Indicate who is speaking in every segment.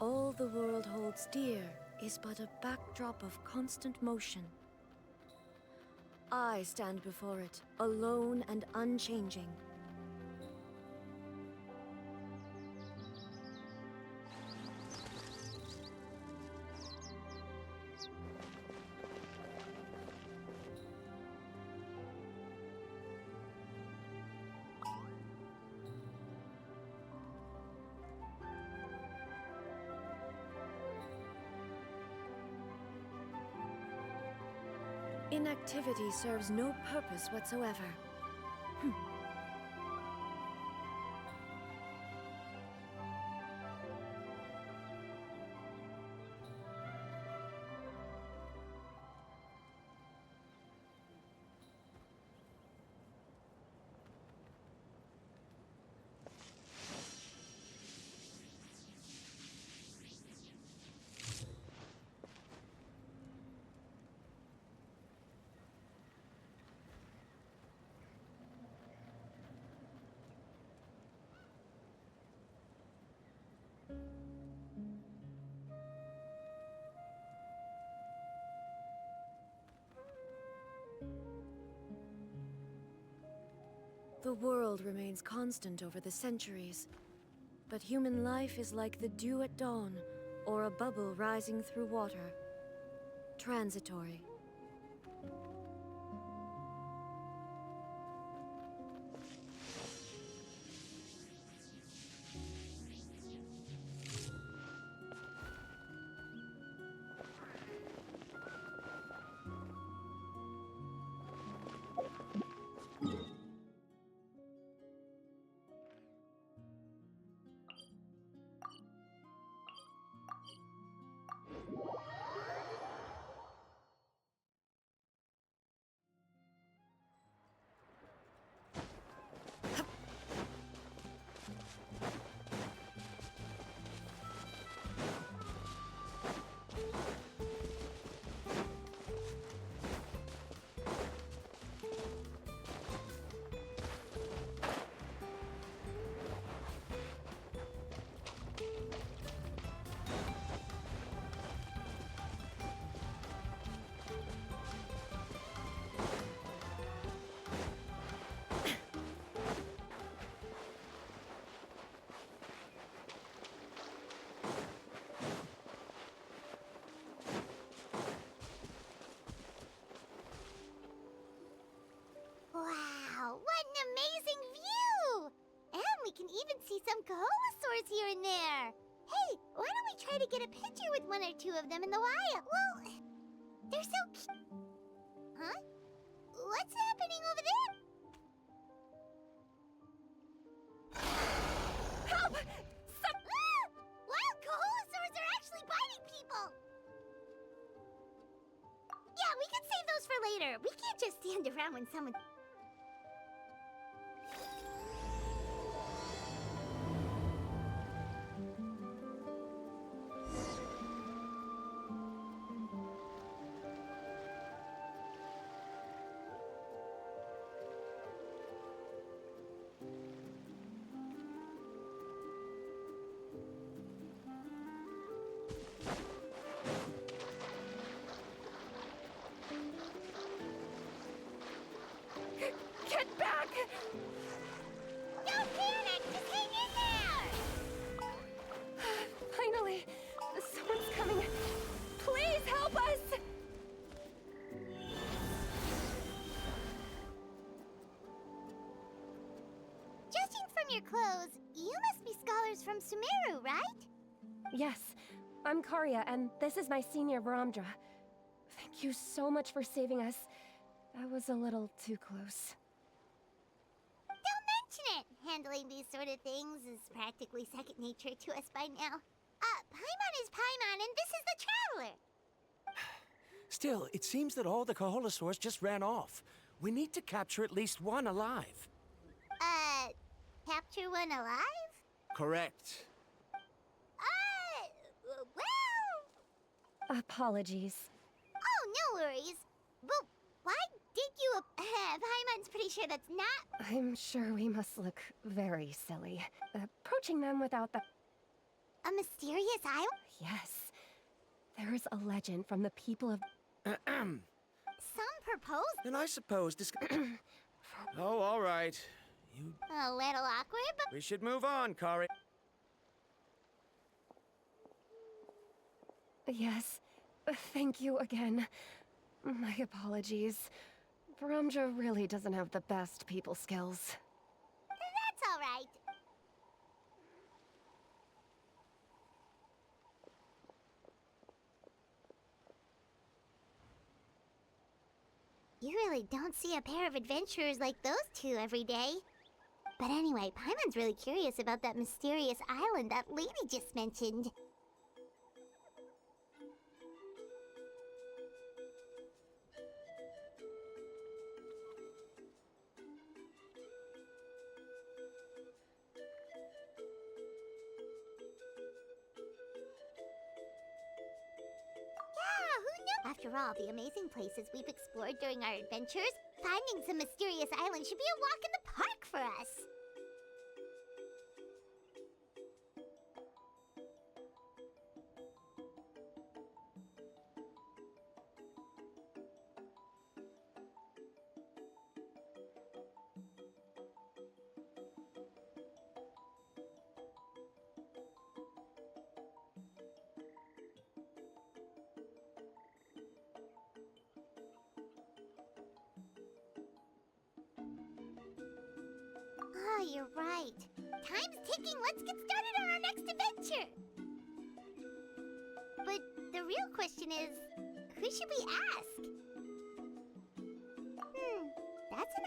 Speaker 1: All the world holds dear is but a backdrop of constant motion. I stand before it, alone and unchanging. Inactivity serves no purpose whatsoever. The world remains constant over the centuries, but human life is like the dew at dawn, or a bubble rising through water. Transitory.
Speaker 2: Wow, what an amazing view! And we can even see some Kaholosaurs here and there. Hey, why don't we try to get a picture with one or two of them in the wild? Well, they're so cute. Huh? What's happening over there?
Speaker 3: Help!
Speaker 2: Wild Kaholosaurs are actually biting people! Yeah, we can save those for later. We can't just stand around when someone...
Speaker 3: Get back!
Speaker 2: Don't panic! Just hang in there!
Speaker 3: Finally! Someone's coming! Please help us!
Speaker 2: Judging from your clothes, you must be scholars from Sumeru, right?
Speaker 3: Yes, I'm Karya, and this is my senior Varamdra. Thank you so much for saving us. That was a little too close.
Speaker 2: Don't mention it! Handling these sort of things is practically second nature to us by now. Paimon is Paimon, and this is the Traveler!
Speaker 4: Still, it seems that all the Kaholosaurs just ran off. We need to capture at least one alive.
Speaker 2: Capture one alive?
Speaker 4: Correct.
Speaker 2: Well...
Speaker 3: Apologies.
Speaker 2: Oh, no worries. But why did you... Paimon's pretty sure that's not...
Speaker 3: I'm sure we must look very silly. Approaching them without the...
Speaker 2: A mysterious island?
Speaker 3: Yes. There is a legend from the people of...
Speaker 2: Some propose?
Speaker 4: And I suppose this... Oh, all right. You...
Speaker 2: A little awkward, but
Speaker 4: We should move on, Kari.
Speaker 3: Yes. Thank you again. My apologies. Bromja really doesn't have the best people skills.
Speaker 2: that's all right. You really don't see a pair of adventurers like those two every day. But anyway, Paimon's really curious about that mysterious island that lady just mentioned. Yeah, who knew? After all the amazing places we've explored during our adventures, finding some mysterious island should be a walk in the park for us. Ah, you're right. Time's ticking. Let's get started on our next adventure. But the real question is, who should we ask? That's an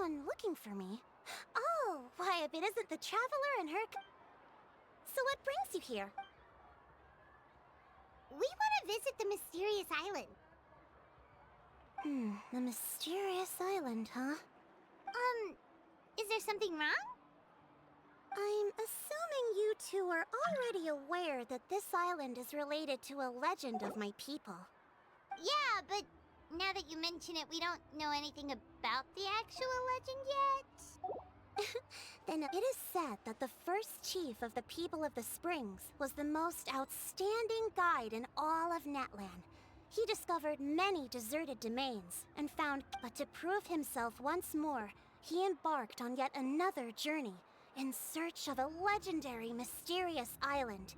Speaker 2: someone looking for me. Oh, why, if it isn't the Traveler and her... So what brings you here? We want to visit the mysterious island. The mysterious island, huh? Is there something wrong? I'm assuming you two are already aware that this island is related to a legend of my people. Yeah, but now that you mention it, we don't know anything about the actual legend yet. Then it is said that the first chief of the people of the Springs was the most outstanding guide in all of Netland. He discovered many deserted domains and found, but to prove himself once more, he embarked on yet another journey in search of a legendary, mysterious island.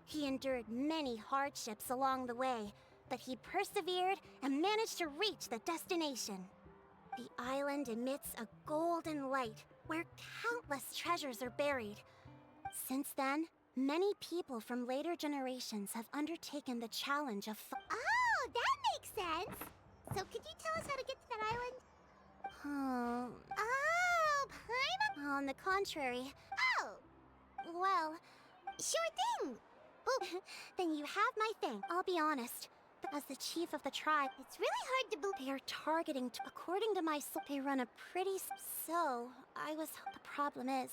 Speaker 2: He endured many hardships along the way, but he persevered and managed to reach the destination. The island emits a golden light where countless treasures are buried. Since then, many people from later generations have undertaken the challenge of Oh, that makes sense! So could you tell us how to get to that island? Oh, Paimon? On the contrary. Oh! Well, sure thing! Oh, then you have my thing, I'll be honest. As the chief of the tribe, it's really hard to believe they are targeting according to my soul, they run a pretty so, the problem is,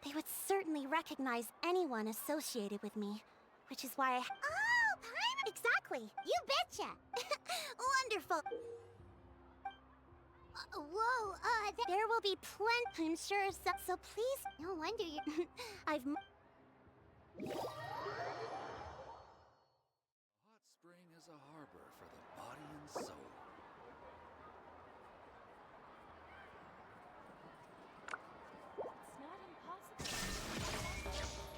Speaker 2: they would certainly recognize anyone associated with me, which is why Oh, Paimon! Exactly! You betcha! Wonderful! Whoa, there will be plenty, I'm sure, so please... No wonder you... I've...
Speaker 5: Hot spring is a harbor for the body and soul.
Speaker 3: It's not impossible.
Speaker 5: Hot spring is a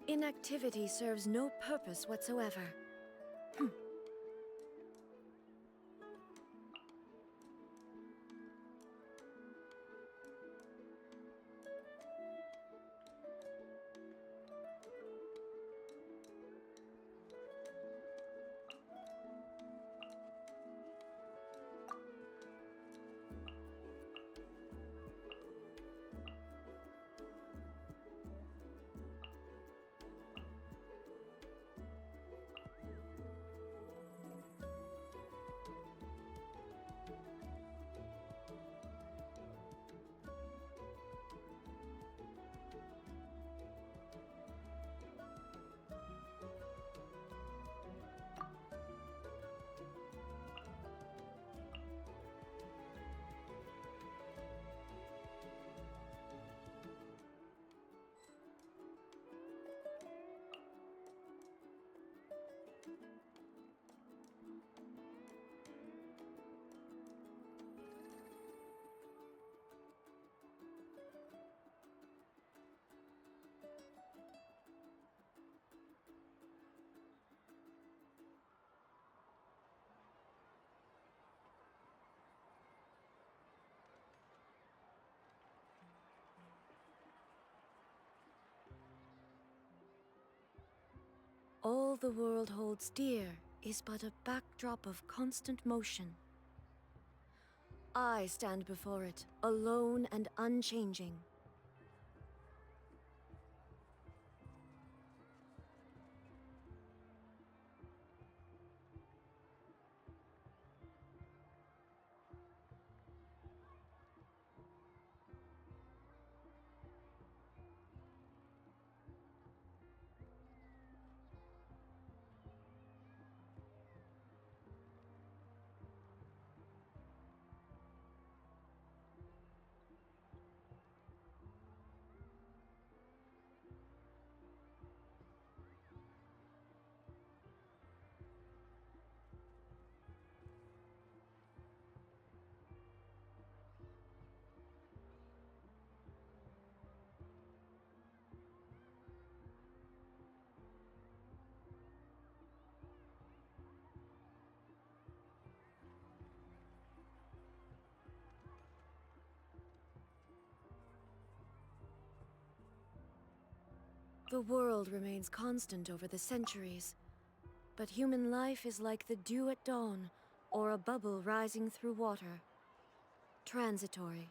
Speaker 1: Inactivity serves no purpose whatsoever. all the world holds dear is but a backdrop of constant motion. I stand before it, alone and unchanging. The world remains constant over the centuries, but human life is like the dew at dawn, or a bubble rising through water. Transitory.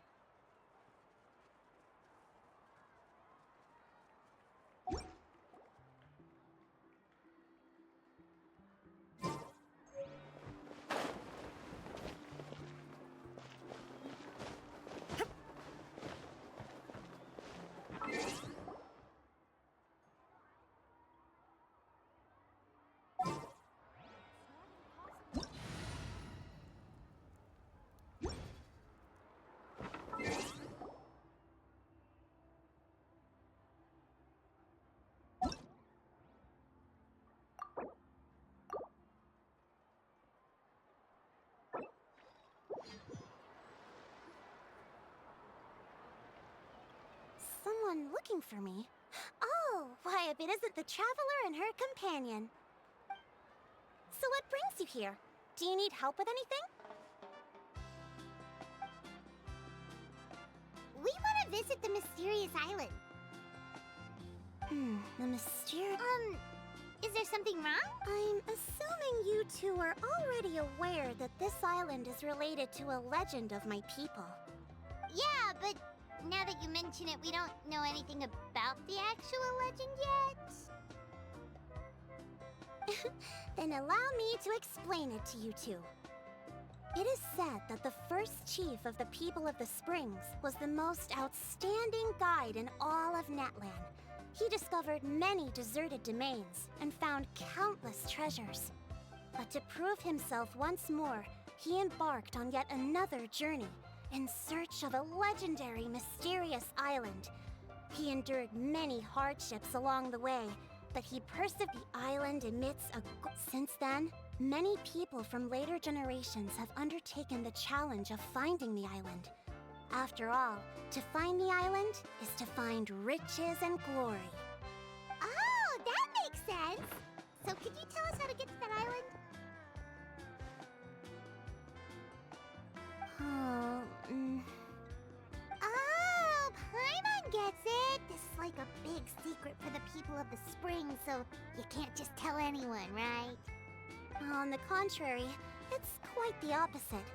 Speaker 2: Someone looking for me? Oh, why, if it isn't the traveler and her companion. So what brings you here? Do you need help with anything? We want to visit the mysterious island. The mysterious... is there something wrong? I'm assuming you two are already aware that this island is related to a legend of my people. Yeah, but now that you mention it, we don't know anything about the actual legend yet. Then allow me to explain it to you two. It is said that the first chief of the people of the Springs was the most outstanding guide in all of Natlan. He discovered many deserted domains and found countless treasures. But to prove himself once more, he embarked on yet another journey in search of a legendary, mysterious island. He endured many hardships along the way, but he persevered. The island emits a... Since then, many people from later generations have undertaken the challenge of finding the island. After all, to find the island is to find riches and glory. Oh, that makes sense! So could you tell us how to get to that island? Oh, Paimon gets it! This is like a big secret for the people of the spring, so you can't just tell anyone, right? On the contrary, it's quite the opposite.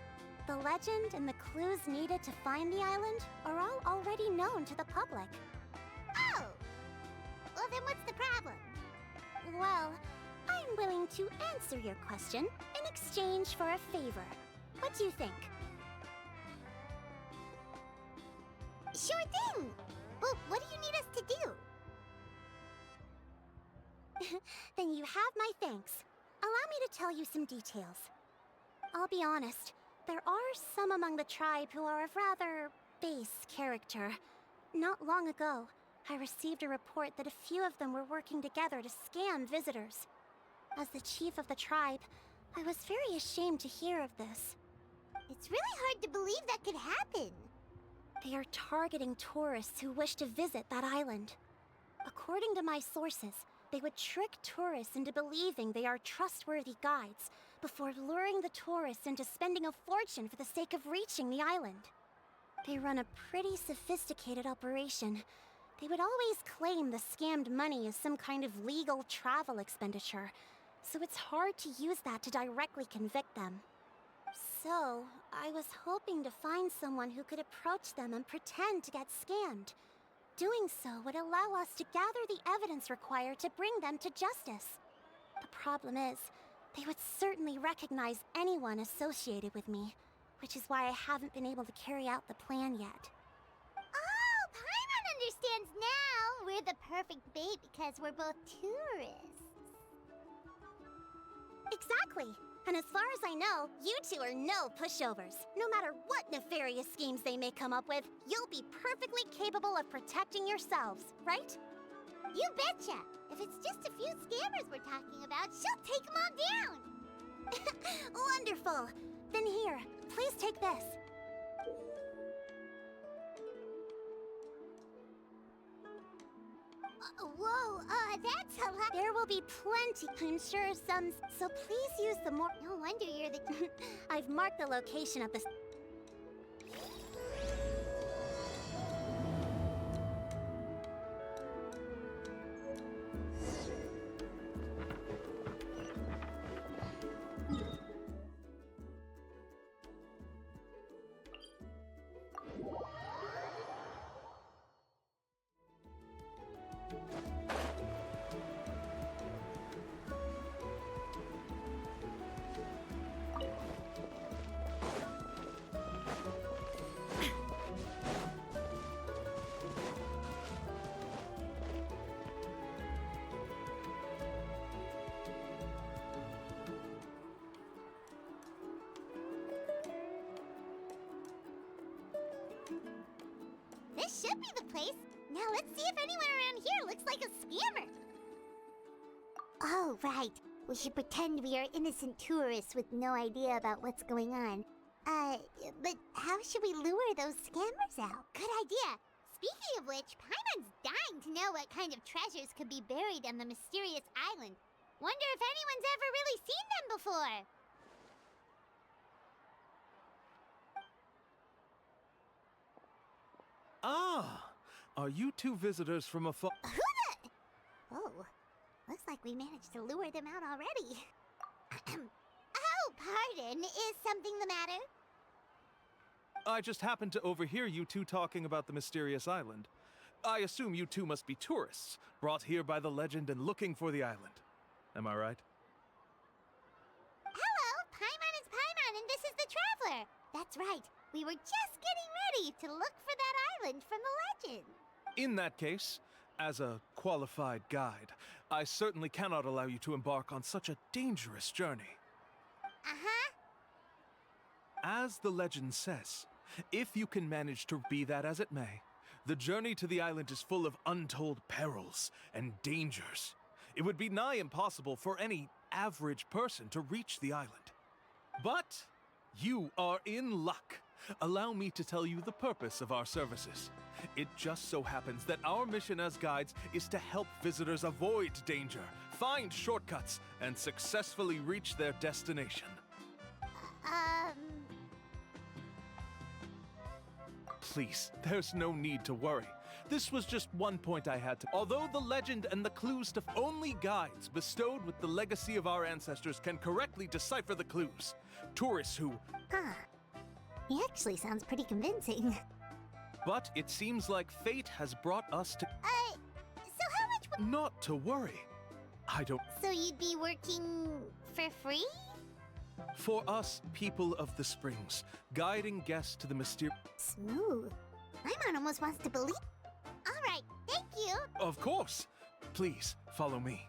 Speaker 2: The legend and the clues needed to find the island are all already known to the public. Oh! Well, then what's the problem? Well, I'm willing to answer your question in exchange for a favor. What do you think? Sure thing! Well, what do you need us to do? Then you have my thanks. Allow me to tell you some details. I'll be honest, there are some among the tribe who are of rather base character. Not long ago, I received a report that a few of them were working together to scam visitors. As the chief of the tribe, I was very ashamed to hear of this. It's really hard to believe that could happen. They are targeting tourists who wish to visit that island. According to my sources, they would trick tourists into believing they are trustworthy guides before luring the tourists into spending a fortune for the sake of reaching the island. They run a pretty sophisticated operation, They would always claim the scammed money is some kind of legal travel expenditure, so it's hard to use that to directly convict them. So, I was hoping to find someone who could approach them and pretend to get scammed. Doing so would allow us to gather the evidence required to bring them to justice. The problem is, they would certainly recognize anyone associated with me, which is why I haven't been able to carry out the plan yet.
Speaker 6: Oh, Paimon understands now! We're the perfect bait because we're both tourists.
Speaker 2: Exactly! And as far as I know, you two are no pushovers. No matter what nefarious schemes they may come up with, you'll be perfectly capable of protecting yourselves, right?
Speaker 6: You betcha! If it's just a few scammers we're talking about, she'll take them all down!
Speaker 2: Wonderful! Then here, please take this.
Speaker 6: Whoa, that's a lot.
Speaker 2: There will be plenty. I'm sure some... So please use the more...
Speaker 6: No wonder you're the...
Speaker 2: I've marked the location of this...
Speaker 6: This should be the place. Now let's see if anyone around here looks like a scammer. Oh, right. We should pretend we are innocent tourists with no idea about what's going on. But how should we lure those scammers out? Good idea. Speaking of which, Paimon's dying to know what kind of treasures could be buried on the mysterious island. Wonder if anyone's ever really seen them before.
Speaker 5: Ah! Are you two visitors from afar?
Speaker 6: Who the... Oh, looks like we managed to lure them out already. Oh, pardon. Is something the matter?
Speaker 5: I just happened to overhear you two talking about the mysterious island. I assume you two must be tourists, brought here by the legend and looking for the island. Am I right?
Speaker 6: Hello, Paimon is Paimon, and this is the Traveler. That's right. We were just getting ready to look for that island from the legend.
Speaker 5: In that case, as a qualified guide, I certainly cannot allow you to embark on such a dangerous journey.
Speaker 6: Uh-huh.
Speaker 5: As the legend says, if you can manage to be that as it may, the journey to the island is full of untold perils and dangers. It would be nigh impossible for any average person to reach the island. But you are in luck. Allow me to tell you the purpose of our services. It just so happens that our mission as guides is to help visitors avoid danger, find shortcuts, and successfully reach their destination. Please, there's no need to worry. This was just one point I had to... Although the legend and the clues to only guides bestowed with the legacy of our ancestors can correctly decipher the clues. Tourists who...
Speaker 6: Huh. He actually sounds pretty convincing.
Speaker 5: But it seems like fate has brought us to...
Speaker 6: So how much would...
Speaker 5: Not to worry. I don't...
Speaker 6: So you'd be working for free?
Speaker 5: For us, people of the Springs, guiding guests to the mysterious...
Speaker 6: Smooth. Paimon almost wants to believe... All right, thank you.
Speaker 5: Of course. Please, follow me.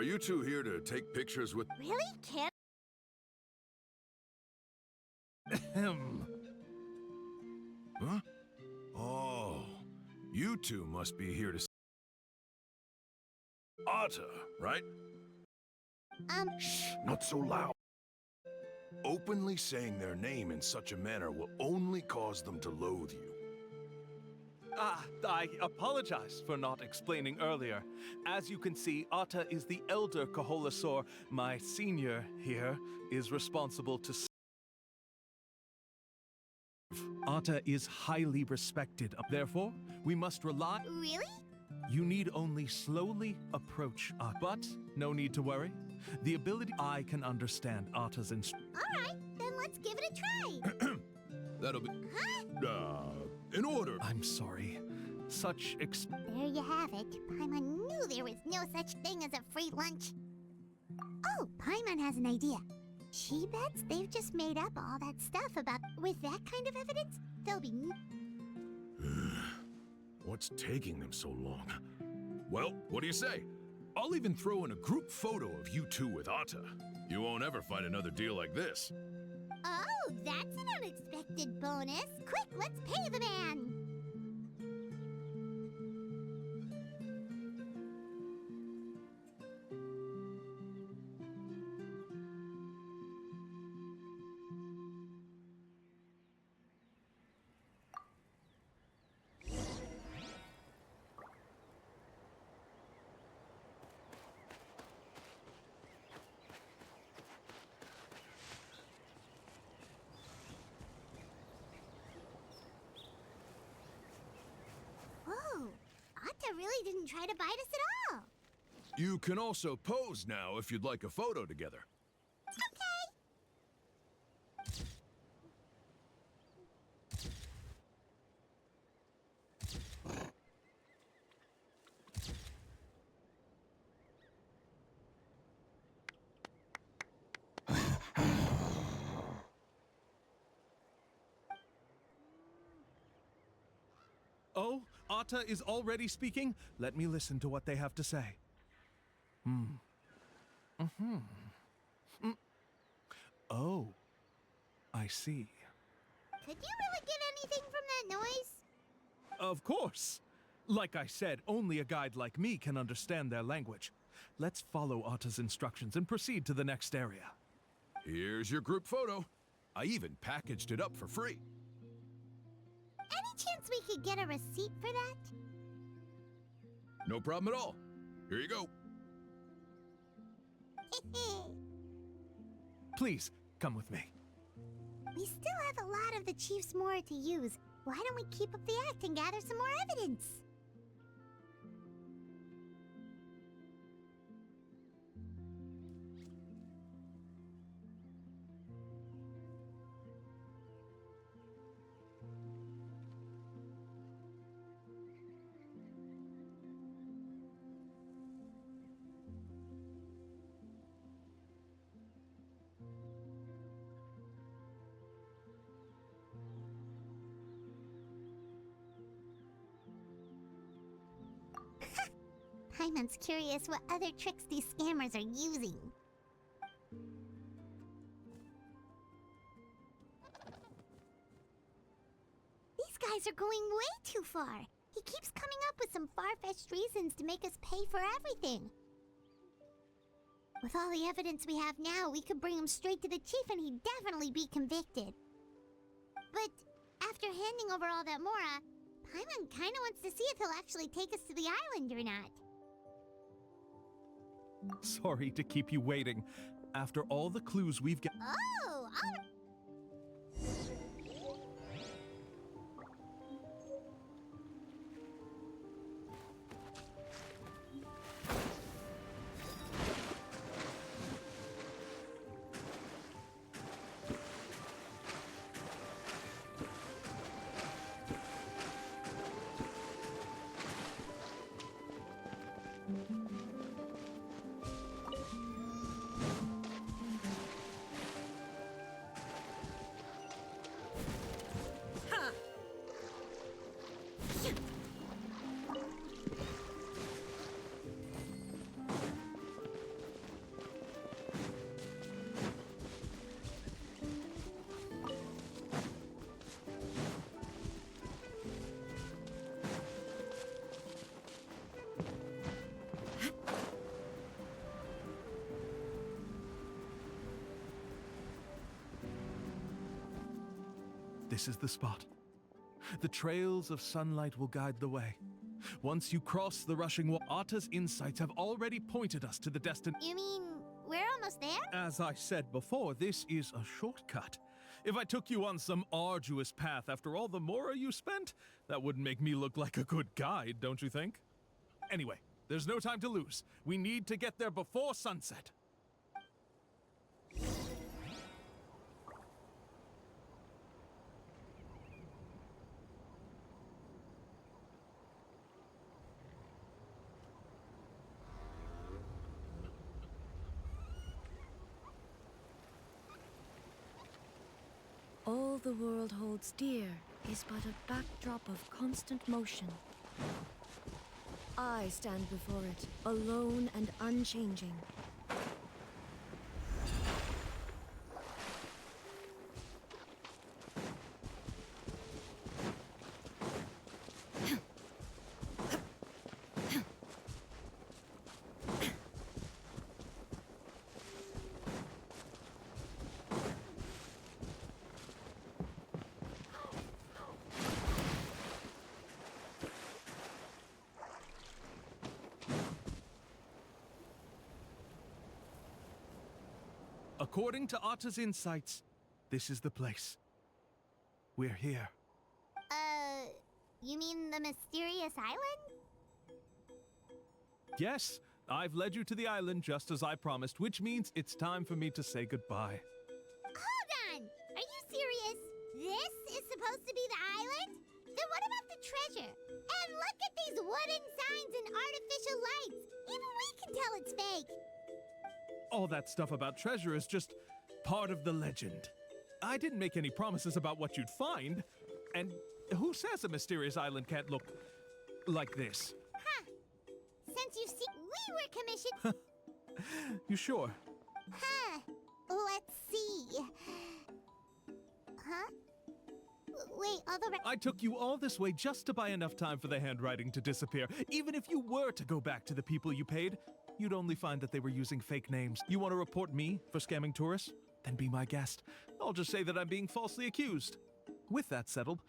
Speaker 7: Are you two here to take pictures with...
Speaker 2: Really? Can't.
Speaker 5: Ahem.
Speaker 7: Huh? Oh, you two must be here to... Atta, right? Shh, not so loud. Openly saying their name in such a manner will only cause them to loathe you.
Speaker 5: I apologize for not explaining earlier. As you can see, Atta is the elder Kaholasaur. My senior here is responsible to serve. Atta is highly respected. Therefore, we must rely...
Speaker 2: Really?
Speaker 5: You need only slowly approach Atta. But no need to worry. The ability I can understand Atta's
Speaker 2: Alright, then let's give it a try.
Speaker 7: That'll be...
Speaker 2: Huh?
Speaker 7: In order.
Speaker 5: I'm sorry. Such
Speaker 6: There you have it. Paimon knew there was no such thing as a free lunch. Oh, Paimon has an idea. She bets they've just made up all that stuff about... With that kind of evidence, they'll be...
Speaker 7: What's taking them so long? Well, what do you say? I'll even throw in a group photo of you two with Atta. You won't ever find another deal like this.
Speaker 2: Oh, that's an unexpected bonus. Quick, let's pay the man. Whoa, Atta really didn't try to bite us at all.
Speaker 7: You can also pose now if you'd like a photo together.
Speaker 2: Okay.
Speaker 5: Oh, Atta is already speaking? Let me listen to what they have to say. Oh, I see.
Speaker 2: Could you really get anything from that noise?
Speaker 5: Of course. Like I said, only a guide like me can understand their language. Let's follow Atta's instructions and proceed to the next area.
Speaker 7: Here's your group photo. I even packaged it up for free.
Speaker 2: Any chance we could get a receipt for that?
Speaker 7: No problem at all. Here you go.
Speaker 5: Please, come with me.
Speaker 6: We still have a lot of the Chief's more to use. Why don't we keep up the act and gather some more evidence? Paimon's curious what other tricks these scammers are using. These guys are going way too far. He keeps coming up with some far-fetched reasons to make us pay for everything. With all the evidence we have now, we could bring him straight to the chief and he'd definitely be convicted. But after handing over all that Mora, Paimon kinda wants to see if he'll actually take us to the island or not.
Speaker 5: Sorry to keep you waiting. After all the clues we've got...
Speaker 2: Oh, all right.
Speaker 5: This is the spot. The trails of sunlight will guide the way. Once you cross the rushing water, Atta's insights have already pointed us to the destination.
Speaker 2: You mean we're almost there?
Speaker 5: As I said before, this is a shortcut. If I took you on some arduous path after all the mora you spent, that wouldn't make me look like a good guide, don't you think? Anyway, there's no time to lose. We need to get there before sunset.
Speaker 1: All the world holds dear is but a backdrop of constant motion. I stand before it, alone and unchanging.
Speaker 5: According to Atta's insights, this is the place. We're here.
Speaker 2: You mean the mysterious island?
Speaker 5: Yes, I've led you to the island just as I promised, which means it's time for me to say goodbye.
Speaker 2: Hold on! Are you serious? This is supposed to be the island? Then what about the treasure? And look at these wooden signs and artificial lights! Even we can tell it's fake!
Speaker 5: All that stuff about treasure is just part of the legend. I didn't make any promises about what you'd find. And who says a mysterious island can't look like this?
Speaker 2: Huh. Since you've seen... We were commissioned...
Speaker 5: You sure?
Speaker 2: Huh. Let's see. Huh? Wait, all the...
Speaker 5: I took you all this way just to buy enough time for the handwriting to disappear. Even if you were to go back to the people you paid, you'd only find that they were using fake names. You want to report me for scamming tourists? Then be my guest. I'll just say that I'm being falsely accused. With that settled,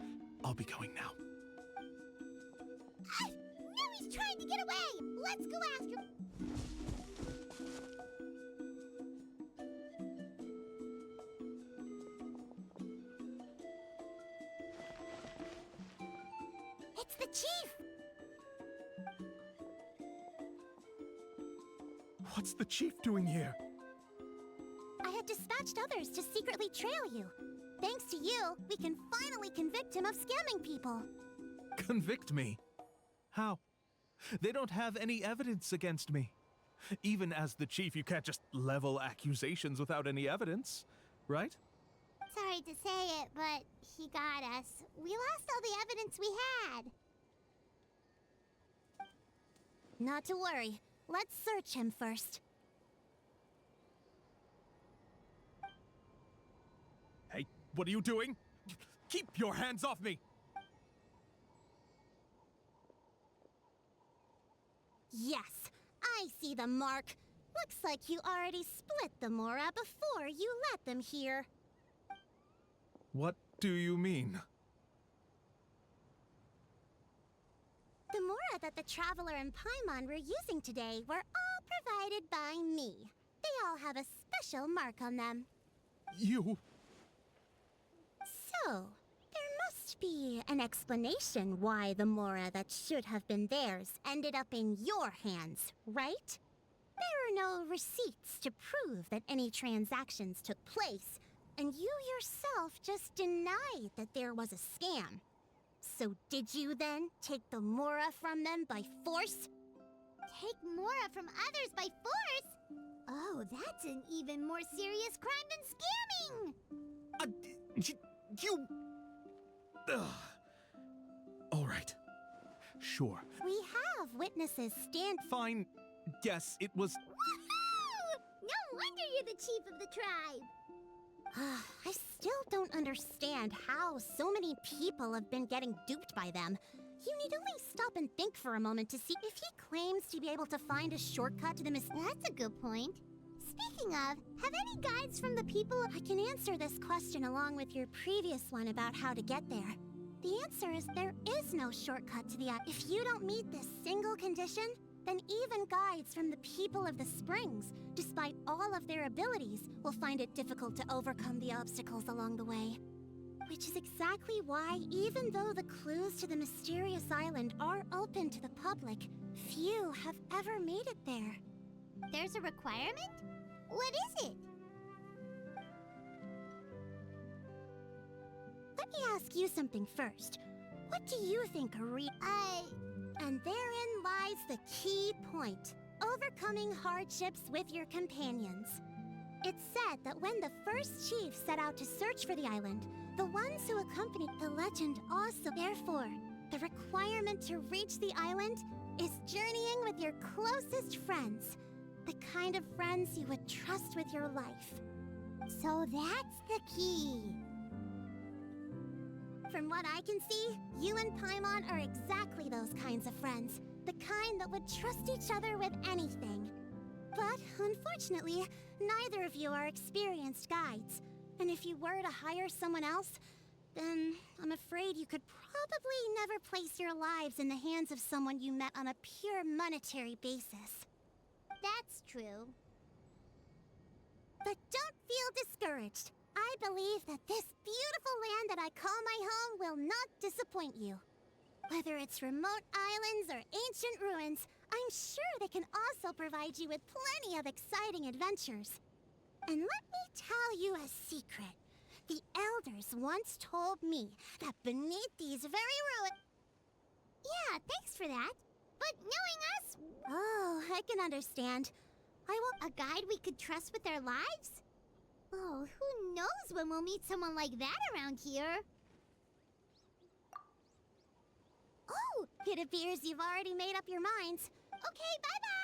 Speaker 5: I'll be going now.
Speaker 2: I knew he's trying to get away! Let's go after him! It's the chief!
Speaker 5: What's the chief doing here?
Speaker 2: I had dispatched others to secretly trail you. Thanks to you, we can finally convict him of scamming people.
Speaker 5: Convict me? How? They don't have any evidence against me. Even as the chief, you can't just level accusations without any evidence, right?
Speaker 2: Sorry to say it, but he got us. We lost all the evidence we had. Not to worry. Let's search him first.
Speaker 5: Hey, what are you doing? Keep your hands off me!
Speaker 2: Yes, I see the mark. Looks like you already split the Mora before you let them here.
Speaker 5: What do you mean?
Speaker 2: The Mora that the Traveler and Paimon were using today were all provided by me. They all have a special mark on them.
Speaker 5: You...
Speaker 2: So, there must be an explanation why the Mora that should have been theirs ended up in your hands, right? There are no receipts to prove that any transactions took place, and you yourself just denied that there was a scam. So did you then take the Mora from them by force? Take Mora from others by force? Oh, that's an even more serious crime than scamming!
Speaker 5: You... Ugh. All right. Sure.
Speaker 2: We have witnesses stand...
Speaker 5: Fine. Yes, it was...
Speaker 2: Woohoo! No wonder you're the chief of the tribe! I still don't understand how so many people have been getting duped by them. You need only stop and think for a moment to see if he claims to be able to find a shortcut to the That's a good point. Speaking of, have any guides from the people...
Speaker 6: I can answer this question along with your previous one about how to get there. The answer is there is no shortcut to the island. If you don't meet this single condition, then even guides from the people of the springs, despite all of their abilities, will find it difficult to overcome the obstacles along the way. Which is exactly why, even though the clues to the mysterious island are open to the public, few have ever made it there.
Speaker 2: There's a requirement? What is it?
Speaker 6: Let me ask you something first. What do you think And therein lies the key point. Overcoming hardships with your companions. It's said that when the first chief set out to search for the island, the ones who accompanied the legend also. Therefore, the requirement to reach the island is journeying with your closest friends. The kind of friends you would trust with your life.
Speaker 2: So that's the key.
Speaker 6: From what I can see, you and Paimon are exactly those kinds of friends. The kind that would trust each other with anything. But, unfortunately, neither of you are experienced guides. And if you were to hire someone else, then I'm afraid you could probably never place your lives in the hands of someone you met on a pure monetary basis.
Speaker 2: That's true.
Speaker 6: But don't feel discouraged. I believe that this beautiful land that I call my home will not disappoint you. Whether it's remote islands or ancient ruins, I'm sure they can also provide you with plenty of exciting adventures. And let me tell you a secret. The elders once told me that beneath these very ruins...
Speaker 2: Yeah, thanks for that. But knowing us...
Speaker 6: Oh, I can understand. I will...
Speaker 2: A guide we could trust with our lives? Oh, who knows when we'll meet someone like that around here?
Speaker 6: Oh, it appears you've already made up your minds. Okay, bye-bye!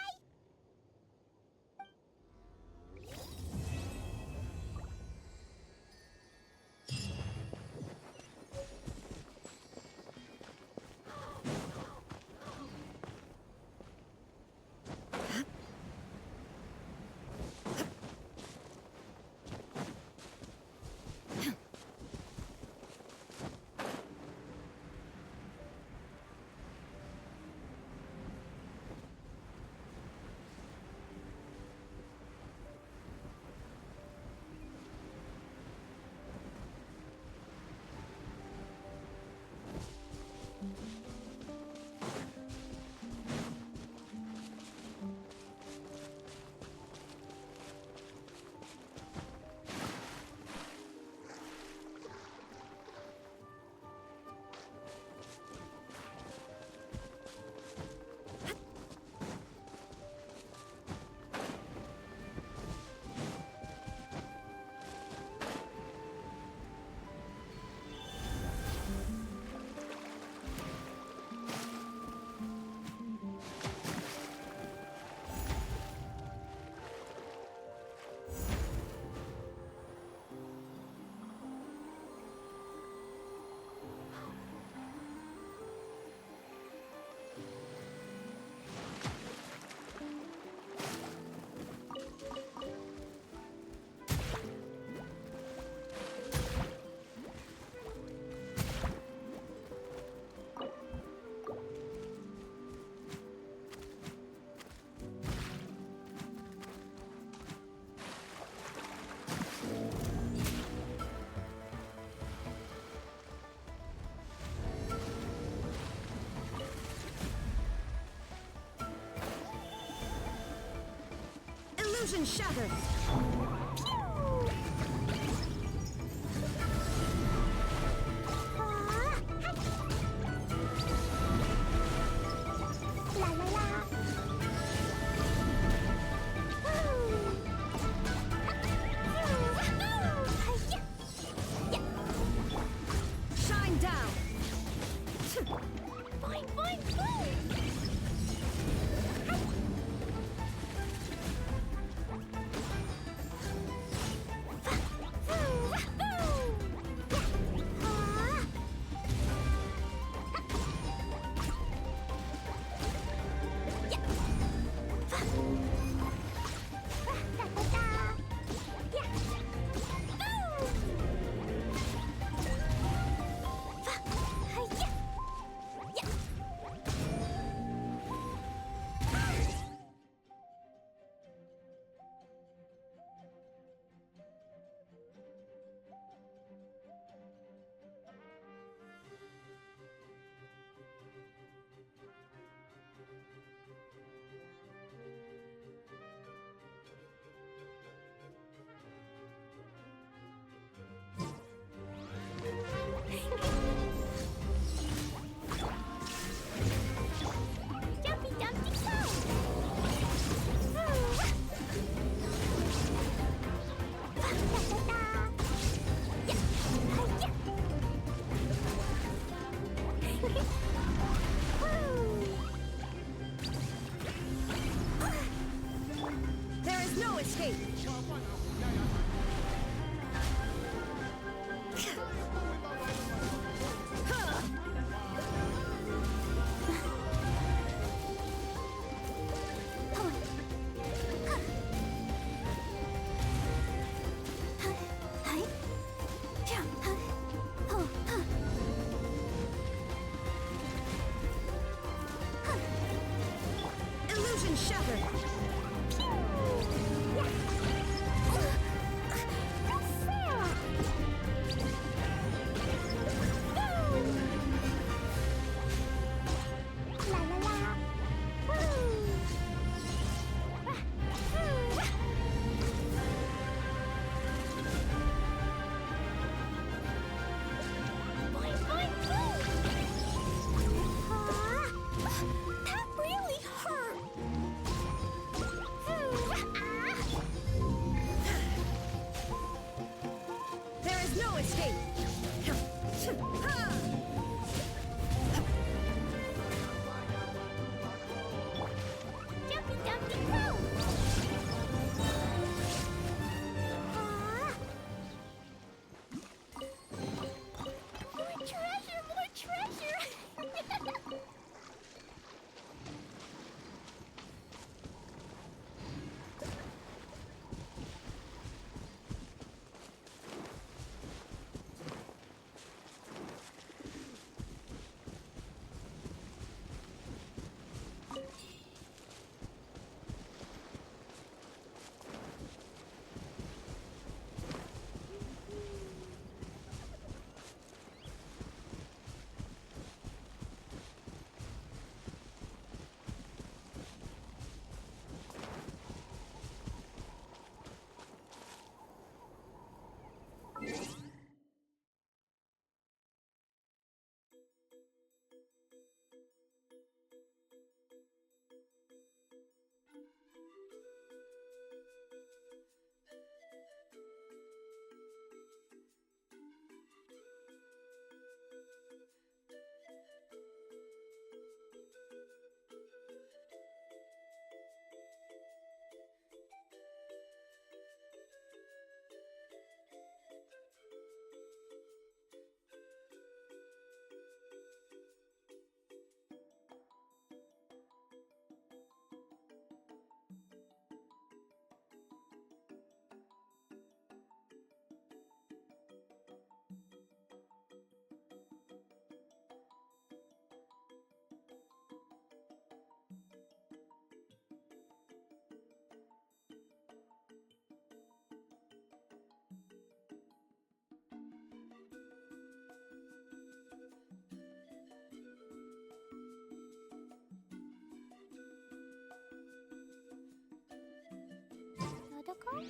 Speaker 1: Illusion shattered!
Speaker 6: La la la!
Speaker 1: Shine down!
Speaker 6: Boing, boing, boing!
Speaker 1: escape!
Speaker 2: Jumpy Dumpty Go! More treasure! More treasure! Protocol?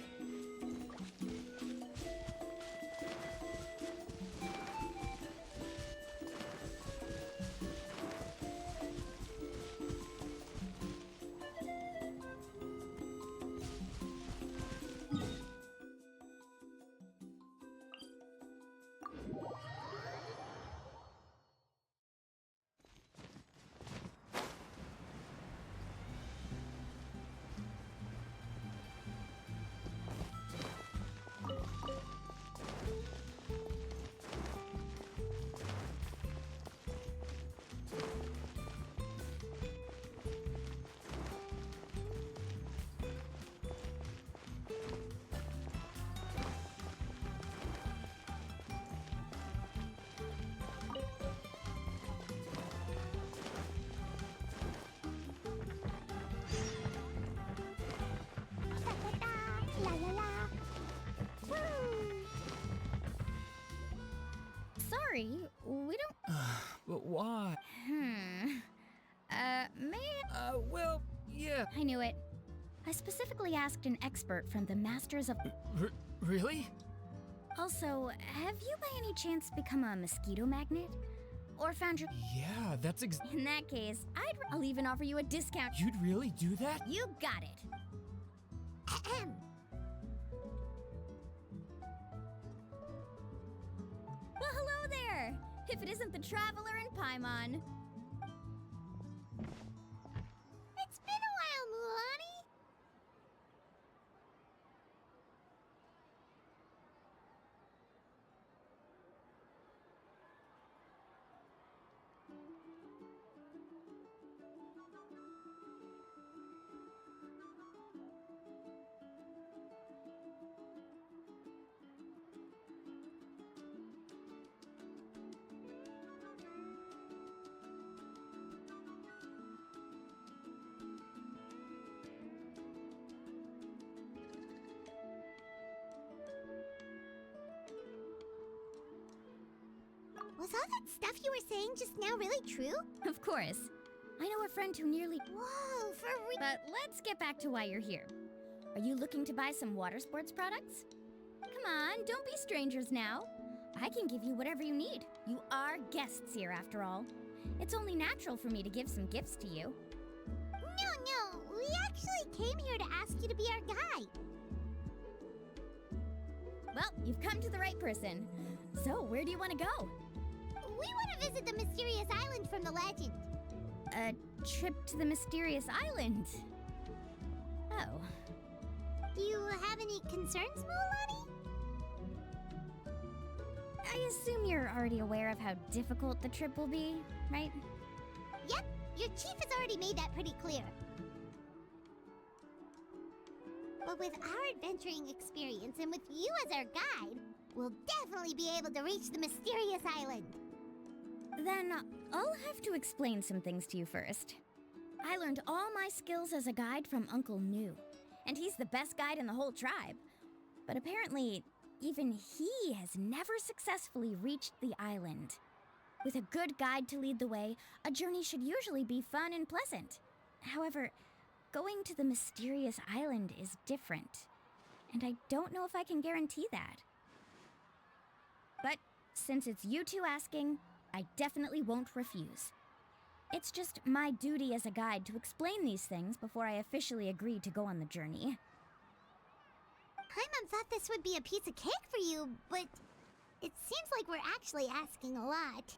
Speaker 2: La la la. Woo!
Speaker 8: Sorry, we don't.
Speaker 9: But why?
Speaker 8: May
Speaker 9: Well, yeah.
Speaker 8: I knew it. I specifically asked an expert from the Masters of.
Speaker 9: Really?
Speaker 8: Also, have you by any chance become a mosquito magnet? Or found your.
Speaker 9: Yeah, that's
Speaker 8: In that case, I'll even offer you a discount.
Speaker 9: You'd really do that?
Speaker 8: You got it.
Speaker 2: Ahem.
Speaker 8: Well, hello there! If it isn't the Traveler in Paimon.
Speaker 2: It's been a while, Mulan. Was all that stuff you were saying just now really true?
Speaker 8: Of course. I know a friend who nearly.
Speaker 2: Whoa, for real?
Speaker 8: But let's get back to why you're here. Are you looking to buy some water sports products? Come on, don't be strangers now. I can give you whatever you need. You are guests here, after all. It's only natural for me to give some gifts to you.
Speaker 2: No, we actually came here to ask you to be our guide.
Speaker 8: Well, you've come to the right person. So, where do you want to go?
Speaker 2: We want to visit the mysterious island from the legend.
Speaker 8: A trip to the mysterious island. Oh.
Speaker 2: Do you have any concerns, Mulani?
Speaker 8: I assume you're already aware of how difficult the trip will be, right?
Speaker 2: Yep, your chief has already made that pretty clear. But with our adventuring experience and with you as our guide, we'll definitely be able to reach the mysterious island.
Speaker 8: Then I'll have to explain some things to you first. I learned all my skills as a guide from Uncle New, and he's the best guide in the whole tribe. But apparently, even he has never successfully reached the island. With a good guide to lead the way, a journey should usually be fun and pleasant. However, going to the mysterious island is different, and I don't know if I can guarantee that. But since it's you two asking, I definitely won't refuse. It's just my duty as a guide to explain these things before I officially agree to go on the journey.
Speaker 2: Paimon thought this would be a piece of cake for you, but it seems like we're actually asking a lot.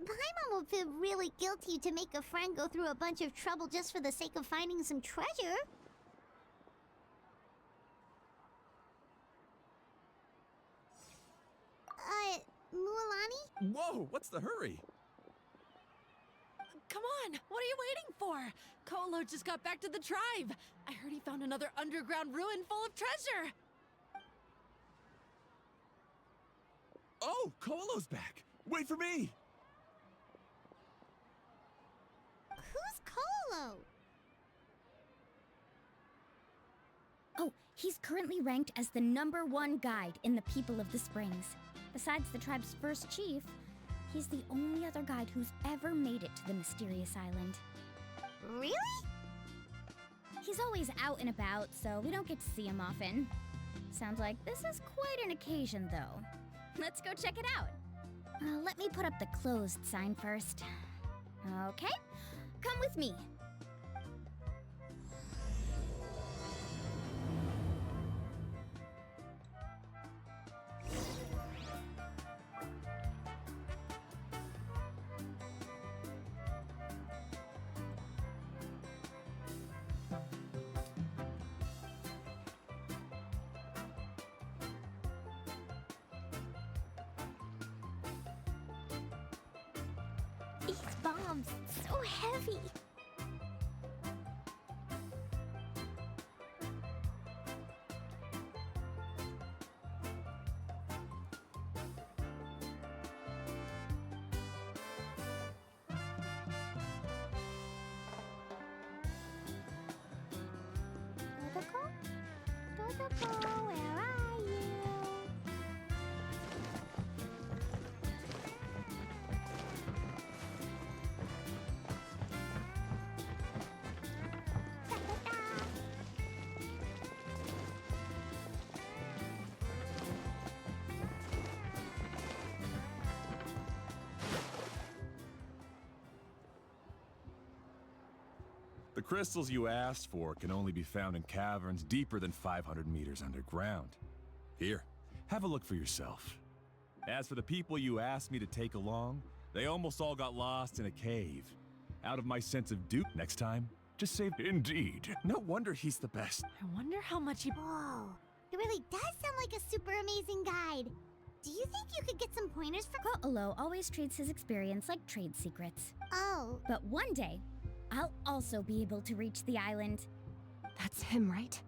Speaker 2: Paimon will feel really guilty to make a friend go through a bunch of trouble just for the sake of finding some treasure. Mualani?
Speaker 10: Whoa, what's the hurry?
Speaker 11: Come on, what are you waiting for? Kolo just got back to the tribe. I heard he found another underground ruin full of treasure.
Speaker 10: Oh, Kolo's back. Wait for me.
Speaker 2: Who's Kolo?
Speaker 8: Oh, he's currently ranked as the #1 guide in the People of the Springs. Besides the tribe's first chief, he's the only other guide who's ever made it to the mysterious island.
Speaker 2: Really?
Speaker 8: He's always out and about, so we don't get to see him often. Sounds like this is quite an occasion, though. Let's go check it out. Let me put up the closed sign first. Okay, come with me.
Speaker 2: These bombs, so heavy. Dodoko, where are you?
Speaker 10: The crystals you asked for can only be found in caverns deeper than 500 meters underground. Here, have a look for yourself. As for the people you asked me to take along, they almost all got lost in a cave. Out of my sense of duty next time, just say indeed. No wonder he's the best.
Speaker 11: I wonder how much he...
Speaker 2: Whoa, it really does sound like a super amazing guide. Do you think you could get some pointers from...
Speaker 8: Ko'olo always treats his experience like trade secrets.
Speaker 2: Oh,
Speaker 8: But one day, I'll also be able to reach the island.
Speaker 3: That's him, right?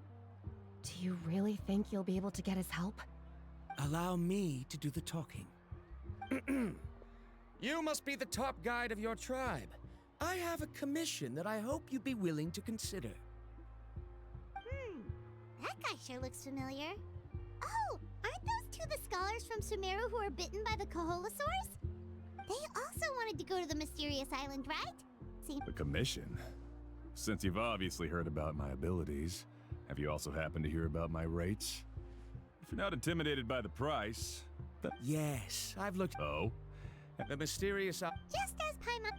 Speaker 3: Do you really think you'll be able to get his help?
Speaker 4: Allow me to do the talking. You must be the top guide of your tribe. I have a commission that I hope you'd be willing to consider.
Speaker 2: that guy sure looks familiar. Oh, aren't those two the scholars from Sumeru who were bitten by the Koholosaurs? They also wanted to go to the mysterious island, right?
Speaker 10: The commission? Since you've obviously heard about my abilities, have you also happened to hear about my rates? If you're not intimidated by the price, then...
Speaker 4: Yes, I've looked...
Speaker 10: Oh?
Speaker 4: The mysterious...
Speaker 2: Just as Paimon...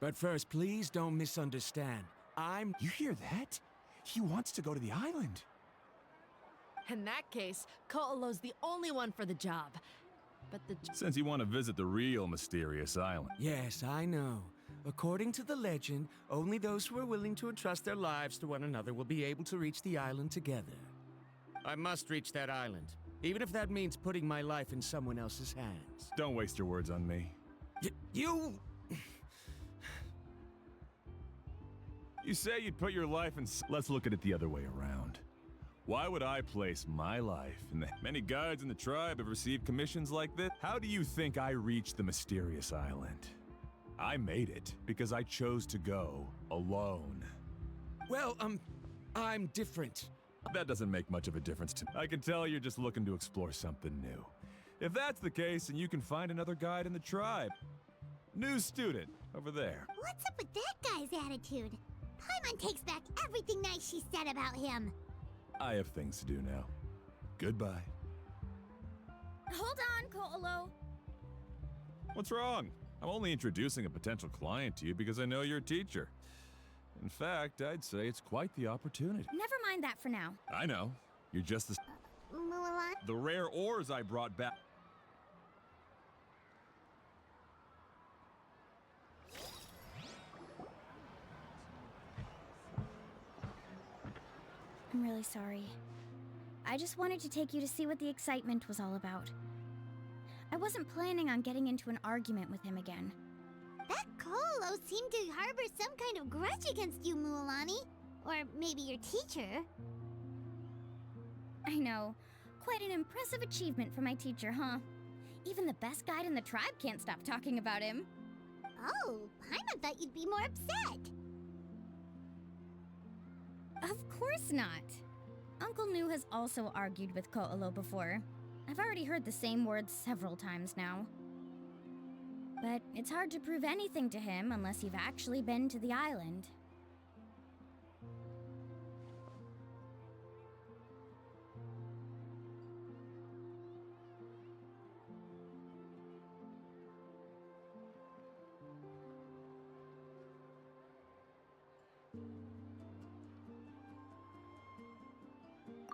Speaker 4: But first, please don't misunderstand.
Speaker 10: You hear that? He wants to go to the island.
Speaker 11: In that case, Ko'olo's the only one for the job. But the
Speaker 10: Since you want to visit the real mysterious island.
Speaker 4: Yes, I know. According to the legend, only those who are willing to entrust their lives to one another will be able to reach the island together. I must reach that island, even if that means putting my life in someone else's hands.
Speaker 10: Don't waste your words on me.
Speaker 4: You...
Speaker 10: You say you'd put your life in... Let's look at it the other way around. Why would I place my life in the... Many guides in the tribe have received commissions like this. How do you think I reached the mysterious island? I made it because I chose to go alone.
Speaker 4: Well, I'm different.
Speaker 10: That doesn't make much of a difference to me. I can tell you're just looking to explore something new. If that's the case, then you can find another guide in the tribe. New student, over there.
Speaker 2: What's up with that guy's attitude? Paimon takes back everything nice she said about him.
Speaker 10: I have things to do now. Goodbye.
Speaker 8: Hold on, Ko'olo.
Speaker 10: What's wrong? I'm only introducing a potential client to you because I know you're a teacher. In fact, I'd say it's quite the opportunity.
Speaker 8: Never mind that for now.
Speaker 10: I know. You're just the...
Speaker 2: Mulan?
Speaker 10: The rare ores I brought back...
Speaker 8: I'm really sorry. I just wanted to take you to see what the excitement was all about. I wasn't planning on getting into an argument with him again.
Speaker 2: That Ko'olo seemed to harbor some kind of grudge against you, Mualani. Or maybe your teacher.
Speaker 8: I know. Quite an impressive achievement for my teacher, huh? Even the best guide in the tribe can't stop talking about him.
Speaker 2: Oh, Paimon thought you'd be more upset.
Speaker 8: Of course not. Uncle Nu has also argued with Ko'olo before. I've already heard the same words several times now. But it's hard to prove anything to him unless you've actually been to the island.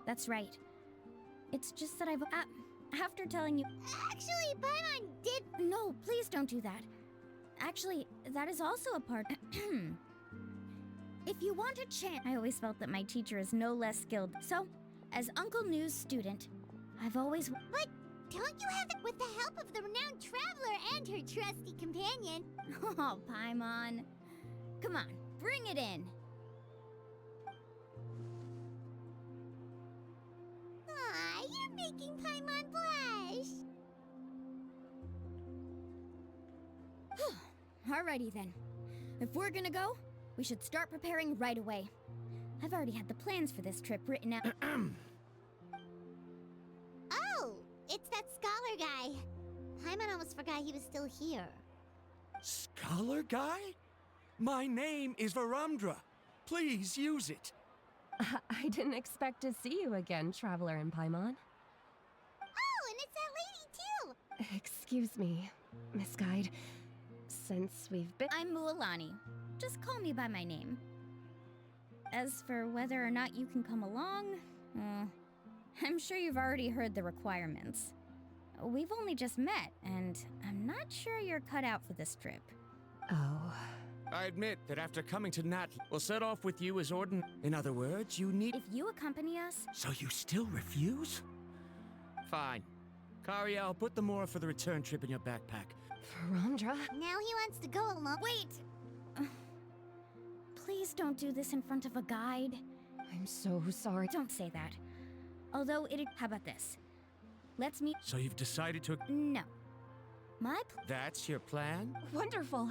Speaker 8: That's right. It's just that after telling you...
Speaker 2: Actually, Paimon did...
Speaker 8: No, please don't do that. Actually, that is also a part... If you want a chance... I always felt that my teacher is no less skilled. So, as Uncle Nu's student, I've always...
Speaker 2: But don't you have it with the help of the renowned traveler and her trusty companion?
Speaker 8: Oh, Paimon. Come on, bring it in.
Speaker 2: Aw, you're making Paimon blush.
Speaker 8: Alrighty then. If we're gonna go, we should start preparing right away. I've already had the plans for this trip written out.
Speaker 2: Oh, it's that scholar guy. Paimon almost forgot he was still here.
Speaker 4: Scholar guy? My name is Varamdra. Please use it.
Speaker 3: I didn't expect to see you again, Traveler in Paimon.
Speaker 2: Oh, and it's that lady too.
Speaker 3: Excuse me, Miss Guide. Since we've been...
Speaker 8: I'm Mualani. Just call me by my name. As for whether or not you can come along, I'm sure you've already heard the requirements. We've only just met, and I'm not sure you're cut out for this trip.
Speaker 3: Oh...
Speaker 4: I admit that after coming to Nat, we'll set off with you as In other words, you need...
Speaker 8: If you accompany us...
Speaker 4: So you still refuse? Fine. Karia, I'll put the more for the return trip in your backpack.
Speaker 3: Varamdra?
Speaker 2: Now he wants to go alone.
Speaker 8: Wait! Please don't do this in front of a guide.
Speaker 3: I'm so sorry.
Speaker 8: Don't say that. Although how about this? Let's meet...
Speaker 4: So you've decided to...
Speaker 8: No.
Speaker 4: That's your plan?
Speaker 3: Wonderful.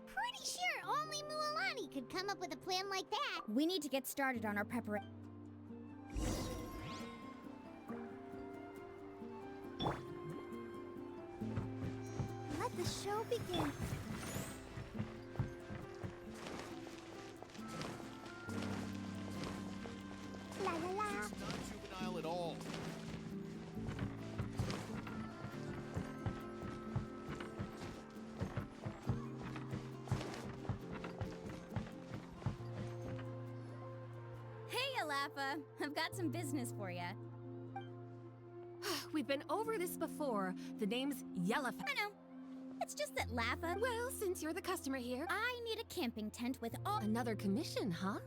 Speaker 2: Pretty sure only Mualani could come up with a plan like that.
Speaker 8: We need to get started on our preparation.
Speaker 2: Let the show begin. La la la.
Speaker 7: It's not juvenile at all.
Speaker 8: Laffa. I've got some business for you.
Speaker 3: We've been over this before. The name's Yellowfa.
Speaker 8: I know. It's just that Laffa...
Speaker 3: Well, since you're the customer here...
Speaker 8: I need a camping tent with all...
Speaker 3: Another commission, huh?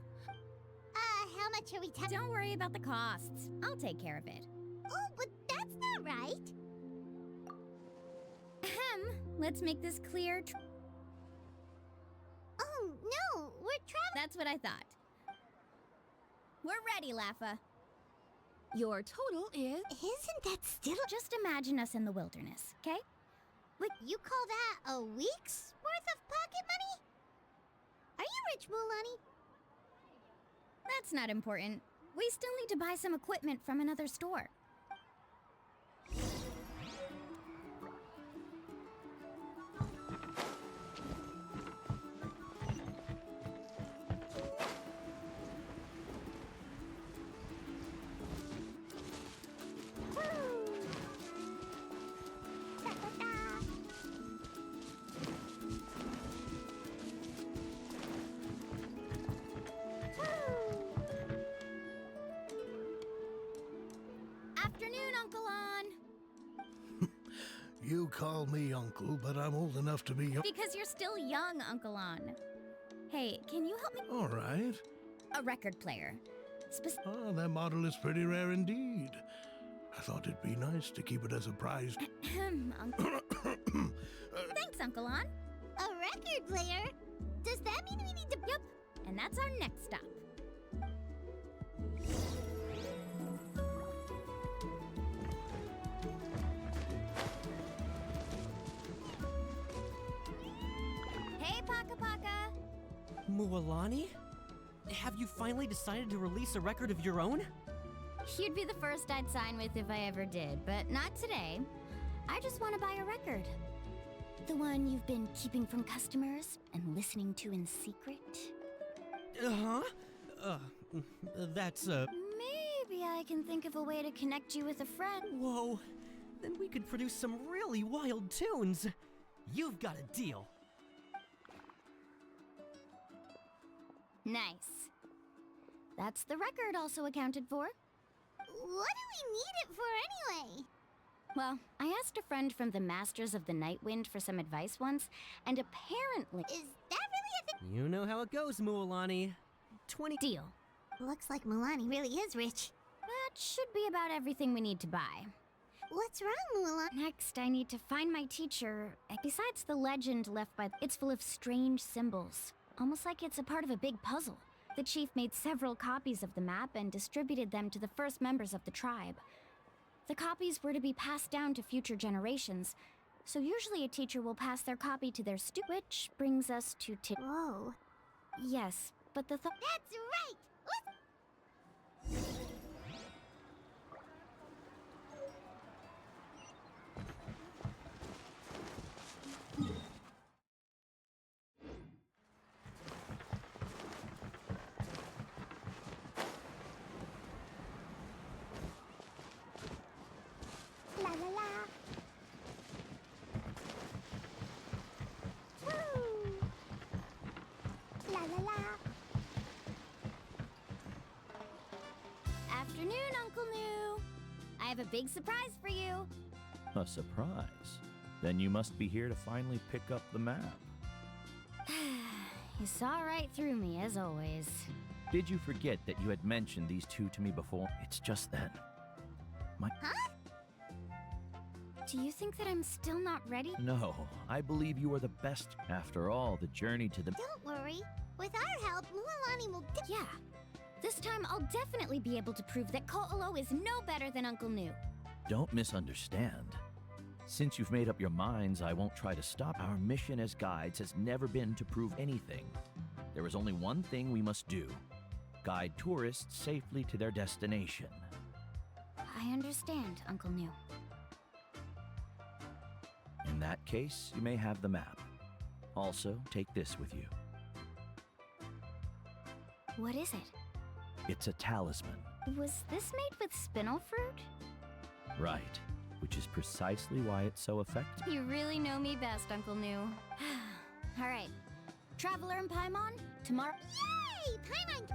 Speaker 2: How much are we
Speaker 8: Don't worry about the costs. I'll take care of it.
Speaker 2: Oh, but that's not right.
Speaker 8: Ahem. Let's make this clear.
Speaker 2: Oh, no, we're traveling.
Speaker 8: That's what I thought. We're ready, Laffa.
Speaker 3: Your total is...
Speaker 2: Isn't that still...
Speaker 8: Just imagine us in the wilderness, okay?
Speaker 2: Wait, you call that a week's worth of pocket money? Are you rich, Mulani?
Speaker 8: That's not important. We still need to buy some equipment from another store. Afternoon, Uncle On.
Speaker 12: You call me uncle, but I'm old enough to be...
Speaker 8: Because you're still young, Uncle On. Hey, can you help me?
Speaker 12: All right.
Speaker 8: A record player.
Speaker 12: Oh, that model is pretty rare indeed. I thought it'd be nice to keep it as a prize.
Speaker 8: Uncle. Thanks, Uncle On.
Speaker 2: A record player? Does that mean we need to...
Speaker 8: Yep, and that's our next stop. Hey, Paka Paka.
Speaker 13: Mualani? Have you finally decided to release a record of your own?
Speaker 8: You'd be the first I'd sign with if I ever did, but not today. I just want to buy a record. The one you've been keeping from customers and listening to in secret?
Speaker 13: Uh-huh. That's,
Speaker 8: Maybe I can think of a way to connect you with a friend.
Speaker 13: Whoa. Then we could produce some really wild tunes. You've got a deal.
Speaker 8: Nice. That's the record also accounted for.
Speaker 2: What do we need it for anyway?
Speaker 8: Well, I asked a friend from the Masters of the Night Wind for some advice once, and apparently...
Speaker 2: Is that really a thing?
Speaker 13: You know how it goes, Mualani. 20...
Speaker 8: Deal.
Speaker 2: Looks like Mulani really is rich.
Speaker 8: That should be about everything we need to buy.
Speaker 2: What's wrong, Mulani?
Speaker 8: Next, I need to find my teacher. Besides the legend left by... It's full of strange symbols. Almost like it's a part of a big puzzle. The chief made several copies of the map and distributed them to the first members of the tribe. The copies were to be passed down to future generations, so usually a teacher will pass their copy to their student, which brings us to
Speaker 2: Whoa.
Speaker 8: Yes, but the
Speaker 2: That's right! La la la. Woo. La la la.
Speaker 8: Afternoon, Uncle New. I have a big surprise for you.
Speaker 14: A surprise? Then you must be here to finally pick up the map.
Speaker 8: You saw right through me, as always.
Speaker 14: Did you forget that you had mentioned these two to me before? It's just then.
Speaker 2: Huh?
Speaker 8: Do you think that I'm still not ready?
Speaker 14: No, I believe you are the best. After all, the journey to the...
Speaker 2: Don't worry. With our help, Mulani will...
Speaker 8: Yeah. This time, I'll definitely be able to prove that Ko'olo is no better than Uncle New.
Speaker 14: Don't misunderstand. Since you've made up your minds, I won't try to stop. Our mission as guides has never been to prove anything. There is only one thing we must do. Guide tourists safely to their destination.
Speaker 8: I understand, Uncle New.
Speaker 14: In that case, you may have the map. Also, take this with you.
Speaker 8: What is it?
Speaker 14: It's a talisman.
Speaker 8: Was this made with spinel fruit?
Speaker 14: Right. Which is precisely why it's so effective.
Speaker 8: You really know me best, Uncle New. All right. Traveler and Paimon, tomorrow...
Speaker 2: Yay! Paimon!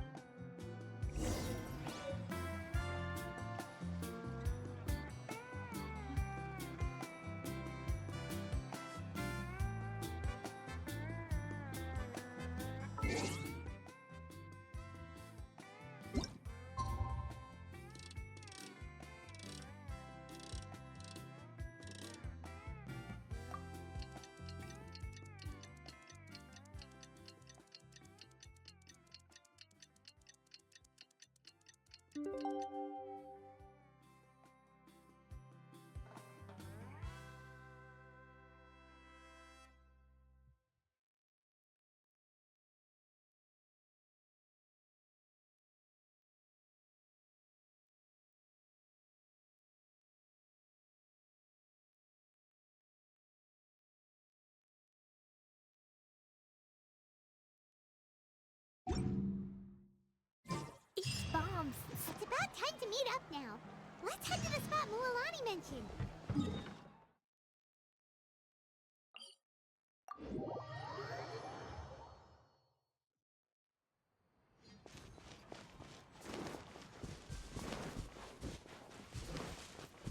Speaker 2: Goosebumps! It's about time to meet up now. Let's head to the spot Mualani mentioned.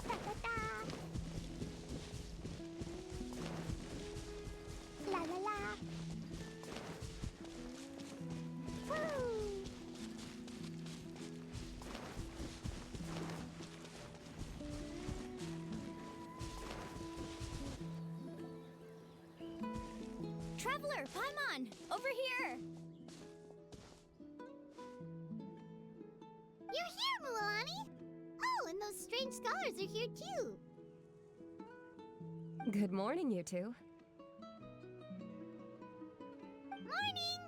Speaker 2: Da-da-da. La la la. Woo!
Speaker 8: Traveler, Paimon! Over here!
Speaker 2: You're here, Mualani! Oh, and those strange scholars are here too.
Speaker 3: Good morning, you two.
Speaker 2: Morning!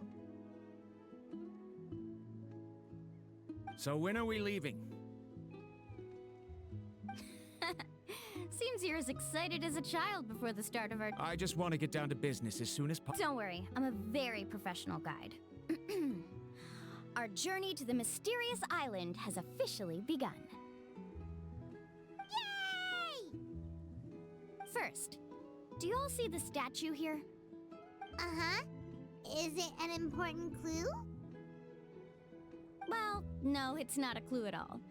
Speaker 4: So when are we leaving?
Speaker 8: Seems you're as excited as a child before the start of our...
Speaker 4: I just want to get down to business as soon as possible.
Speaker 8: Don't worry, I'm a very professional guide. Our journey to the mysterious island has officially begun.
Speaker 2: Yay!
Speaker 8: First, do you all see the statue here?
Speaker 2: Uh-huh. Is it an important clue?
Speaker 8: Well, no, it's not a clue at all.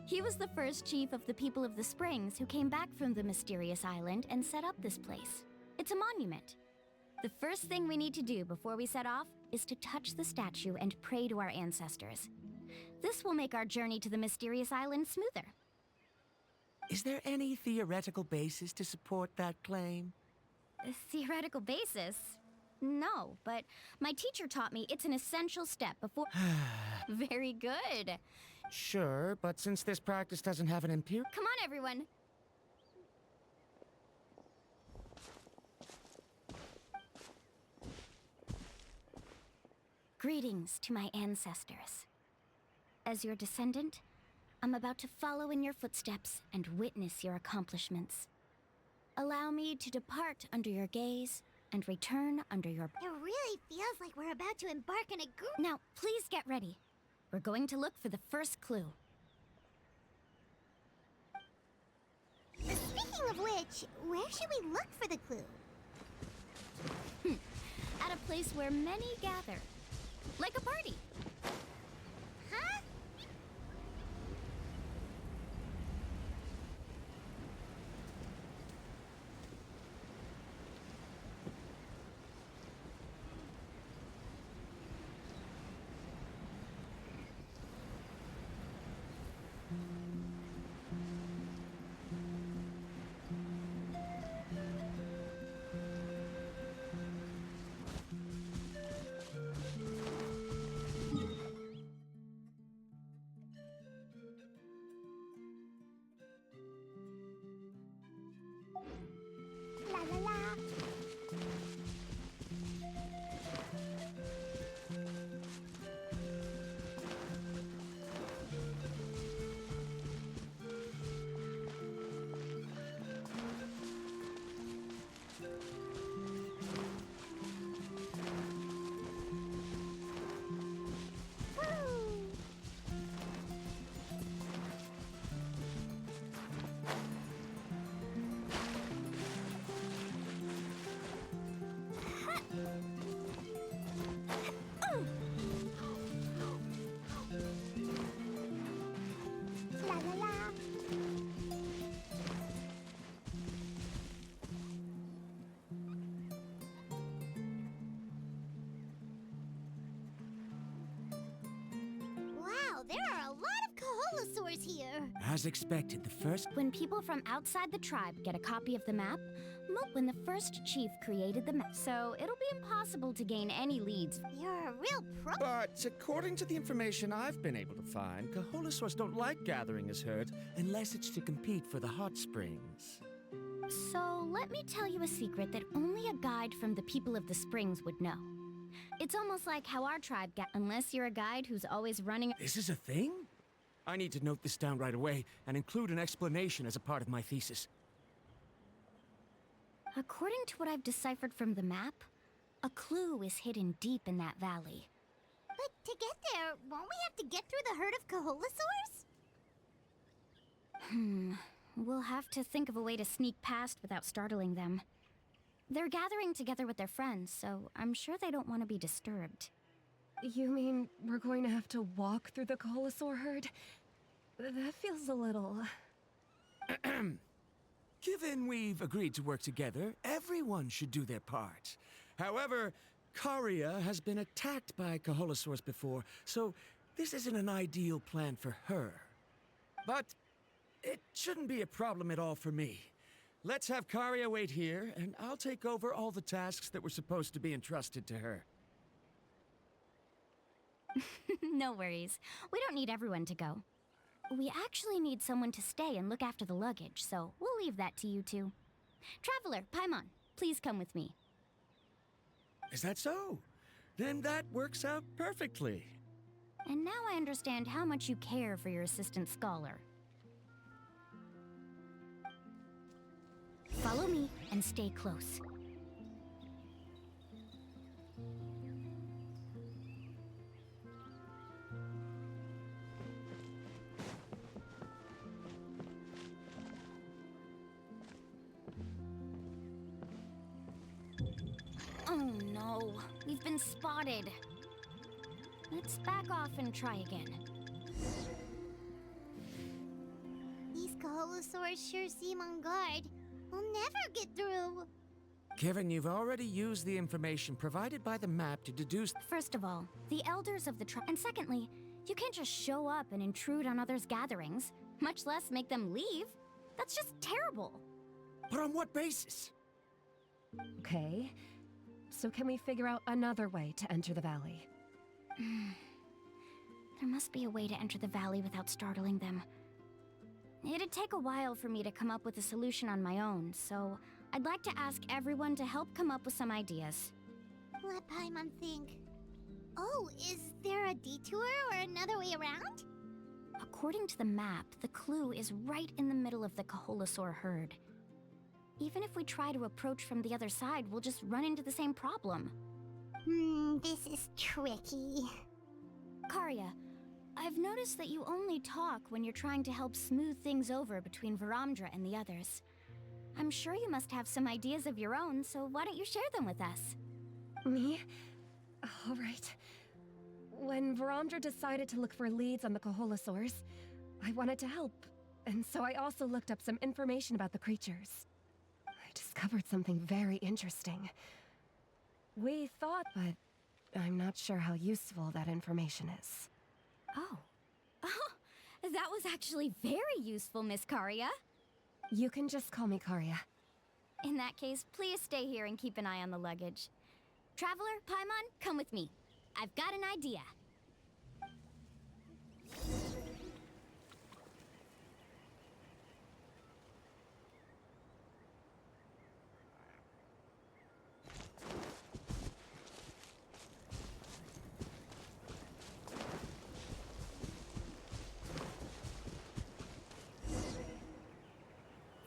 Speaker 8: He was the first chief of the people of the Springs who came back from the mysterious island and set up this place. It's a monument. The first thing we need to do before we set off is to touch the statue and pray to our ancestors. This will make our journey to the mysterious island smoother.
Speaker 4: Is there any theoretical basis to support that claim?
Speaker 8: A theoretical basis? No, but my teacher taught me it's an essential step before... Very good.
Speaker 4: Sure, but since this practice doesn't have an empirical...
Speaker 8: Come on, everyone. Greetings to my ancestors. As your descendant, I'm about to follow in your footsteps and witness your accomplishments. Allow me to depart under your gaze and return under your...
Speaker 2: It really feels like we're about to embark on a group...
Speaker 8: Now, please get ready. We're going to look for the first clue.
Speaker 2: Speaking of which, where should we look for the clue?
Speaker 8: At a place where many gather. Like a party.
Speaker 2: Huh? La la la. La la la. Wow, there are a lot of Kaholasaurs here.
Speaker 4: As expected, the first...
Speaker 8: When people from outside the tribe get a copy of the map, when the first chief created the map, so it'll be impossible to gain any leads.
Speaker 2: You're a real pro.
Speaker 4: But according to the information I've been able to find, Kaholasaurs don't like gathering as herds unless it's to compete for the hot springs.
Speaker 8: So let me tell you a secret that only a guide from the people of the springs would know. It's almost like how our tribe got, unless you're a guide who's always running...
Speaker 4: This is a thing? I need to note this down right away and include an explanation as a part of my thesis.
Speaker 8: According to what I've deciphered from the map, a clue is hidden deep in that valley.
Speaker 2: But to get there, won't we have to get through the herd of Kaholasaurs?
Speaker 8: We'll have to think of a way to sneak past without startling them. They're gathering together with their friends, so I'm sure they don't want to be disturbed.
Speaker 3: You mean we're going to have to walk through the Kaholasaur herd? That feels a little...
Speaker 4: Given we've agreed to work together, everyone should do their part. However, Karia has been attacked by Kaholosaurs before, so this isn't an ideal plan for her. But it shouldn't be a problem at all for me. Let's have Karia wait here, and I'll take over all the tasks that were supposed to be entrusted to her.
Speaker 8: No worries. We don't need everyone to go. We actually need someone to stay and look after the luggage, so we'll leave that to you two. Traveler, Paimon, please come with me.
Speaker 4: Is that so? Then that works out perfectly.
Speaker 8: And now I understand how much you care for your assistant scholar. Follow me and stay close. Oh no, we've been spotted. Let's back off and try again.
Speaker 2: These Kaholosaurs sure seem on guard. We'll never get through.
Speaker 4: Given you've already used the information provided by the map to deduce...
Speaker 8: First of all, the elders of the tribe... And secondly, you can't just show up and intrude on others' gatherings, much less make them leave. That's just terrible.
Speaker 4: But on what basis?
Speaker 3: Okay, so can we figure out another way to enter the valley?
Speaker 8: There must be a way to enter the valley without startling them. It'd take a while for me to come up with a solution on my own, so I'd like to ask everyone to help come up with some ideas.
Speaker 2: Let Paimon think. Oh, is there a detour or another way around?
Speaker 8: According to the map, the clue is right in the middle of the Kaholosaur herd. Even if we try to approach from the other side, we'll just run into the same problem.
Speaker 2: This is tricky.
Speaker 8: Karia, I've noticed that you only talk when you're trying to help smooth things over between Varamdra and the others. I'm sure you must have some ideas of your own, so why don't you share them with us?
Speaker 3: Me? All right. When Varamdra decided to look for leads on the Kaholosaurs, I wanted to help, and so I also looked up some information about the creatures. I discovered something very interesting. We thought, but I'm not sure how useful that information is.
Speaker 8: Oh. That was actually very useful, Miss Karia.
Speaker 3: You can just call me Karia.
Speaker 8: In that case, please stay here and keep an eye on the luggage. Traveler, Paimon, come with me. I've got an idea.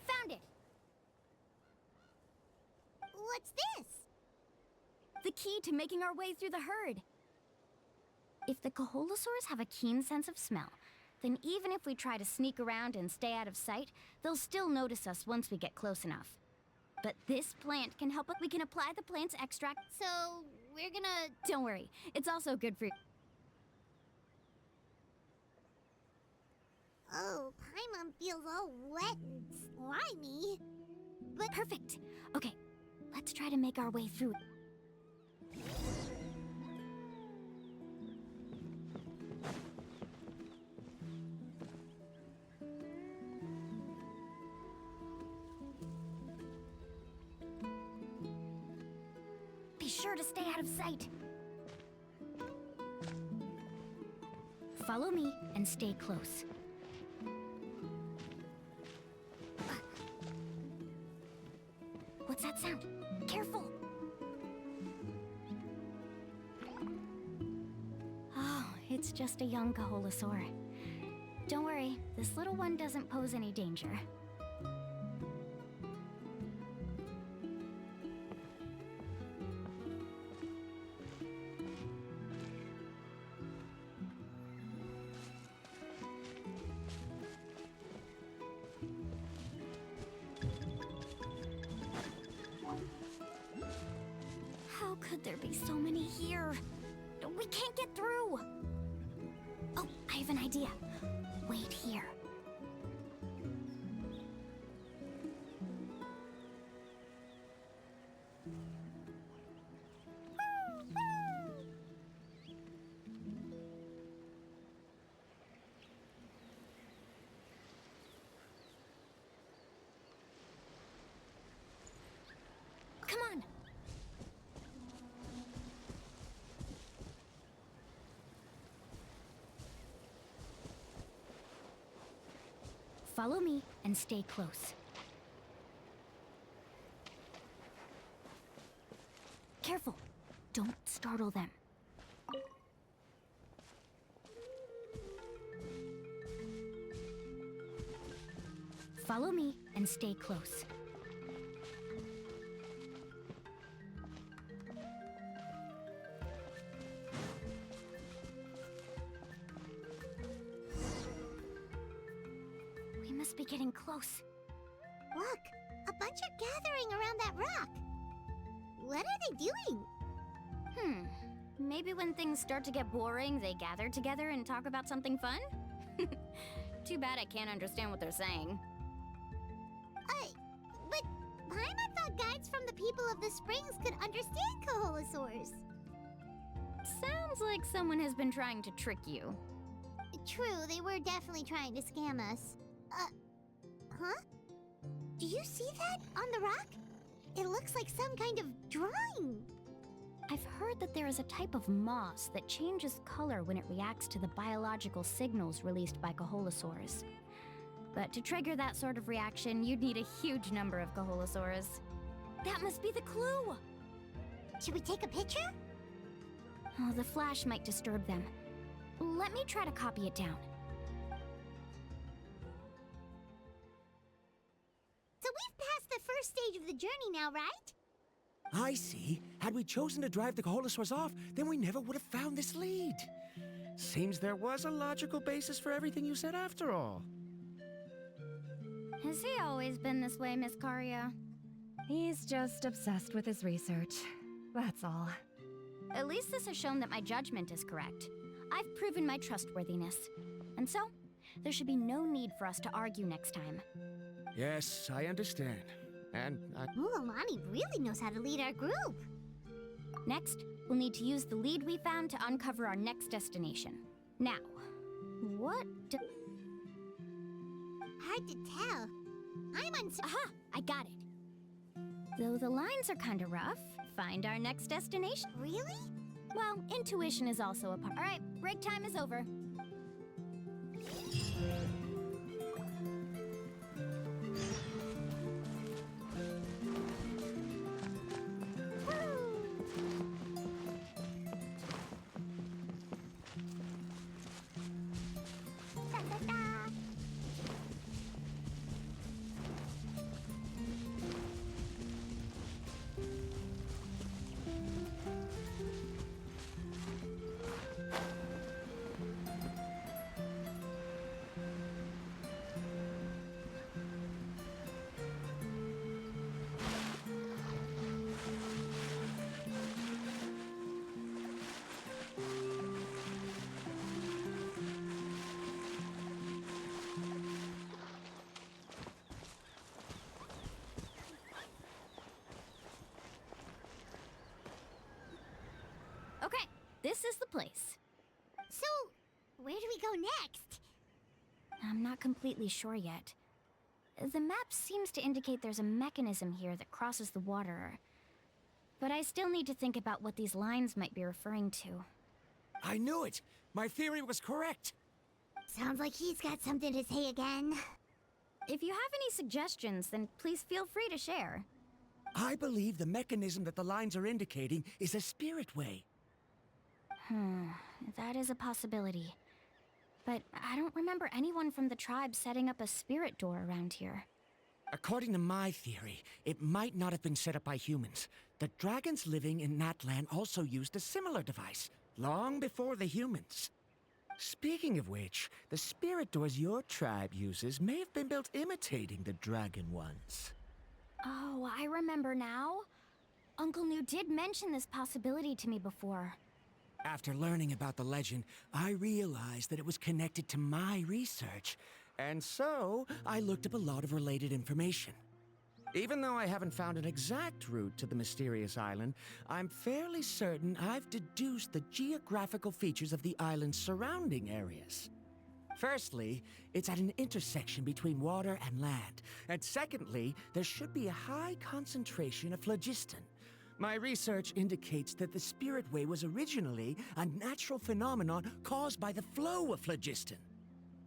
Speaker 8: Found it!
Speaker 2: What's this?
Speaker 8: The key to making our way through the herd. If the Kaholosaurs have a keen sense of smell, then even if we try to sneak around and stay out of sight, they'll still notice us once we get close enough. But this plant can help us. We can apply the plant's extract.
Speaker 2: So, we're gonna...
Speaker 8: Don't worry, it's also good for...
Speaker 2: Oh, Paimon feels all wet and slimy. But...
Speaker 8: Perfect. Okay, let's try to make our way through. Be sure to stay out of sight. Follow me and stay close. What's that sound? Careful! Oh, it's just a young Kaholosaur. Don't worry, this little one doesn't pose any danger. can't get through! Oh, I have an idea. Wait here. Come on! Follow me and stay close. Careful! Don't startle them. Follow me and stay close. We must be getting close.
Speaker 2: Look, a bunch are gathering around that rock. What are they doing?
Speaker 8: Maybe when things start to get boring, they gather together and talk about something fun? Too bad I can't understand what they're saying.
Speaker 2: But Paimon thought guides from the people of the springs could understand Kaholosaurs.
Speaker 8: Sounds like someone has been trying to trick you.
Speaker 2: True, they were definitely trying to scam us. Huh? Do you see that on the rock? It looks like some kind of drawing.
Speaker 8: I've heard that there is a type of moss that changes color when it reacts to the biological signals released by Kaholosaurs. But to trigger that sort of reaction, you'd need a huge number of Kaholosaurs. That must be the clue!
Speaker 2: Should we take a picture?
Speaker 8: Oh, the flash might disturb them. Let me try to copy it down.
Speaker 2: So we've passed the first stage of the journey now, right?
Speaker 4: I see. Had we chosen to drive the Kaholosaurs off, then we never would have found this lead. Seems there was a logical basis for everything you said after all.
Speaker 8: Has he always been this way, Miss Karia?
Speaker 3: He's just obsessed with his research. That's all.
Speaker 8: At least this has shown that my judgment is correct. I've proven my trustworthiness. And so, there should be no need for us to argue next time.
Speaker 4: Yes, I understand. And
Speaker 2: Ooh, Alani really knows how to lead our group.
Speaker 8: Next, we'll need to use the lead we found to uncover our next destination. Now, what do...
Speaker 2: Hard to tell. I'm uncertain.
Speaker 8: Aha! I got it. Though the lines are kinda rough, find our next destination.
Speaker 2: Really?
Speaker 8: Well, intuition is also a part. Alright, break time is over. Okay, this is the place.
Speaker 2: So, where do we go next?
Speaker 8: I'm not completely sure yet. The map seems to indicate there's a mechanism here that crosses the water. But I still need to think about what these lines might be referring to.
Speaker 4: I knew it! My theory was correct!
Speaker 2: Sounds like he's got something to say again.
Speaker 8: If you have any suggestions, then please feel free to share.
Speaker 4: I believe the mechanism that the lines are indicating is a spirit way.
Speaker 8: That is a possibility. But I don't remember anyone from the tribe setting up a spirit door around here.
Speaker 4: According to my theory, it might not have been set up by humans. The dragons living in Natlan also used a similar device, long before the humans. Speaking of which, the spirit doors your tribe uses may have been built imitating the dragon ones.
Speaker 8: Oh, I remember now. Uncle New did mention this possibility to me before.
Speaker 4: After learning about the legend, I realized that it was connected to my research, and so I looked up a lot of related information. Even though I haven't found an exact route to the mysterious island, I'm fairly certain I've deduced the geographical features of the island's surrounding areas. Firstly, it's at an intersection between water and land, and secondly, there should be a high concentration of phlogiston. My research indicates that the Spirit Way was originally a natural phenomenon caused by the flow of phlogiston.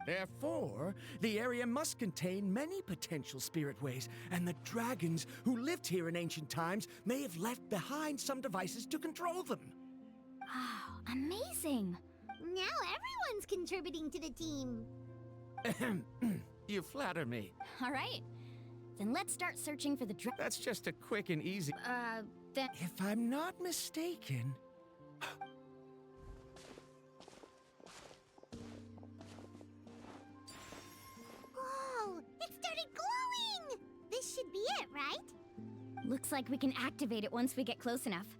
Speaker 4: Therefore, the area must contain many potential Spirit Ways, and the dragons who lived here in ancient times may have left behind some devices to control them.
Speaker 8: Wow, amazing!
Speaker 2: Now everyone's contributing to the team.
Speaker 4: You flatter me.
Speaker 8: All right, then let's start searching for the
Speaker 4: That's just a quick and easy...
Speaker 8: then...
Speaker 4: If I'm not mistaken...
Speaker 2: Whoa! It started glowing! This should be it, right?
Speaker 8: Looks like we can activate it once we get close enough.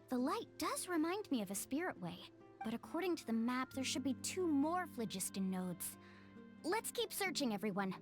Speaker 8: The light does remind me of a Spirit Way, but according to the map, there should be 2 more phlogiston nodes. Let's keep searching, everyone.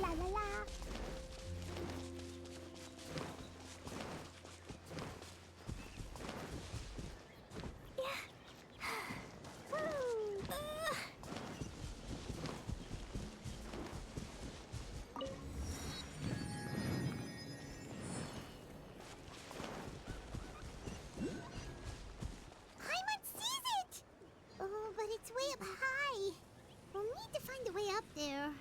Speaker 2: La la la. Paimon sees it! Oh, but it's way up high. We'll need to find a way up there.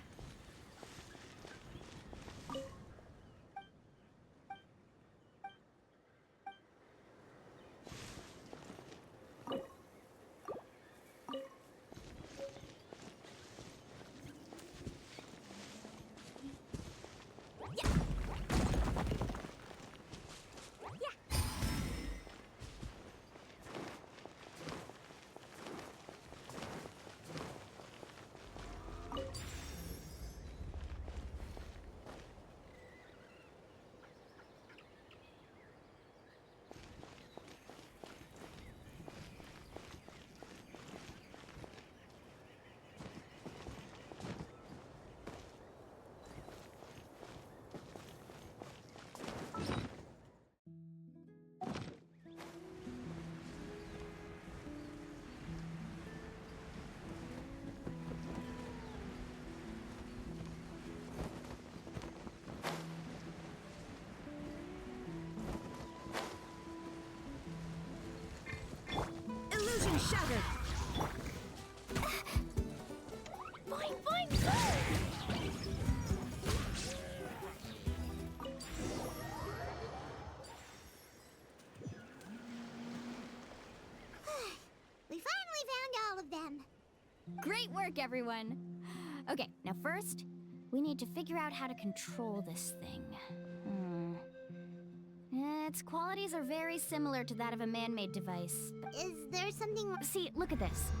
Speaker 1: Illusion shattered!
Speaker 8: Boing, boing, boing!
Speaker 2: We finally found all of them.
Speaker 8: Great work, everyone! Okay, now first, we need to figure out how to control this thing. Its qualities are very similar to that of a man-made device.
Speaker 2: Is there something...
Speaker 8: See, look at this.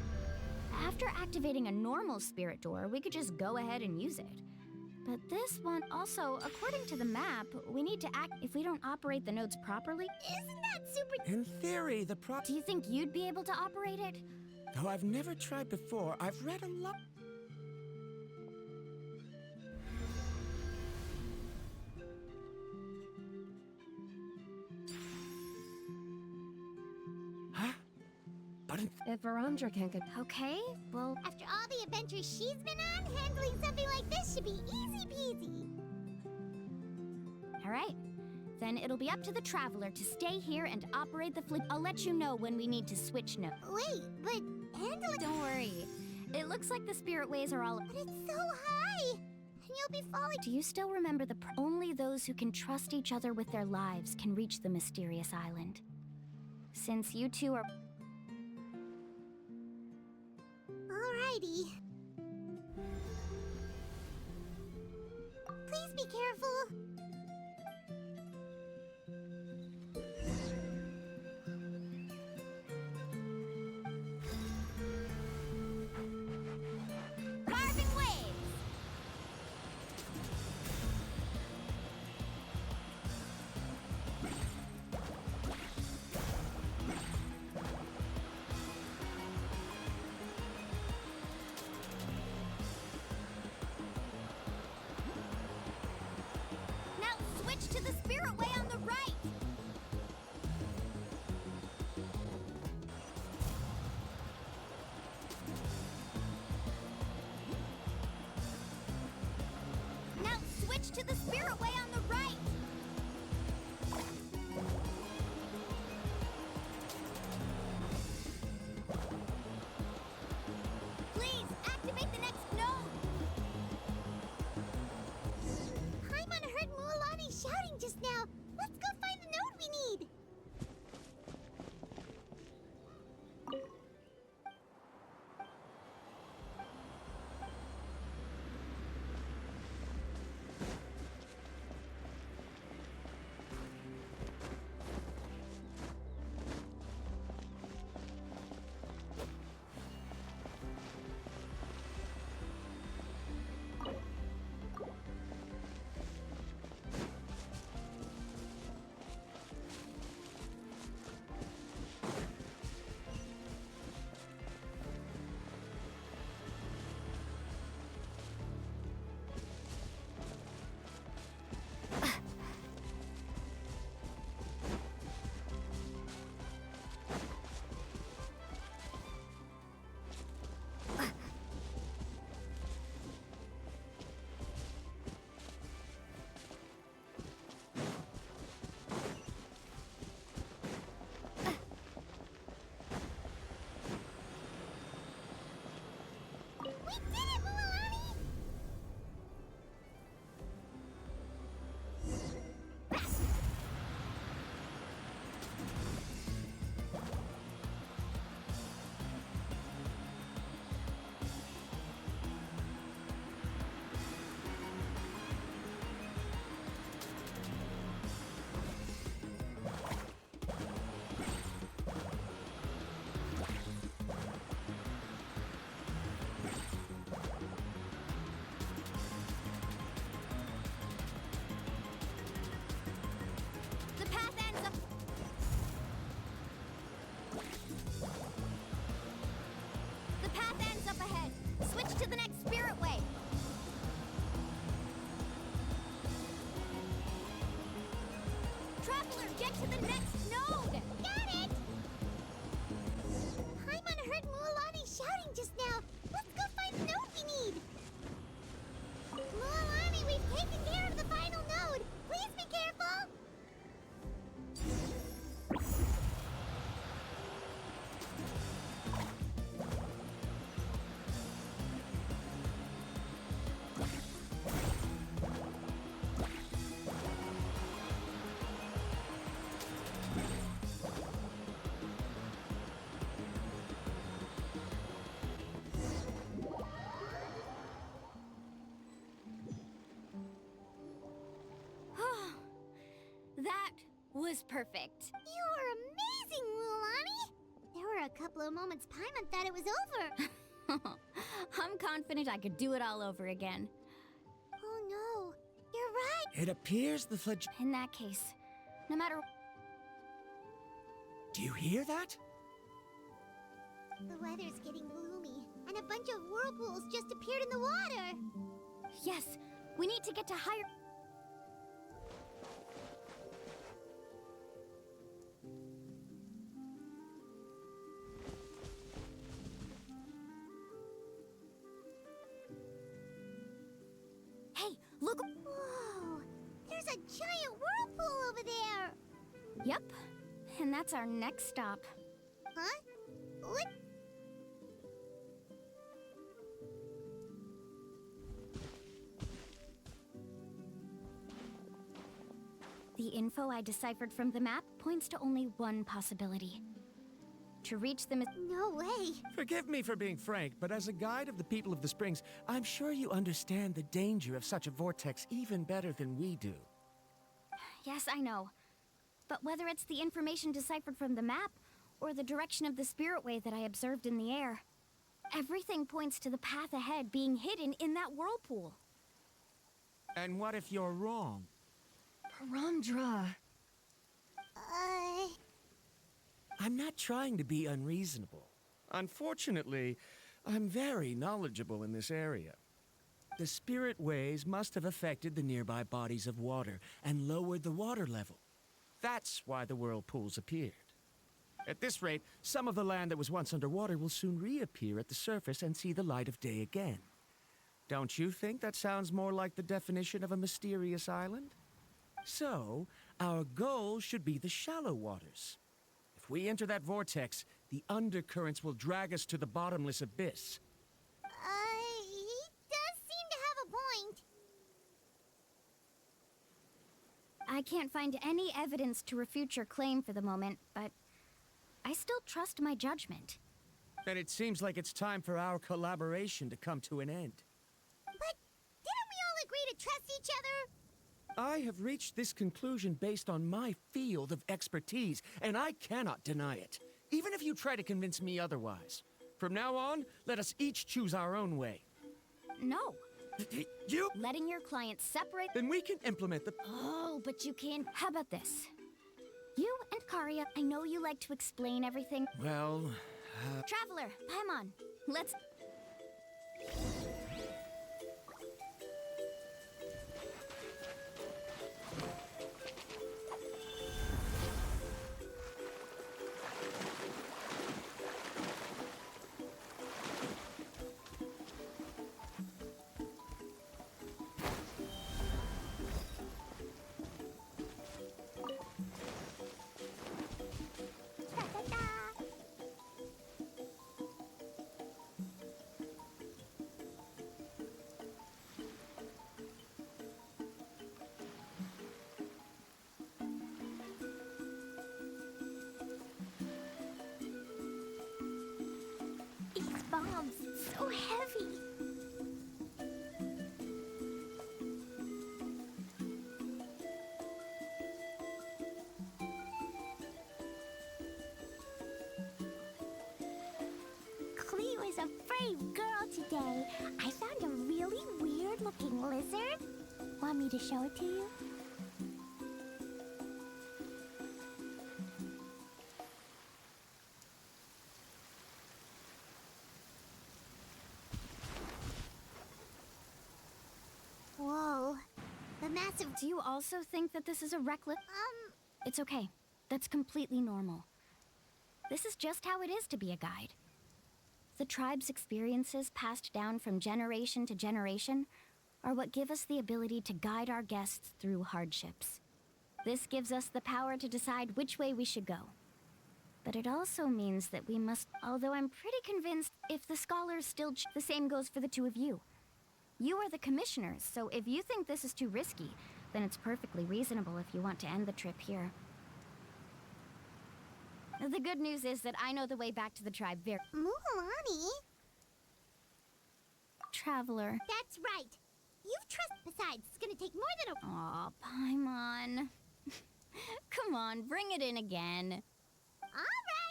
Speaker 8: After activating a normal spirit door, we could just go ahead and use it. But this one, also, according to the map, we need to act if we don't operate the nodes properly.
Speaker 2: Isn't that super...
Speaker 4: In theory,
Speaker 8: Do you think you'd be able to operate it?
Speaker 4: Though I've never tried before, I've read a lot... Huh? But
Speaker 3: If Varandra can't get...
Speaker 8: Okay, well...
Speaker 2: After all the adventures she's been on, handling something like this should be easy peasy.
Speaker 8: All right. Then it'll be up to the Traveler to stay here and operate the fleet. I'll let you know when we need to switch nodes.
Speaker 2: Wait, but handling...
Speaker 8: Don't worry. It looks like the Spirit Ways are all...
Speaker 2: But it's so high! And you'll be falling...
Speaker 8: Do you still remember only those who can trust each other with their lives can reach the mysterious island? Since you two are...
Speaker 6: Alrighty. Please be careful.
Speaker 8: Carving waves! Now switch to the spirit way on the right! Now switch to the spirit way on the right! Please, activate the next node!
Speaker 6: Paimon heard Mualani shouting just now. Let's go find the node we need. We did it, Mualani!
Speaker 8: The path ends up... The path ends up ahead. Switch to the next spirit way. Traveler, get to the next node!
Speaker 6: Got it! Paimon heard Mualani shouting just now. Let's go find the node we need. Mualani, we've taken care of the final node. Please be careful.
Speaker 8: That was perfect.
Speaker 6: You were amazing, Mualani. There were a couple of moments Paimon thought it was over.
Speaker 8: I'm confident I could do it all over again.
Speaker 6: Oh no, you're right.
Speaker 4: It appears the fledge.
Speaker 8: In that case, no matter...
Speaker 4: Do you hear that?
Speaker 6: The weather's getting gloomy, and a bunch of whirlpools just appeared in the water.
Speaker 8: Yes, we need to get to higher... Hey, look!
Speaker 6: Whoa, there's a giant whirlpool over there.
Speaker 8: Yep, and that's our next stop.
Speaker 6: Huh? What?
Speaker 8: The info I deciphered from the map points to only one possibility. To reach them is—
Speaker 2: No way.
Speaker 4: Forgive me for being frank, but as a guide of the people of the Springs, I'm sure you understand the danger of such a vortex even better than we do.
Speaker 8: Yes, I know. But whether it's the information deciphered from the map, or the direction of the spirit way that I observed in the air, everything points to the path ahead being hidden in that whirlpool.
Speaker 4: And what if you're wrong?
Speaker 3: Paramdra.
Speaker 4: I'm not trying to be unreasonable. Unfortunately, I'm very knowledgeable in this area. The spirit ways must have affected the nearby bodies of water and lowered the water level. That's why the whirlpools appeared. At this rate, some of the land that was once underwater will soon reappear at the surface and see the light of day again. Don't you think that sounds more like the definition of a mysterious island? So, our goal should be the shallow waters. If we enter that vortex, the undercurrents will drag us to the bottomless abyss.
Speaker 2: He does seem to have a point.
Speaker 8: I can't find any evidence to refute your claim for the moment, but I still trust my judgment.
Speaker 4: Then it seems like it's time for our collaboration to come to an end.
Speaker 2: But didn't we all agree to trust each other?
Speaker 4: I have reached this conclusion based on my field of expertise, and I cannot deny it, even if you try to convince me otherwise. From now on, let us each choose our own way.
Speaker 8: No.
Speaker 4: You?
Speaker 8: Letting your clients separate—
Speaker 4: Then we can implement the—
Speaker 8: Oh, but you can— How about this? You and Karia, I know you like to explain everything.
Speaker 4: Well,
Speaker 8: Traveler, Paimon, let's—
Speaker 2: These bombs, so heavy. Cleo is a brave girl today. I found a really weird-looking lizard. Want me to show it to you? Whoa. The massive—
Speaker 8: Do you also think that this is a reckless— It's okay. That's completely normal. This is just how it is to be a guide. The tribe's experiences passed down from generation to generation are what give us the ability to guide our guests through hardships. This gives us the power to decide which way we should go. But it also means that we must— Although I'm pretty convinced if the scholars still— The same goes for the two of you. You are the commissioners, so if you think this is too risky, then it's perfectly reasonable if you want to end the trip here. The good news is that I know the way back to the tribe very—
Speaker 2: Mulan?
Speaker 8: Traveler.
Speaker 2: That's right. You've Besides, it's gonna take more than a—
Speaker 8: Aw, Paimon. Come on, bring it in again.
Speaker 2: All right.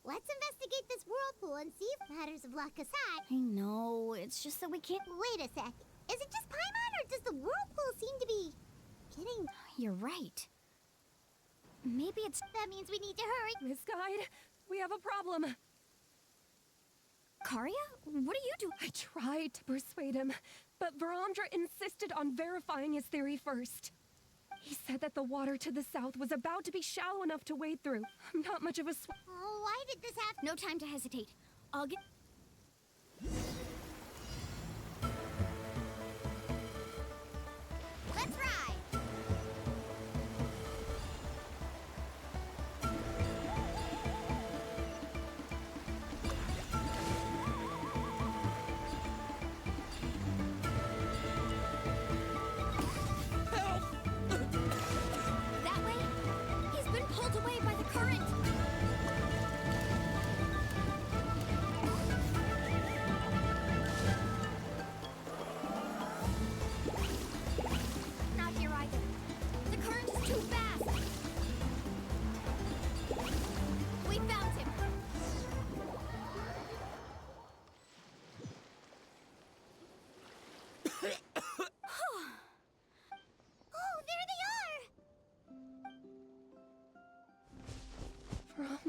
Speaker 2: Let's investigate this whirlpool and see if matters of luck aside.
Speaker 8: I know, it's just that we can't—
Speaker 2: Wait a sec. Is it just Paimon, or does the whirlpool seem to be getting—
Speaker 8: You're right. Maybe it's—
Speaker 2: That means we need to hurry.
Speaker 3: Miss Guide, we have a problem.
Speaker 8: Karia? What do you do?
Speaker 3: I tried to persuade him, but Varamdra insisted on verifying his theory first. He said that the water to the south was about to be shallow enough to wade through. I'm not much of a
Speaker 2: Oh, why did this happen?
Speaker 8: No time to hesitate. I'll get— Let's ride!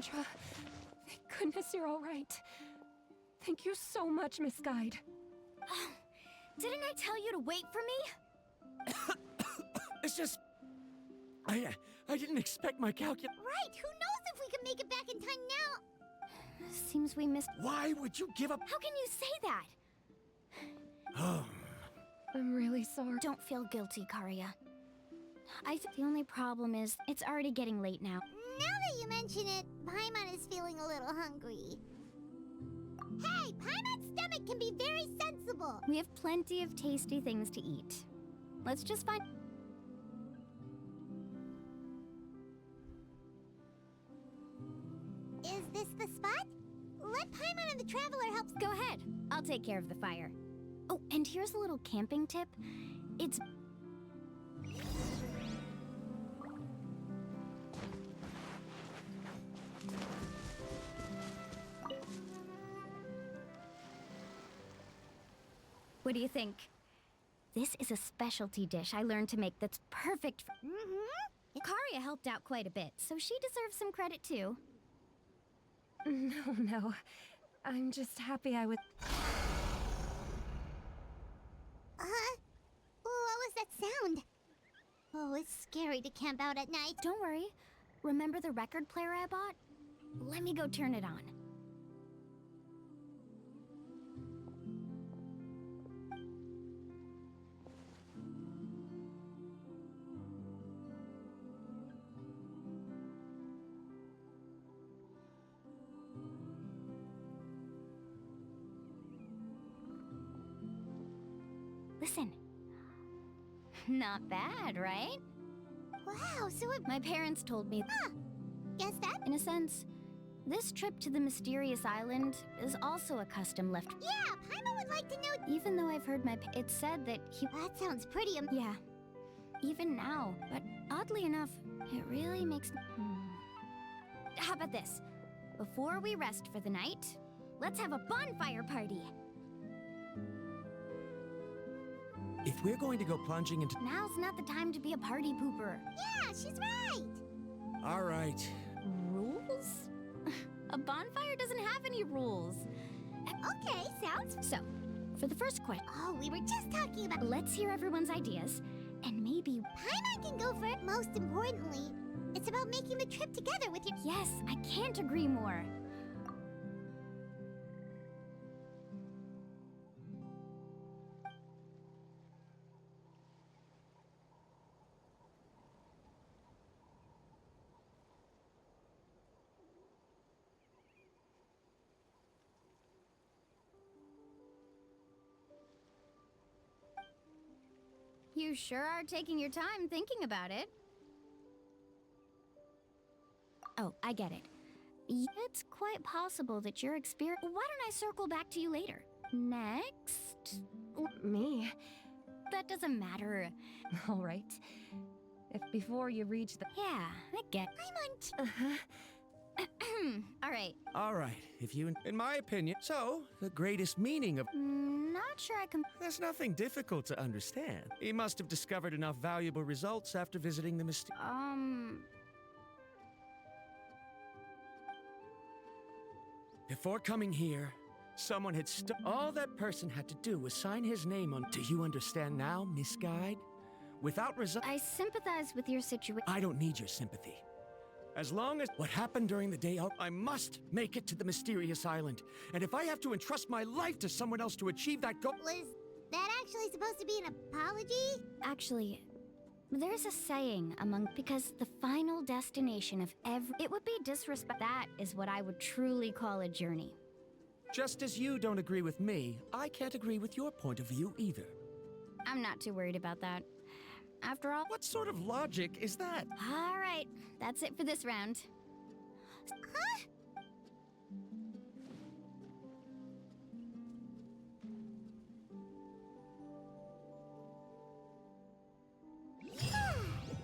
Speaker 3: Verandra, thank goodness you're all right. Thank you so much, Miss Guide.
Speaker 8: Didn't I tell you to wait for me?
Speaker 4: It's just... I didn't expect my calcul...
Speaker 2: Right, who knows if we can make it back in time now?
Speaker 8: Seems we missed...
Speaker 4: Why would you give up...
Speaker 8: How can you say that?
Speaker 3: I'm really sorry.
Speaker 8: Don't feel guilty, Karia. The only problem is, it's already getting late now.
Speaker 2: Now that you mention it, Paimon is feeling a little hungry. Hey, Paimon's stomach can be very sensible.
Speaker 8: We have plenty of tasty things to eat. Let's just find...
Speaker 2: Is this the spot? Let Paimon and the Traveler help.
Speaker 8: Go ahead. I'll take care of the fire. Oh, and here's a little camping tip. It's... What do you think? This is a specialty dish I learned to make that's perfect for... Karia helped out quite a bit, so she deserves some credit too.
Speaker 3: No. I'm just happy I was...
Speaker 2: What was that sound? Oh, it's scary to camp out at night.
Speaker 8: Don't worry. Remember the record player I bought? Let me go turn it on. Listen. Not bad, right?
Speaker 2: Wow, so it...
Speaker 8: My parents told me...
Speaker 2: Guess that?
Speaker 8: In a sense, this trip to the mysterious island is also a custom left...
Speaker 2: Yeah, Paimon would like to know...
Speaker 8: Even though I've heard it said that he...
Speaker 2: That sounds pretty...
Speaker 8: Yeah. Even now. But oddly enough, it really makes... How about this? Before we rest for the night, let's have a bonfire party.
Speaker 4: If we're going to go plunging into...
Speaker 8: Now's not the time to be a party pooper.
Speaker 2: Yeah, she's right.
Speaker 4: All right.
Speaker 8: Rules? A bonfire doesn't have any rules.
Speaker 2: Okay, sounds...
Speaker 8: So, for the first question...
Speaker 2: Oh, we were just talking about...
Speaker 8: Let's hear everyone's ideas, and maybe...
Speaker 2: Paimon can go for it. Most importantly, it's about making the trip together with your...
Speaker 8: Yes, I can't agree more. You sure are taking your time thinking about it. Oh, I get it. It's quite possible that your experience... Why don't I circle back to you later? Next?
Speaker 3: Me?
Speaker 8: That doesn't matter.
Speaker 3: All right. If before you reach the...
Speaker 8: Yeah, I get...
Speaker 3: Uh-huh.
Speaker 8: All right.
Speaker 4: All right, if you... In my opinion... So, the greatest meaning of...
Speaker 8: Not sure I can...
Speaker 4: There's nothing difficult to understand. He must have discovered enough valuable results after visiting the Before coming here, someone had all that person had to do was sign his name on... Do you understand now, Miss Guide? Without
Speaker 8: I sympathize with your situation.
Speaker 4: I don't need your sympathy. As long as what happened during the day out, I must make it to the mysterious island. And if I have to entrust my life to someone else to achieve that goal...
Speaker 2: Was that actually supposed to be an apology?
Speaker 8: Actually, there's a saying among... Because the final destination of every... It would be disrespect. That is what I would truly call a journey.
Speaker 4: Just as you don't agree with me, I can't agree with your point of view either.
Speaker 8: I'm not too worried about that. After all...
Speaker 4: What sort of logic is that?
Speaker 8: All right, that's it for this round.
Speaker 2: Huh?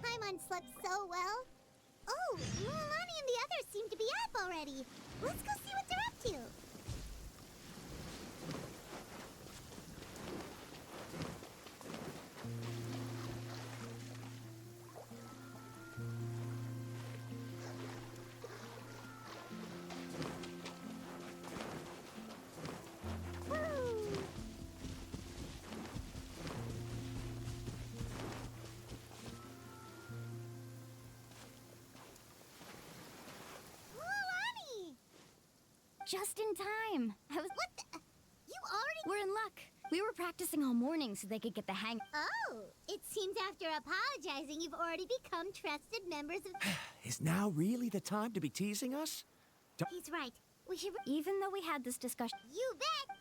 Speaker 2: Paimon slept so well. Oh, Mulan and the others seem to be up already. Let's go see what they're up to.
Speaker 8: Just in time.
Speaker 2: What the? You already.
Speaker 8: We're in luck. We were practicing all morning so they could get the hang.
Speaker 2: Oh, it seems after apologizing, you've already become trusted members of.
Speaker 4: Is now really the time to be teasing us?
Speaker 2: He's right. We should.
Speaker 8: Even though we had this discussion.
Speaker 2: You bet!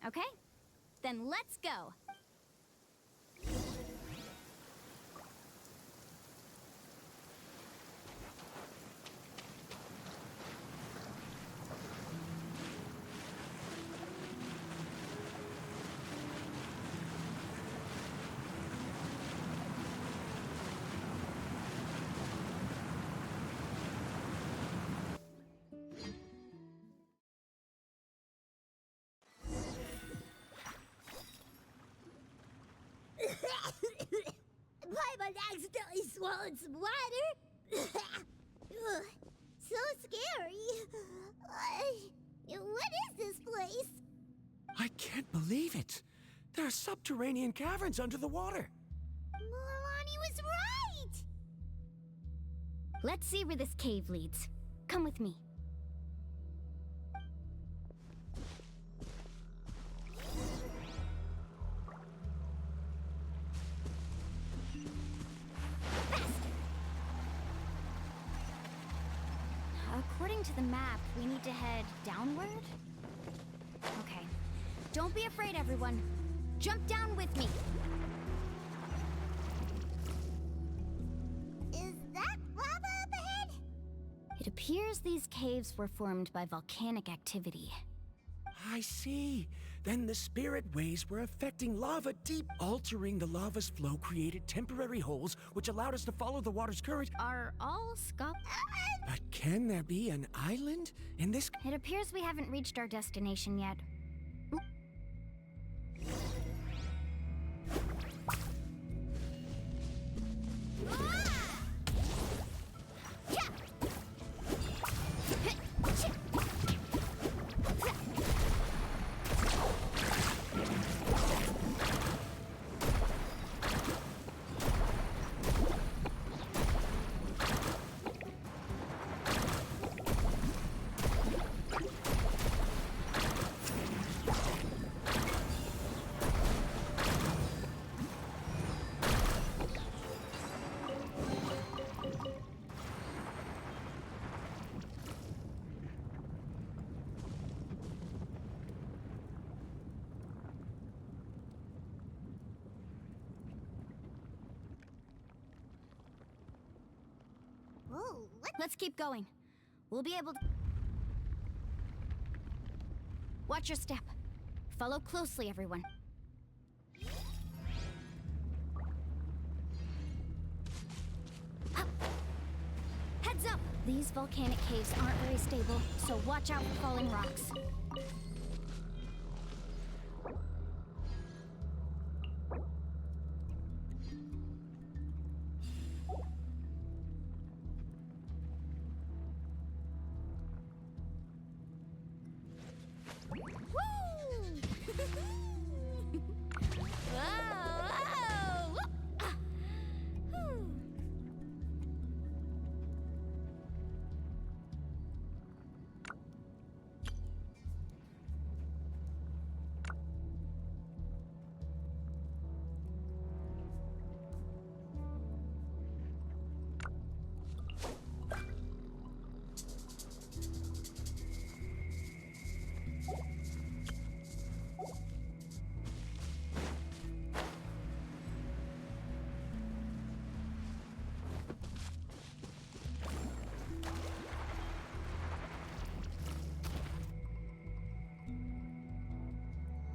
Speaker 8: Okay? Then let's go.
Speaker 2: Paimon accidentally swallowed some water. Ugh, so scary. What is this place?
Speaker 4: I can't believe it. There are subterranean caverns under the water.
Speaker 2: Milani was right.
Speaker 8: Let's see where this cave leads. Come with me. According to the map, we need to head downward? Okay. Don't be afraid, everyone. Jump down with me.
Speaker 2: Is that lava up ahead?
Speaker 8: It appears these caves were formed by volcanic activity.
Speaker 4: I see. Then the spirit waves were affecting lava deep. Altering the lava's flow created temporary holes, which allowed us to follow the water's current.
Speaker 8: Are all scholars...
Speaker 4: But can there be an island in this?
Speaker 8: It appears we haven't reached our destination yet.
Speaker 2: Whoa, what?
Speaker 8: Let's keep going. We'll be able to... Watch your step. Follow closely, everyone. Up. Heads up! These volcanic caves aren't very stable, so watch out for falling rocks.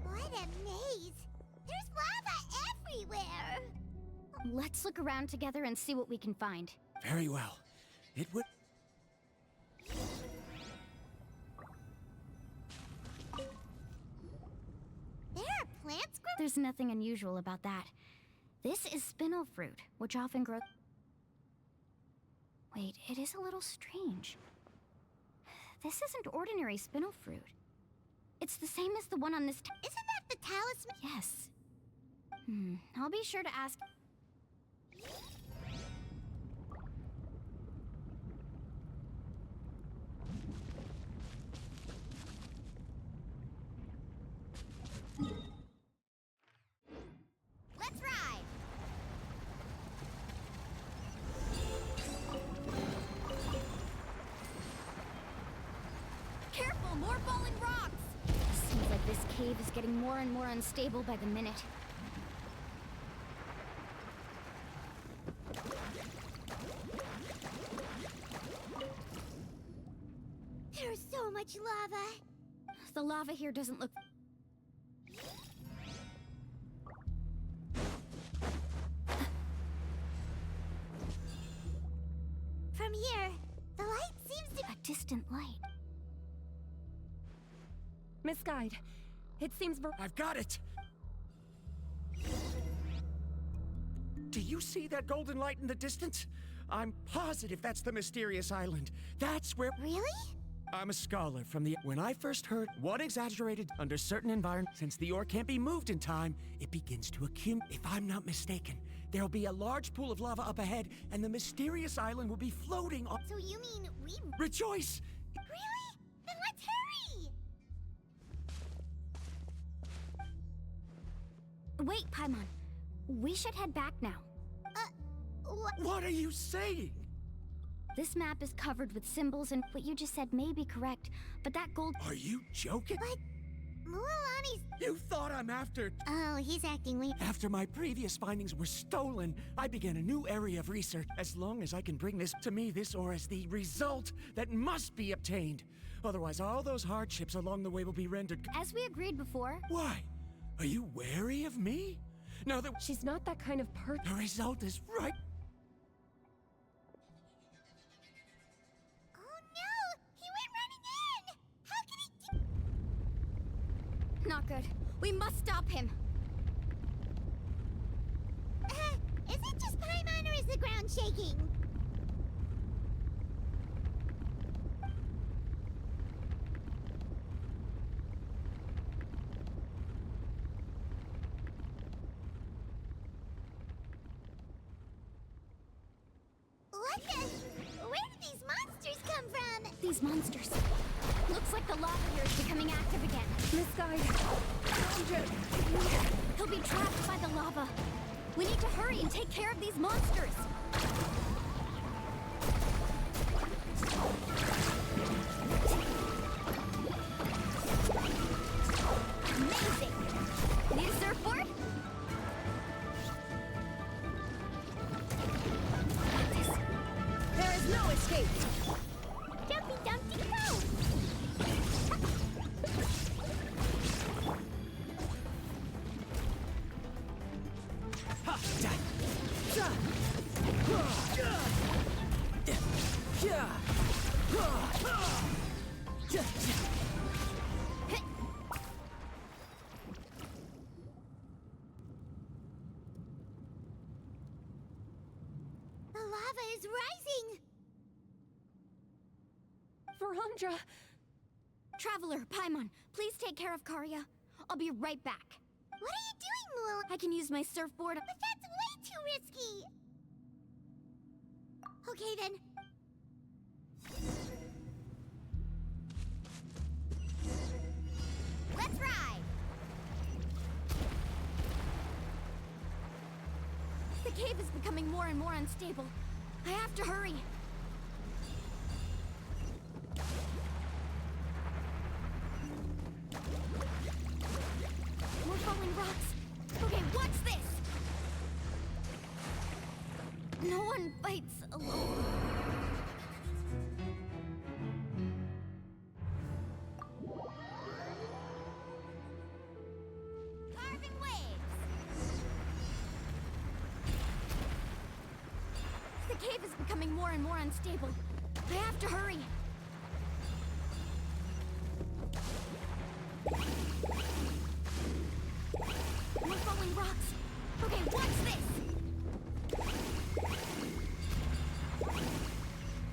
Speaker 2: What a maze! There's lava everywhere!
Speaker 8: Let's look around together and see what we can find.
Speaker 4: Very well. It would.
Speaker 2: There are plants growing.
Speaker 8: There's nothing unusual about that. This is spinel fruit, which often grows... Wait, it is a little strange. This isn't ordinary spinel fruit. It's the same as the one on this...
Speaker 2: Isn't that the talisman?
Speaker 8: Yes. I'll be sure to ask... More falling rocks! Seems like this cave is getting more and more unstable by the minute.
Speaker 2: There's so much lava.
Speaker 8: The lava here doesn't look...
Speaker 2: From here, the light seems to...
Speaker 8: a distant light.
Speaker 3: Miss Guide, it seems
Speaker 4: I've got it! Do you see that golden light in the distance? I'm positive that's the mysterious island. That's where...
Speaker 2: Really?
Speaker 4: I'm a scholar from the... When I first heard one exaggerated under certain environments, since the ore can't be moved in time, it begins to accumulate. If I'm not mistaken, there'll be a large pool of lava up ahead, and the mysterious island will be floating on...
Speaker 2: So you mean we...
Speaker 4: Rejoice!
Speaker 2: Really? Then let's hurry!
Speaker 8: Wait, Paimon. We should head back now.
Speaker 4: What are you saying?
Speaker 8: This map is covered with symbols, and what you just said may be correct, but that gold...
Speaker 4: Are you joking?
Speaker 2: But... Mualani's...
Speaker 4: You thought I'm after...
Speaker 2: Oh, he's acting weak.
Speaker 4: After my previous findings were stolen, I began a new area of research. As long as I can bring this to me, this ore is the result that must be obtained. Otherwise, all those hardships along the way will be rendered...
Speaker 8: As we agreed before...
Speaker 4: Why? Are you wary of me? Now that...
Speaker 3: She's not that kind of person.
Speaker 4: The result is right...
Speaker 8: Not good. We must stop him.
Speaker 2: Is it just Paimon or is the ground shaking? What the... Where did these monsters come from?
Speaker 8: These monsters. Looks like the lava here is becoming active again.
Speaker 3: Miss Guide,
Speaker 8: He'll be trapped by the lava. We need to hurry and take care of these monsters. Amazing! Need a surfboard?
Speaker 11: There is no escape!
Speaker 2: Dumpty Dumpty go! The lava is rising!
Speaker 3: Verandra!
Speaker 8: Traveler, Paimon, please take care of Karya. I'll be right back.
Speaker 2: What are you doing, Mulan?
Speaker 8: I can use my surfboard.
Speaker 2: But that's way too risky! Okay, then. Let's ride!
Speaker 8: The cave is becoming more and more unstable. I have to hurry. More falling rocks. Okay, what's this? No one fights alone.
Speaker 2: Carving waves!
Speaker 8: The cave is becoming more and more unstable. I have to hurry. More falling rocks. Okay, what's this?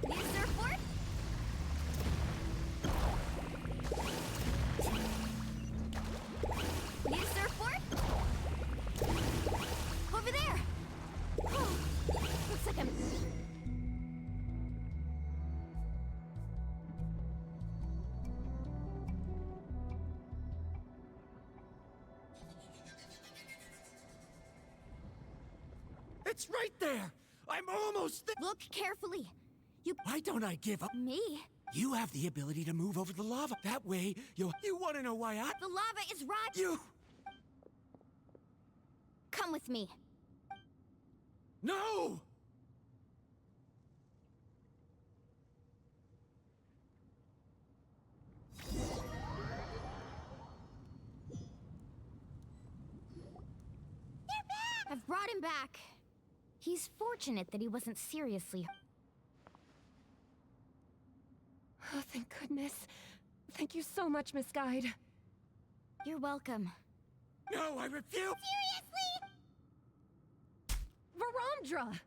Speaker 8: Need a surfboard? Need a surfboard? Over there! Oh, looks like I'm...
Speaker 4: It's right there! I'm almost there!
Speaker 8: Look carefully. You...
Speaker 4: Why don't I give up?
Speaker 8: Me?
Speaker 4: You have the ability to move over the lava. That way, you want to know why I...
Speaker 8: The lava is right.
Speaker 4: You...
Speaker 8: Come with me.
Speaker 4: No!
Speaker 8: I've brought him back. He's fortunate that he wasn't seriously...
Speaker 3: Oh, thank goodness. Thank you so much, Miss Guide.
Speaker 8: You're welcome.
Speaker 4: No, I refuse!
Speaker 8: Seriously?
Speaker 3: Varamdra!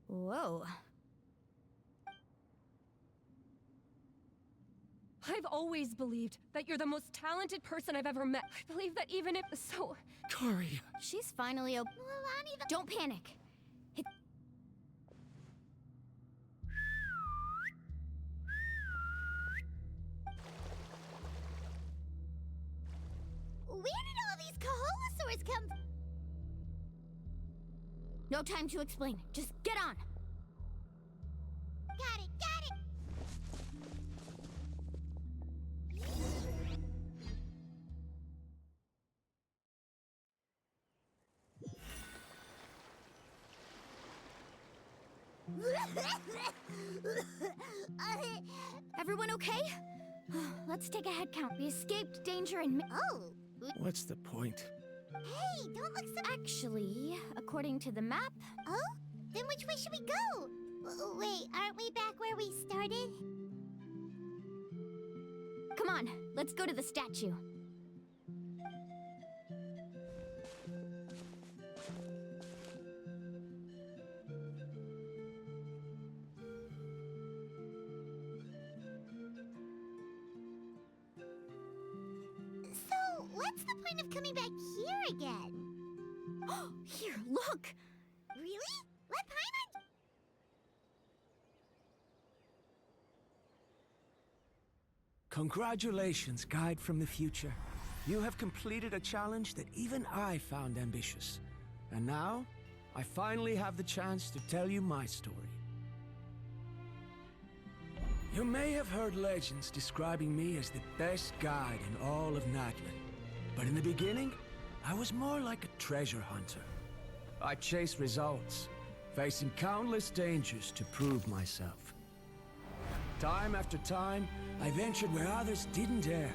Speaker 8: Whoa.
Speaker 3: I've always believed that you're the most talented person I've ever met. I believe that even if so...
Speaker 4: Coria.
Speaker 8: She's finally Lilani, don't panic.
Speaker 2: Where did all these Kaholosaurs come from?
Speaker 8: No time to explain. Just get on.
Speaker 2: Got it, got it!
Speaker 8: Everyone okay? Let's take a head count. We escaped danger and...
Speaker 2: Oh!
Speaker 4: What's the point?
Speaker 2: Hey, don't look so...
Speaker 8: Actually, according to the map...
Speaker 2: Oh? Then which way should we go? Wait, aren't we back where we started?
Speaker 8: Come on, let's go to the statue.
Speaker 2: So, what's the point of coming back here again?
Speaker 8: Here, look!
Speaker 2: Really? Let Paimon...
Speaker 4: Congratulations, Guide from the Future. You have completed a challenge that even I found ambitious. And now, I finally have the chance to tell you my story. You may have heard legends describing me as the best guide in all of Natlan. But in the beginning, I was more like a treasure hunter. I chased results, facing countless dangers to prove myself. Time after time, I ventured where others didn't dare,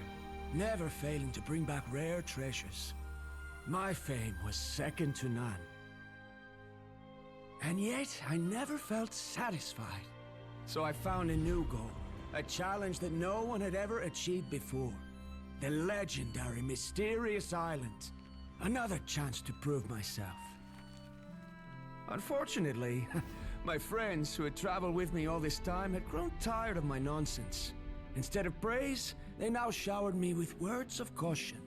Speaker 4: never failing to bring back rare treasures. My fame was second to none. And yet, I never felt satisfied. So I found a new goal, a challenge that no one had ever achieved before. The legendary, mysterious island. Another chance to prove myself. Unfortunately, my friends who had traveled with me all this time had grown tired of my nonsense. Instead of praise, they now showered me with words of caution.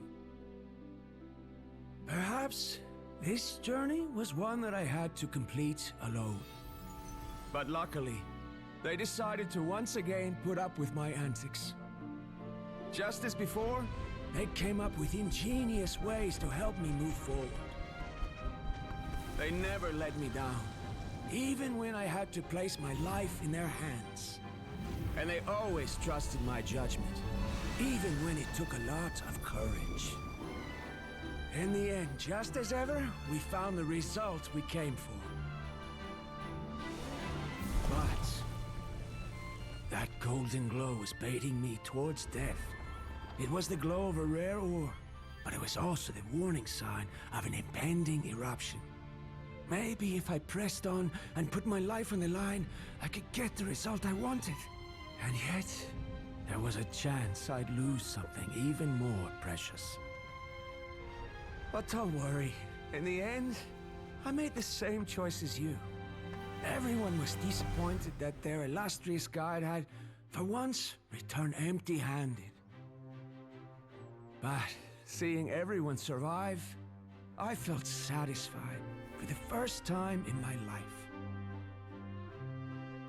Speaker 4: Perhaps this journey was one that I had to complete alone. But luckily, they decided to once again put up with my antics. Just as before, they came up with ingenious ways to help me move forward. They never let me down, even when I had to place my life in their hands. And they always trusted my judgment, even when it took a lot of courage. In the end, just as ever, we found the result we came for. But that golden glow was baiting me towards death. It was the glow of a rare ore, but it was also the warning sign of an impending eruption. Maybe if I pressed on and put my life on the line, I could get the result I wanted. And yet, there was a chance I'd lose something even more precious. But don't worry. In the end, I made the same choice as you. Everyone was disappointed that their illustrious guide had, for once, returned empty-handed. But seeing everyone survive, I felt satisfied for the first time in my life.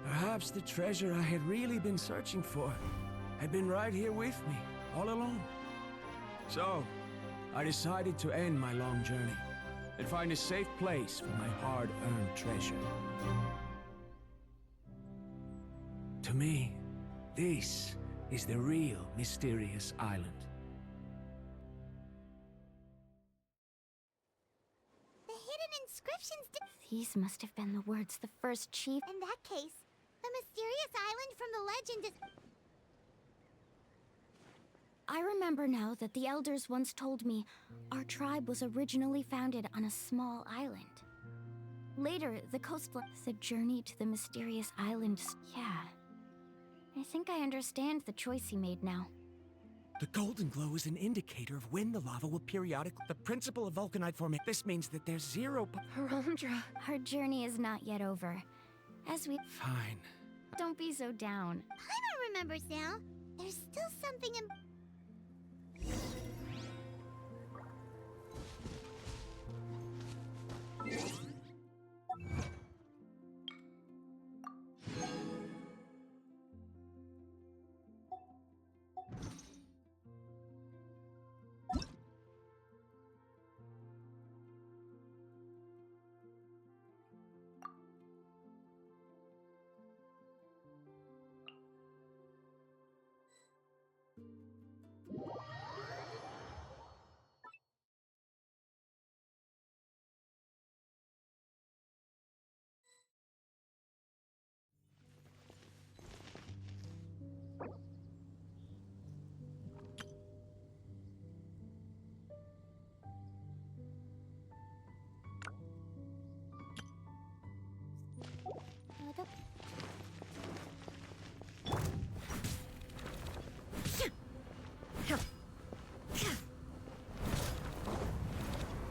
Speaker 4: Perhaps the treasure I had really been searching for had been right here with me, all along. So, I decided to end my long journey and find a safe place for my hard-earned treasure. to me, this is the real mysterious island.
Speaker 2: The hidden inscriptions
Speaker 6: These must have been the words the first chief.
Speaker 2: In that case, the mysterious island from the legend is...
Speaker 8: I remember now that the elders once told me our tribe was originally founded on a small island. Later, the coastline, the journey to the mysterious island. Yeah. I think I understand the choice he made now.
Speaker 4: The golden glow is an indicator of when the lava will periodically... The principle of vulcanite formation. This means that there's zero...
Speaker 3: Ramdra.
Speaker 8: Our journey is not yet over. As we...
Speaker 4: Fine.
Speaker 8: Don't be so down.
Speaker 2: Paimon remembers now. There's still something in...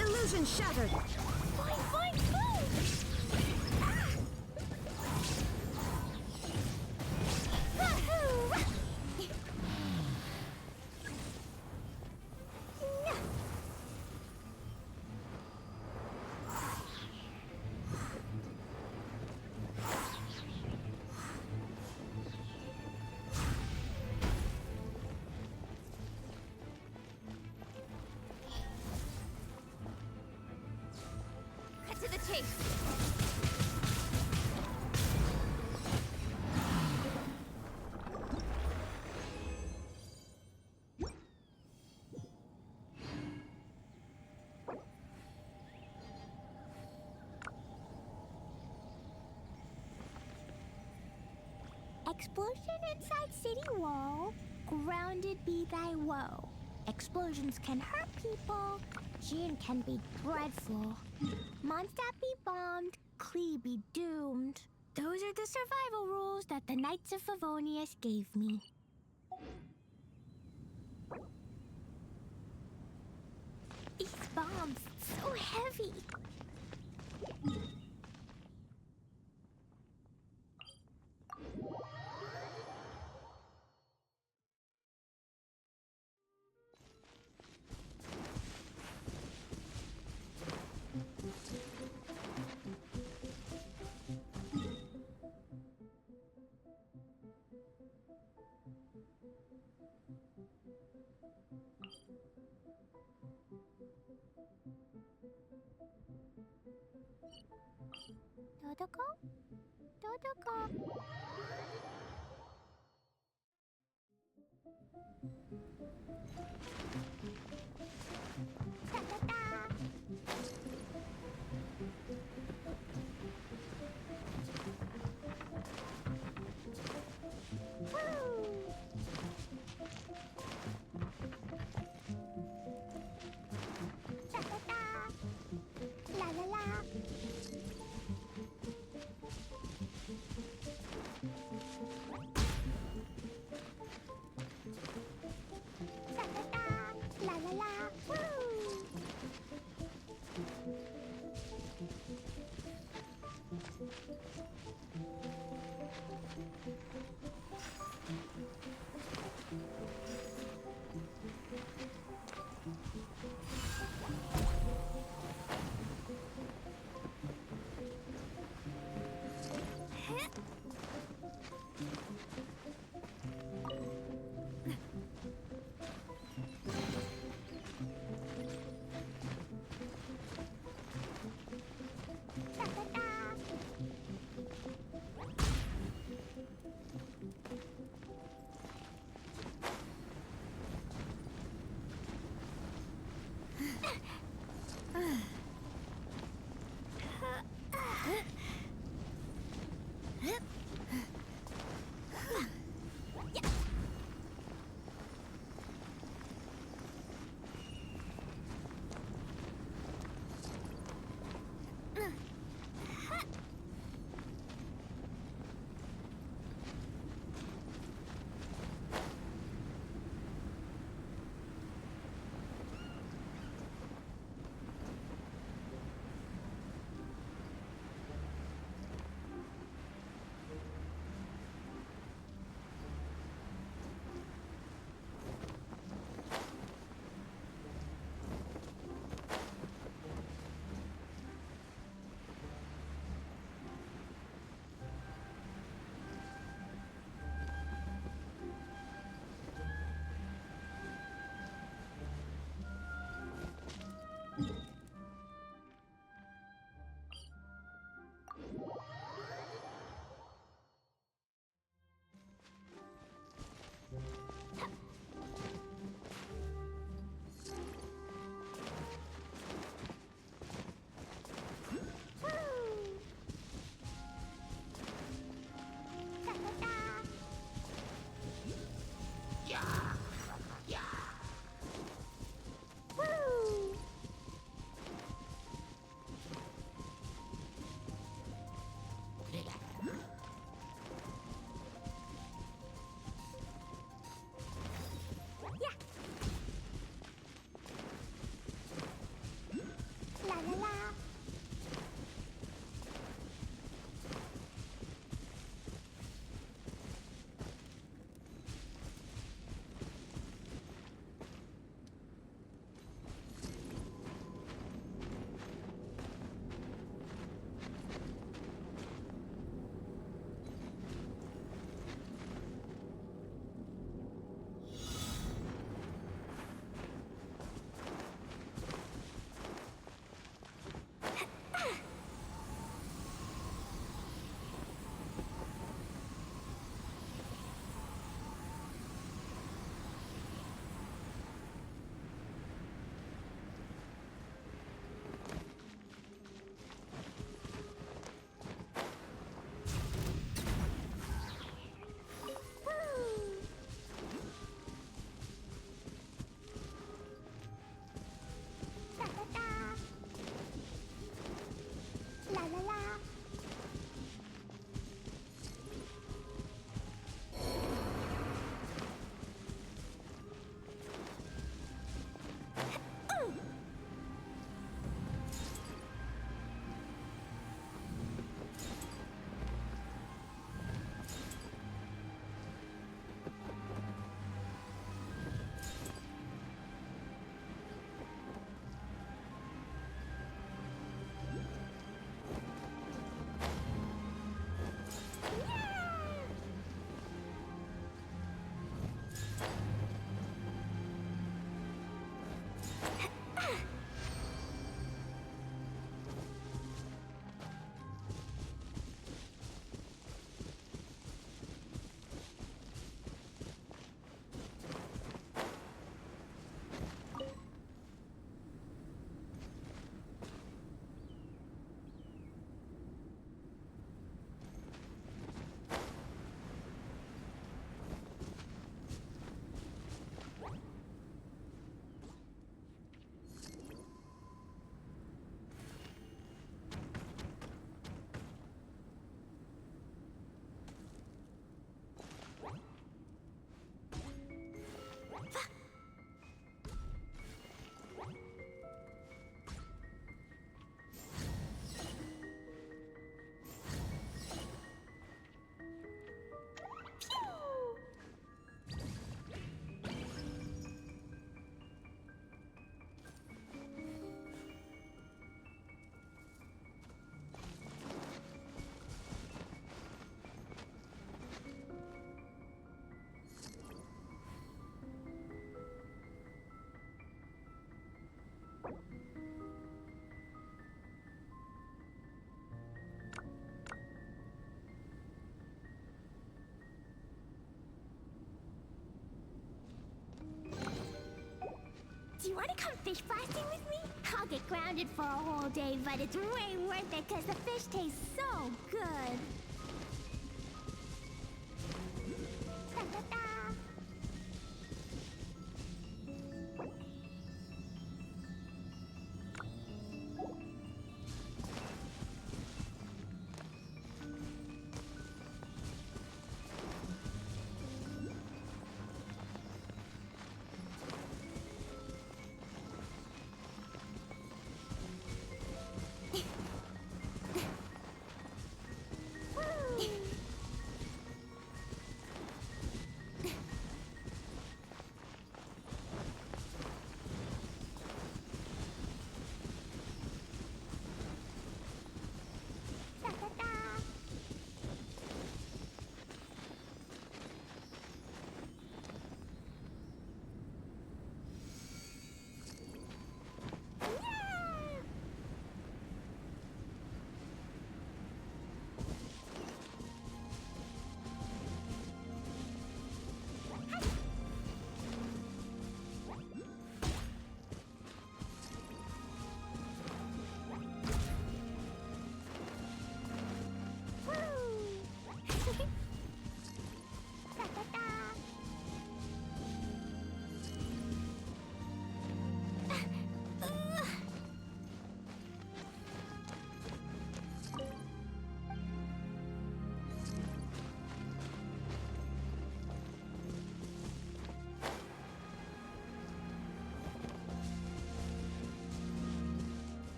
Speaker 1: Illusion shattered!
Speaker 2: Fine, fine, move! Wahoo!
Speaker 8: Cut to the chase.
Speaker 6: Explosion inside city wall. Grounded be thy woe. Explosions can hurt people. Jinn can be dreadful. Mondstadt be bombed. Klee be doomed. Those are the survival rules that the Knights of Favonius gave me. These bombs, so heavy. Dodoko? Dodoko. Da-da-da. Woo! Da-da-da. La-la-la. Da-da-da. La-la-la. Woo! Da-da-da.
Speaker 2: Do you want to come fish blasting with me? I'll get grounded for a whole day, but it's way worth it because the fish tastes so good.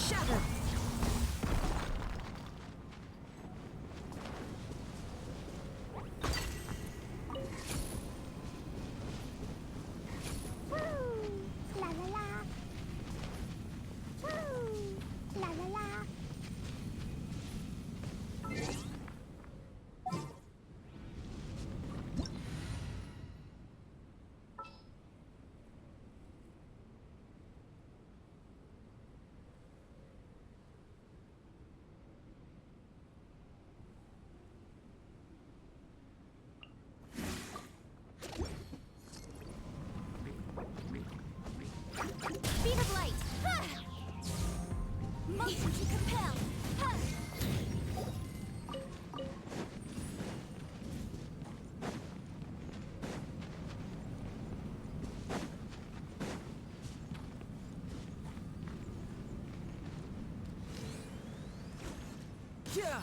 Speaker 1: Shatter!
Speaker 6: Woo! La la la. Woo! La la la.
Speaker 8: Speed of light! Ha! Motion to compel! Ha!
Speaker 9: Yeah!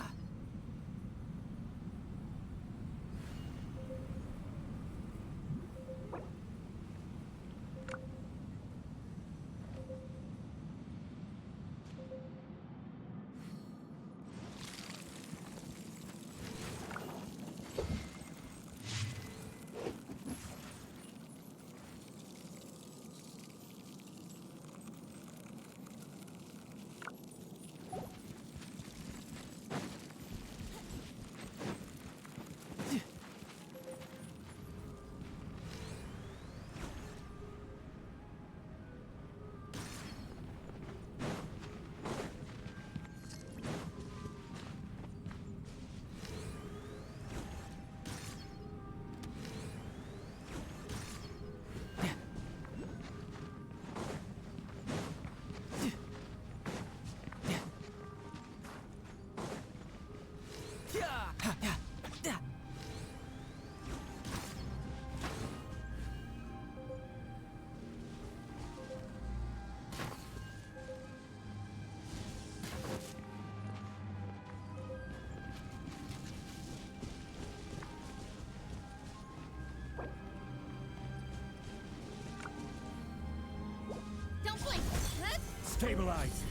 Speaker 8: Don't blink! Huh?
Speaker 4: Stabilize!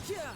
Speaker 9: Yeah!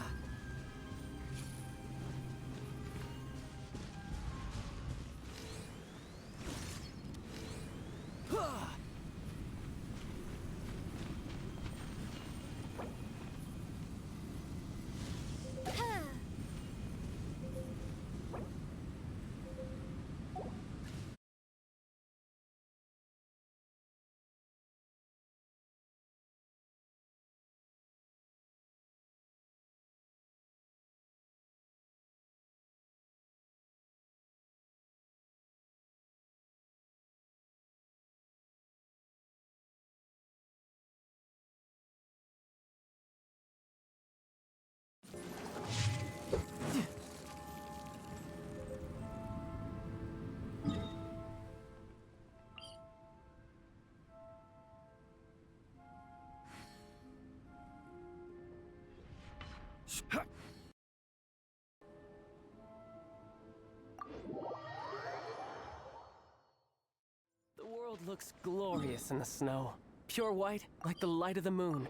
Speaker 15: The world looks glorious in the snow. Pure white, like the light of the moon.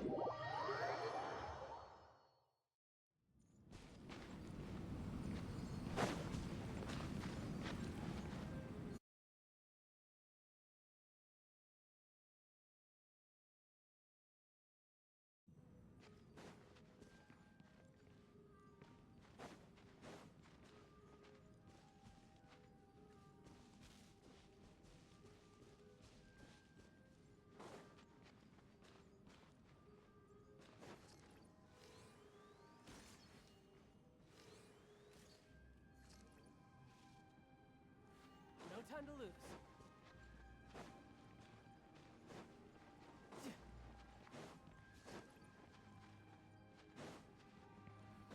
Speaker 15: No time to lose.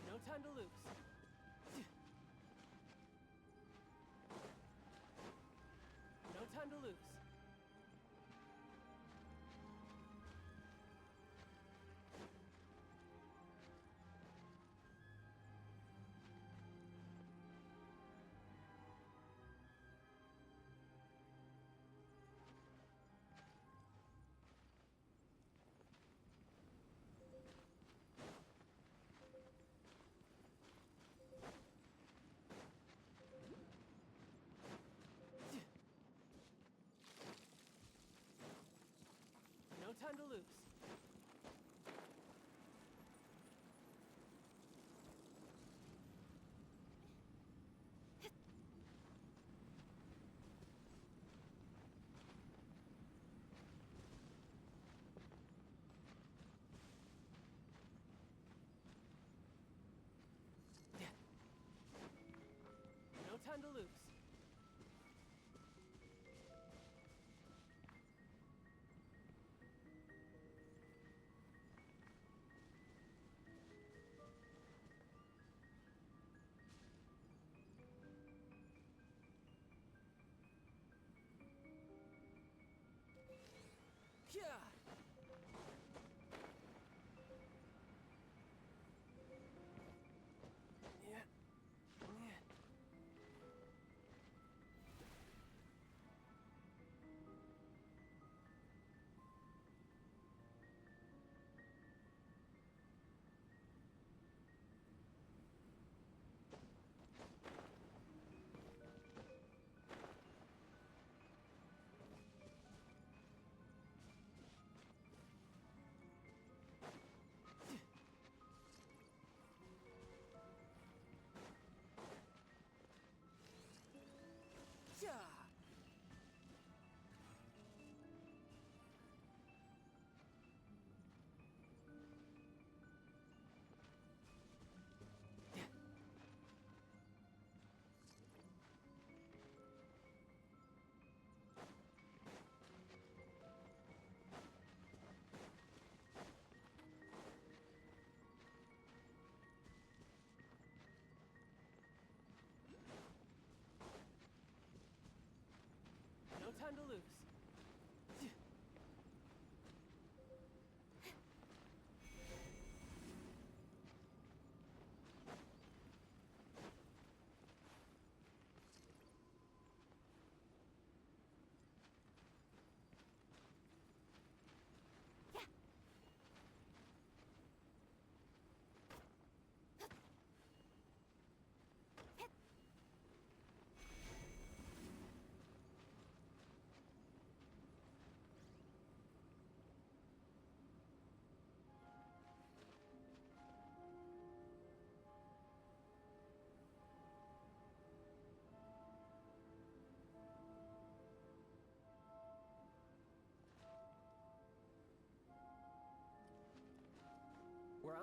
Speaker 15: No time to lose. No time to lose.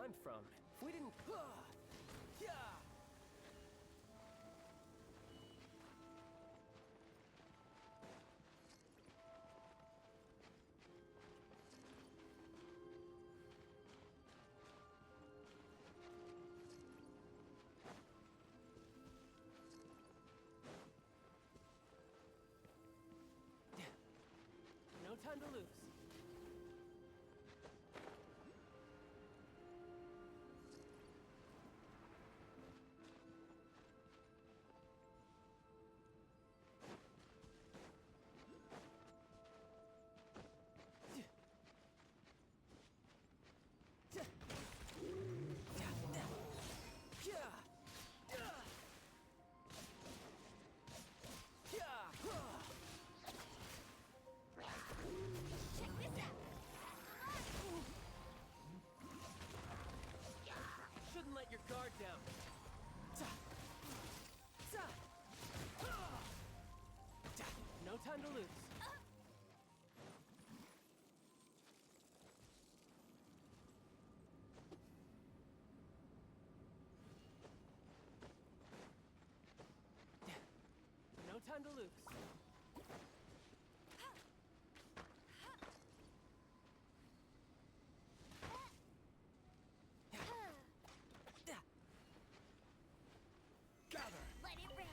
Speaker 15: I'm from, if we didn't... Yeah! No time to lose. Shouldn't let your guard down. No time to lose. No time to lose.
Speaker 2: Let it rip.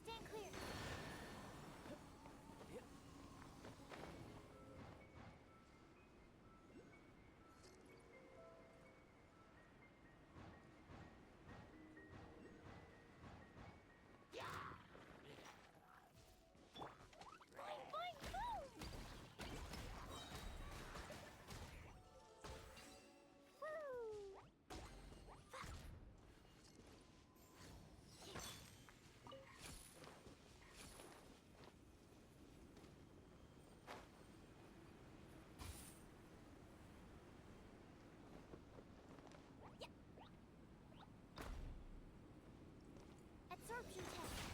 Speaker 2: Stand clear. Absorption test.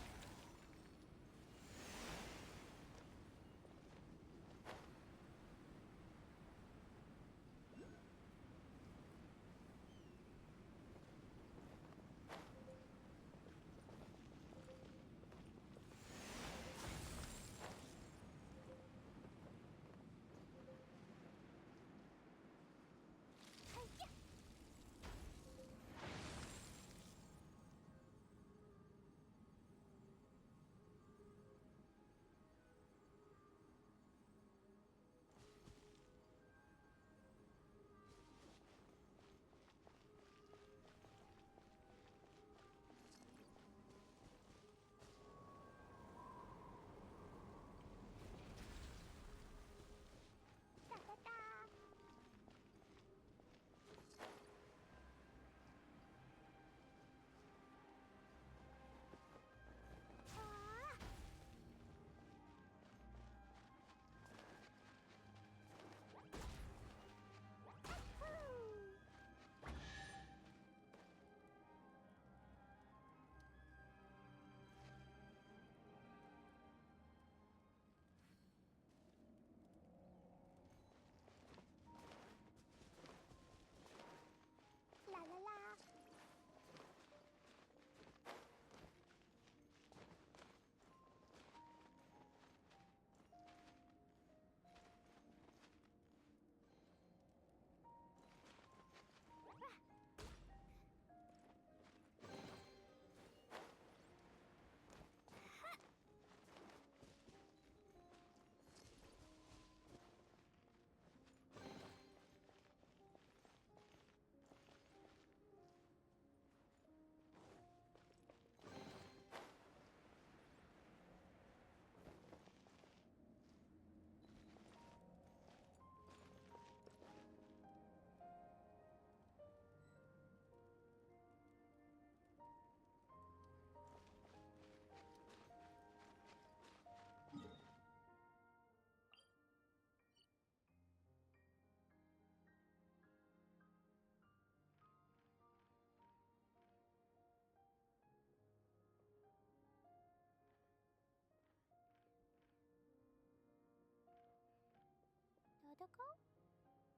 Speaker 2: Dodoko?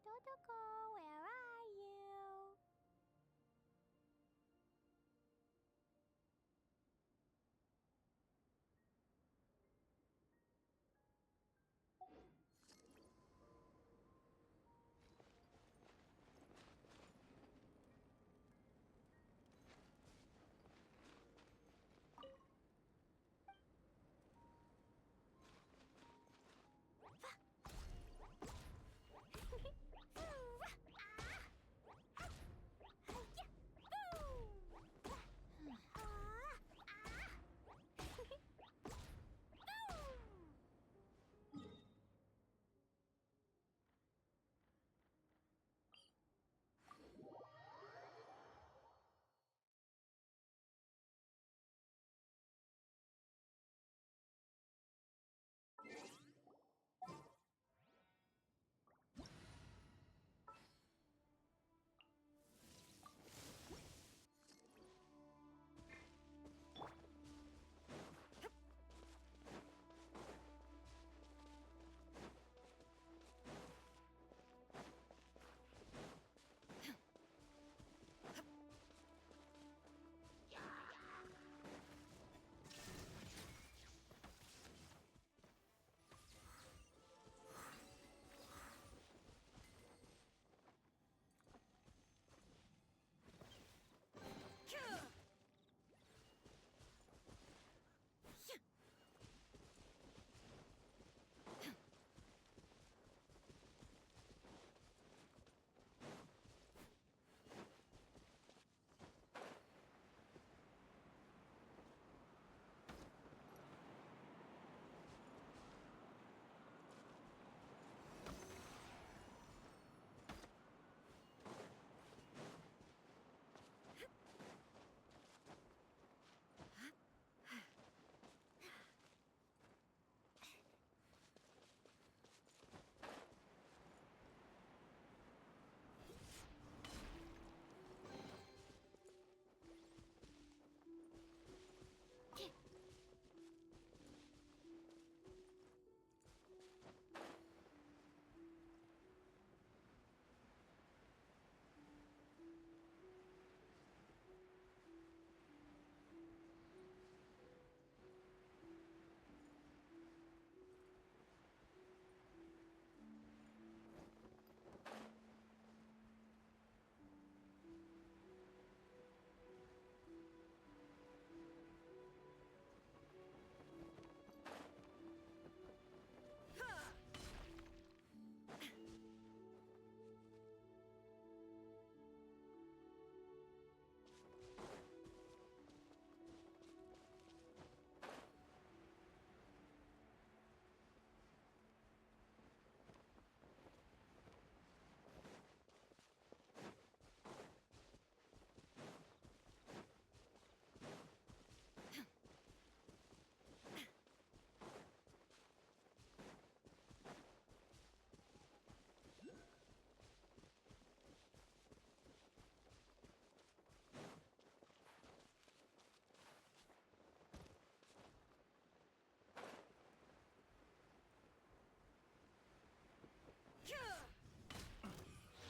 Speaker 2: Dodoko, where are you?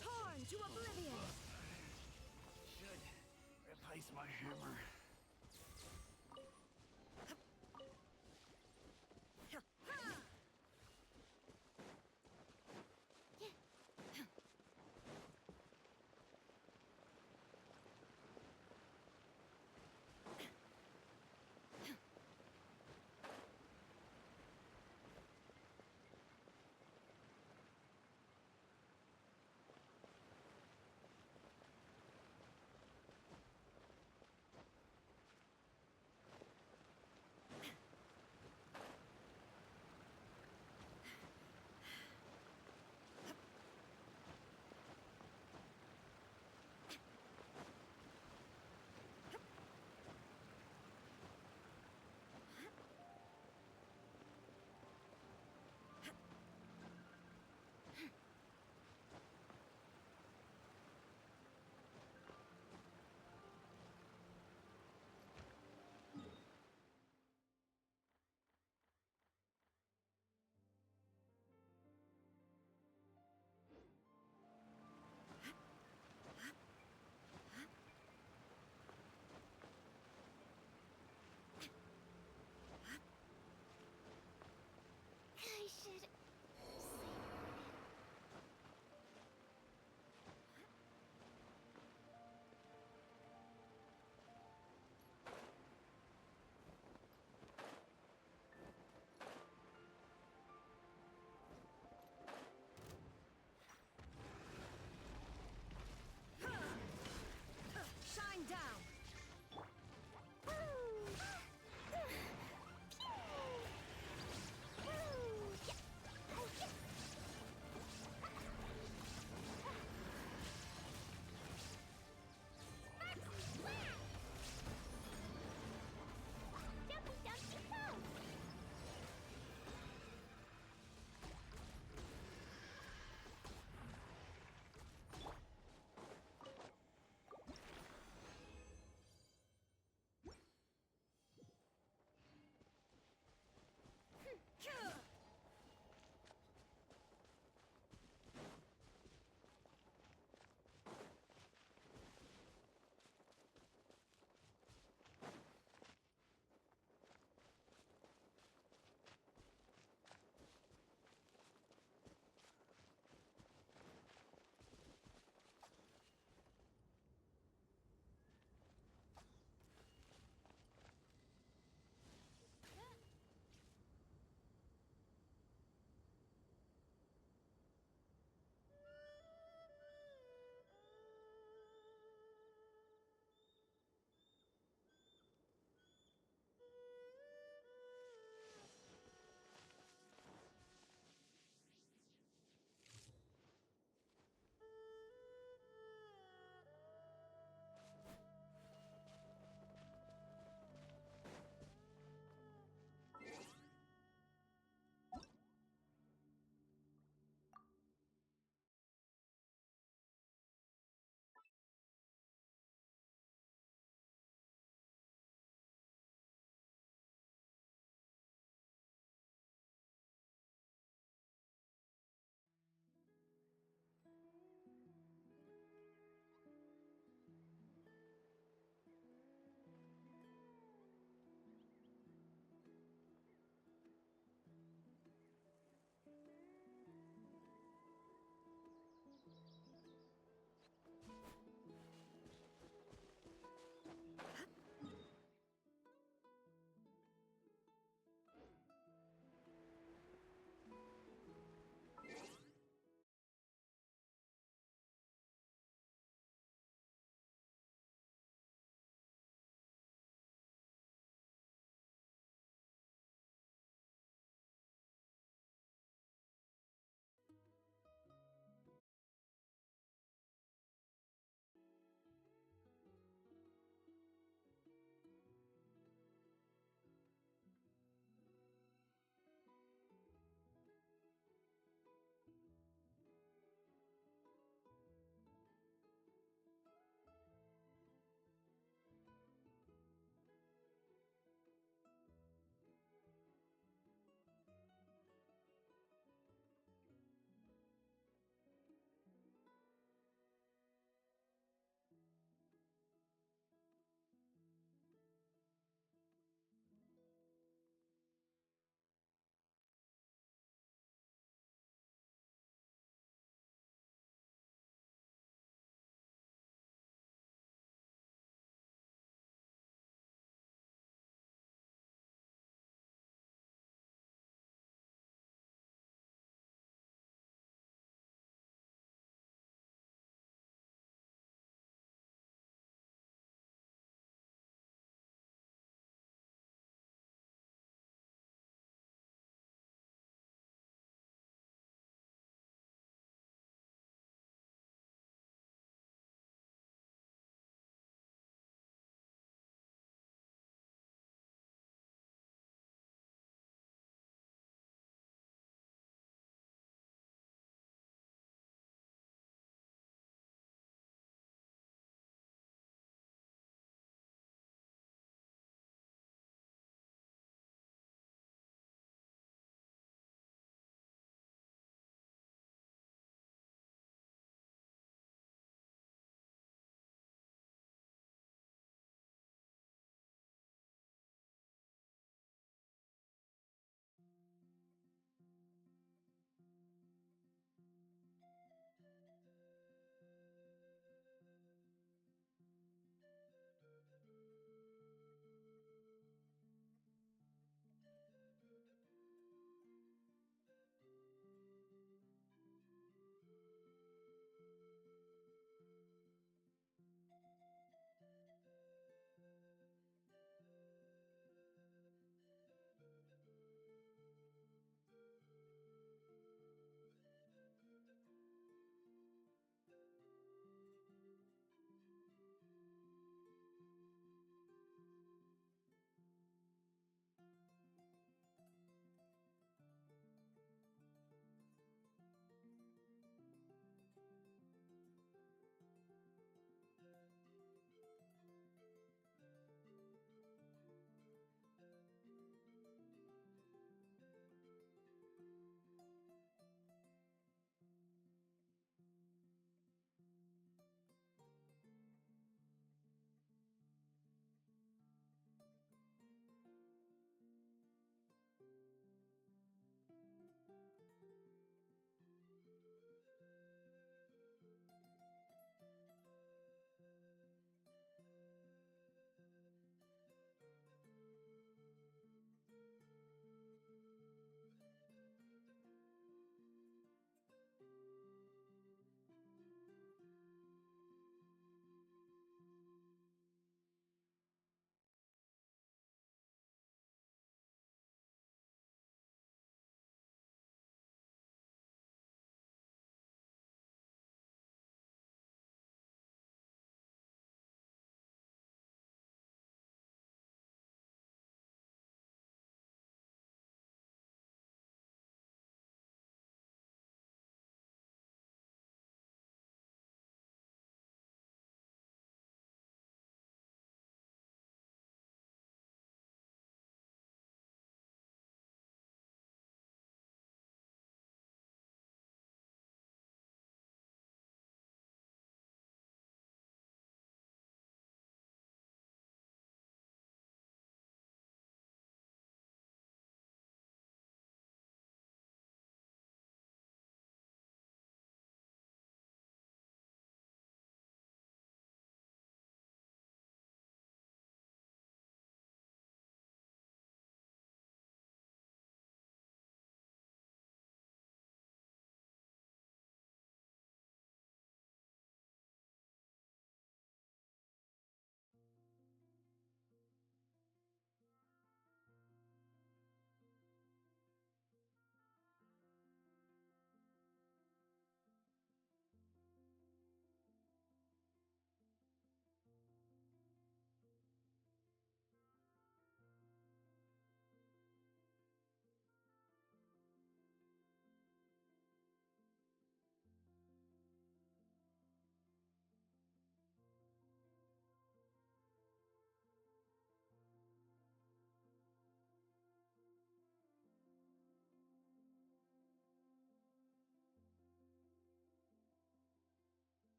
Speaker 1: Torn to oblivion!
Speaker 9: Should replace my hammer.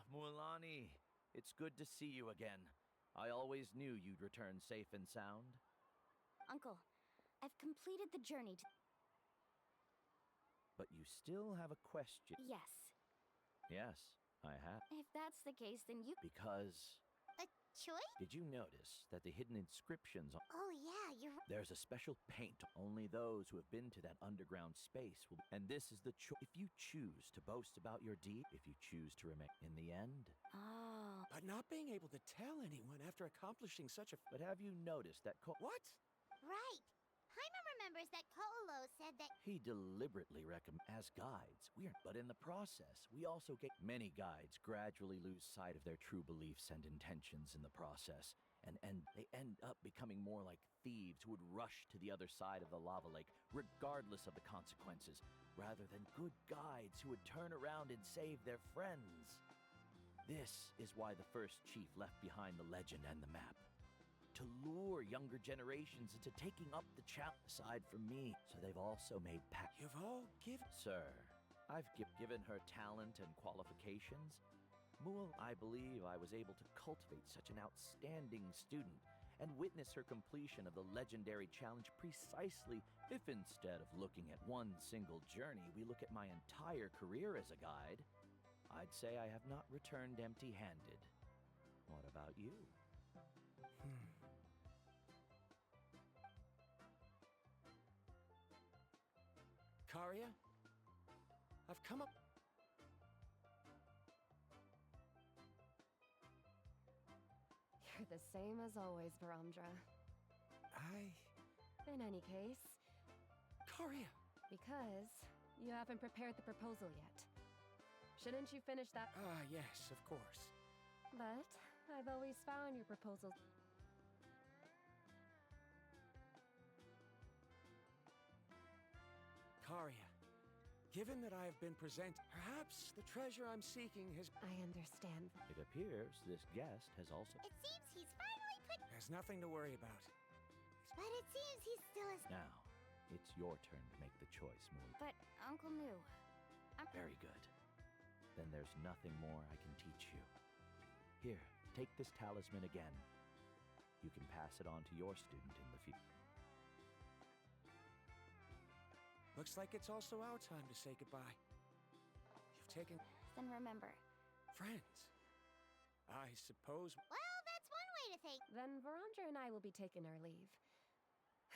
Speaker 14: Mualani. It's good to see you again. I always knew you'd return safe and sound.
Speaker 8: Uncle, I've completed the journey to...
Speaker 14: But you still have a question.
Speaker 8: Yes.
Speaker 14: Yes, I have.
Speaker 8: If that's the case, then you...
Speaker 14: Because...
Speaker 6: A choice?
Speaker 14: Did you notice that the hidden inscriptions on...
Speaker 6: Oh yeah, you're...
Speaker 14: There's a special paint. Only those who have been to that underground space will... And this is the choice. If you choose to boast about your deed, if you choose to remain in the end...
Speaker 8: Oh.
Speaker 4: But not being able to tell anyone after accomplishing such a...
Speaker 14: But have you noticed that
Speaker 4: What?
Speaker 6: Right. Paimon remembers that Koolo said that...
Speaker 14: He deliberately recommend as guides. But in the process, we also get many guides gradually lose sight of their true beliefs and intentions in the process, and they end up becoming more like thieves who would rush to the other side of the lava lake, regardless of the consequences, rather than good guides who would turn around and save their friends. This is why the first chief left behind the legend and the map. To lure younger generations into taking up the challenge aside from me. So they've also made
Speaker 4: You've all given...
Speaker 14: Sir, I've given her talent and qualifications. Mool, I believe I was able to cultivate such an outstanding student and witness her completion of the legendary challenge precisely if instead of looking at one single journey, we look at my entire career as a guide. I'd say I have not returned empty-handed. What about you?
Speaker 4: Karia? I've come up...
Speaker 3: You're the same as always, Varamdra. In any case...
Speaker 4: Karia!
Speaker 3: Because you haven't prepared the proposal yet. Shouldn't you finish that?
Speaker 4: Ah, yes, of course.
Speaker 3: But I've always found your proposals...
Speaker 4: Karia, given that I have been perhaps the treasure I'm seeking has...
Speaker 3: I understand.
Speaker 14: It appears this guest has also...
Speaker 6: It seems he's finally put...
Speaker 4: There's nothing to worry about.
Speaker 6: But it seems he's still as...
Speaker 14: Now, it's your turn to make the choice, Mool.
Speaker 8: But Uncle knew.
Speaker 14: Very good. Then there's nothing more I can teach you. Here, take this talisman again. You can pass it on to your student in the future.
Speaker 4: Looks like it's also our time to say goodbye. You've taken...
Speaker 8: Then remember.
Speaker 4: Friends. I suppose...
Speaker 6: Well, that's one way to think.
Speaker 3: Then Varamdra and I will be taking our leave.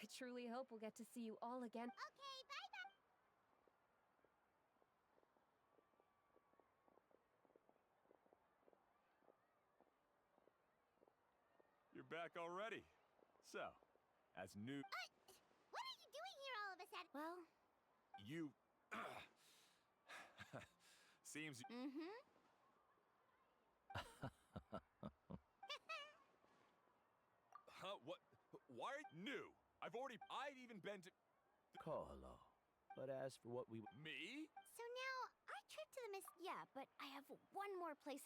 Speaker 3: I truly hope we'll get to see you all again.
Speaker 6: Okay, bye-bye.
Speaker 10: You're back already. So, as new...
Speaker 6: What are you doing here all of a sudden?
Speaker 8: Well...
Speaker 10: You... Seems... Huh? What? Why are you new? I'd even been to...
Speaker 14: Koolo. But as for what we...
Speaker 10: Me?
Speaker 6: So now, our trip to the
Speaker 8: Yeah, but I have one more place...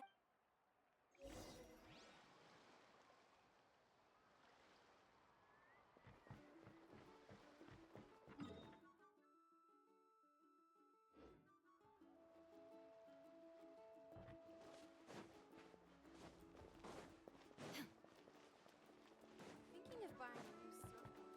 Speaker 11: Thinking of buying a new surfboard.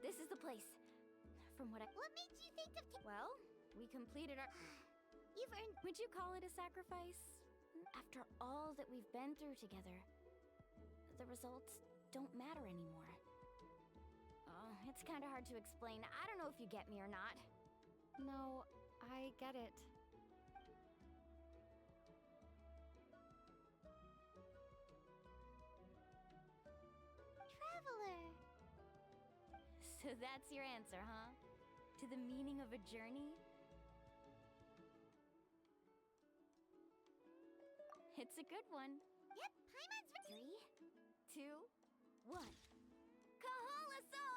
Speaker 8: This is the place. From what I...
Speaker 6: What made you think of...
Speaker 8: Well, we completed our...
Speaker 6: You've earned...
Speaker 8: Would you call it a sacrifice? After all that we've been through together, the results don't matter anymore. Oh, it's kind of hard to explain. I don't know if you get me or not.
Speaker 3: No, I get it.
Speaker 6: Traveler.
Speaker 8: So that's your answer, huh? To the meaning of a journey? It's a good one.
Speaker 2: Yep, Paimon's ready.
Speaker 1: 3, 2, 1. Kaholasaur!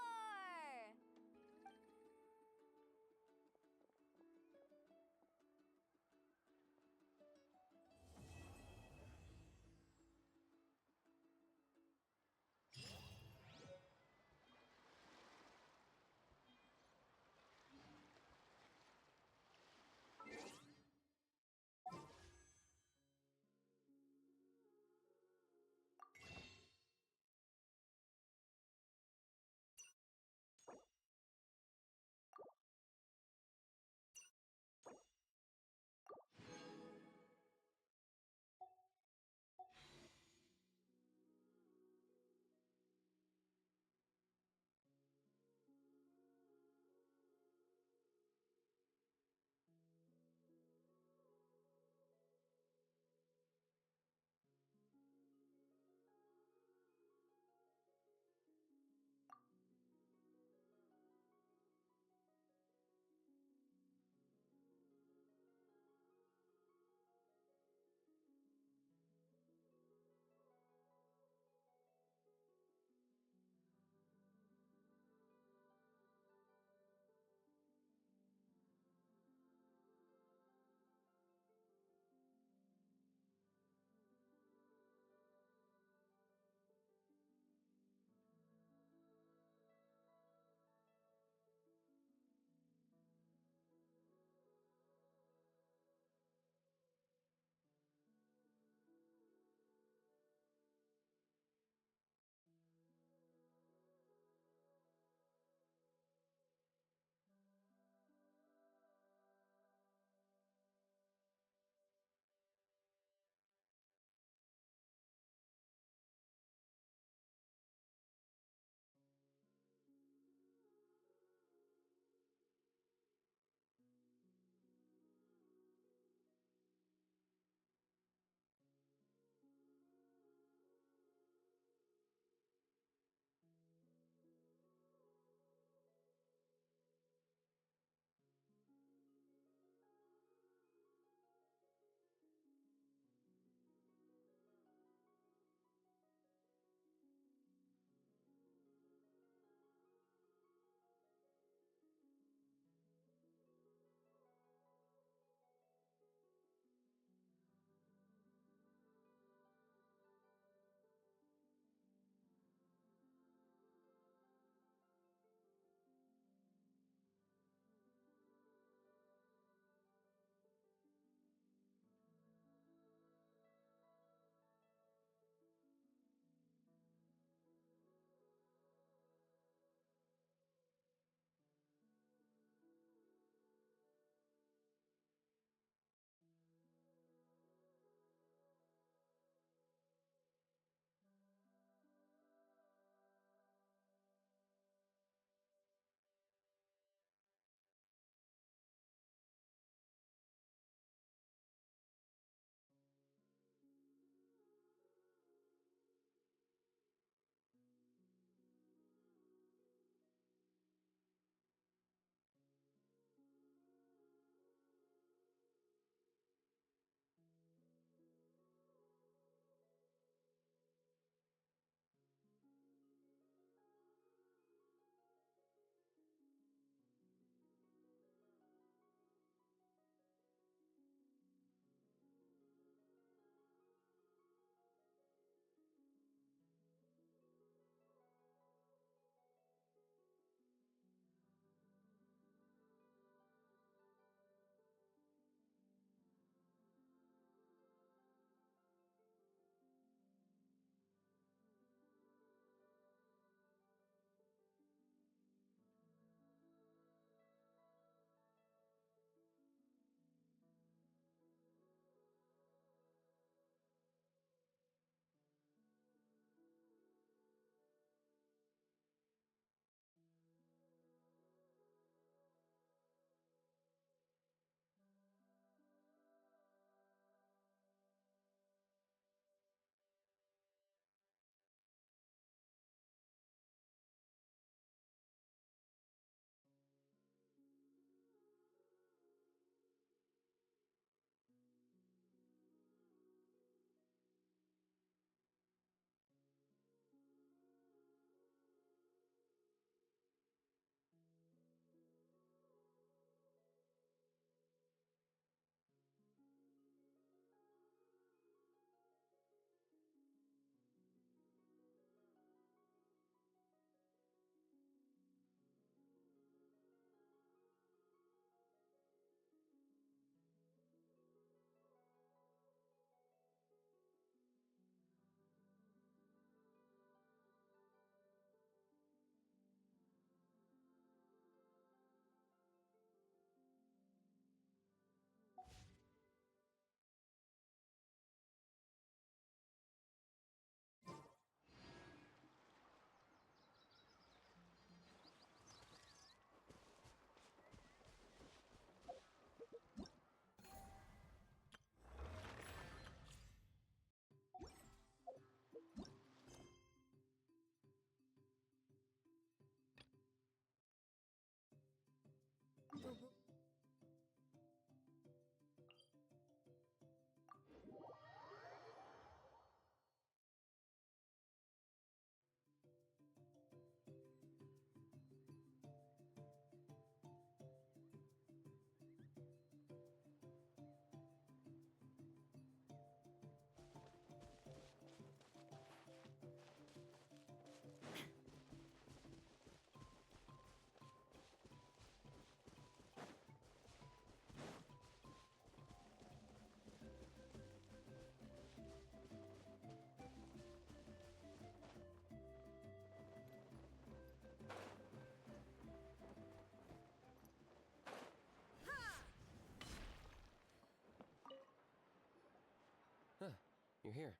Speaker 15: You're here.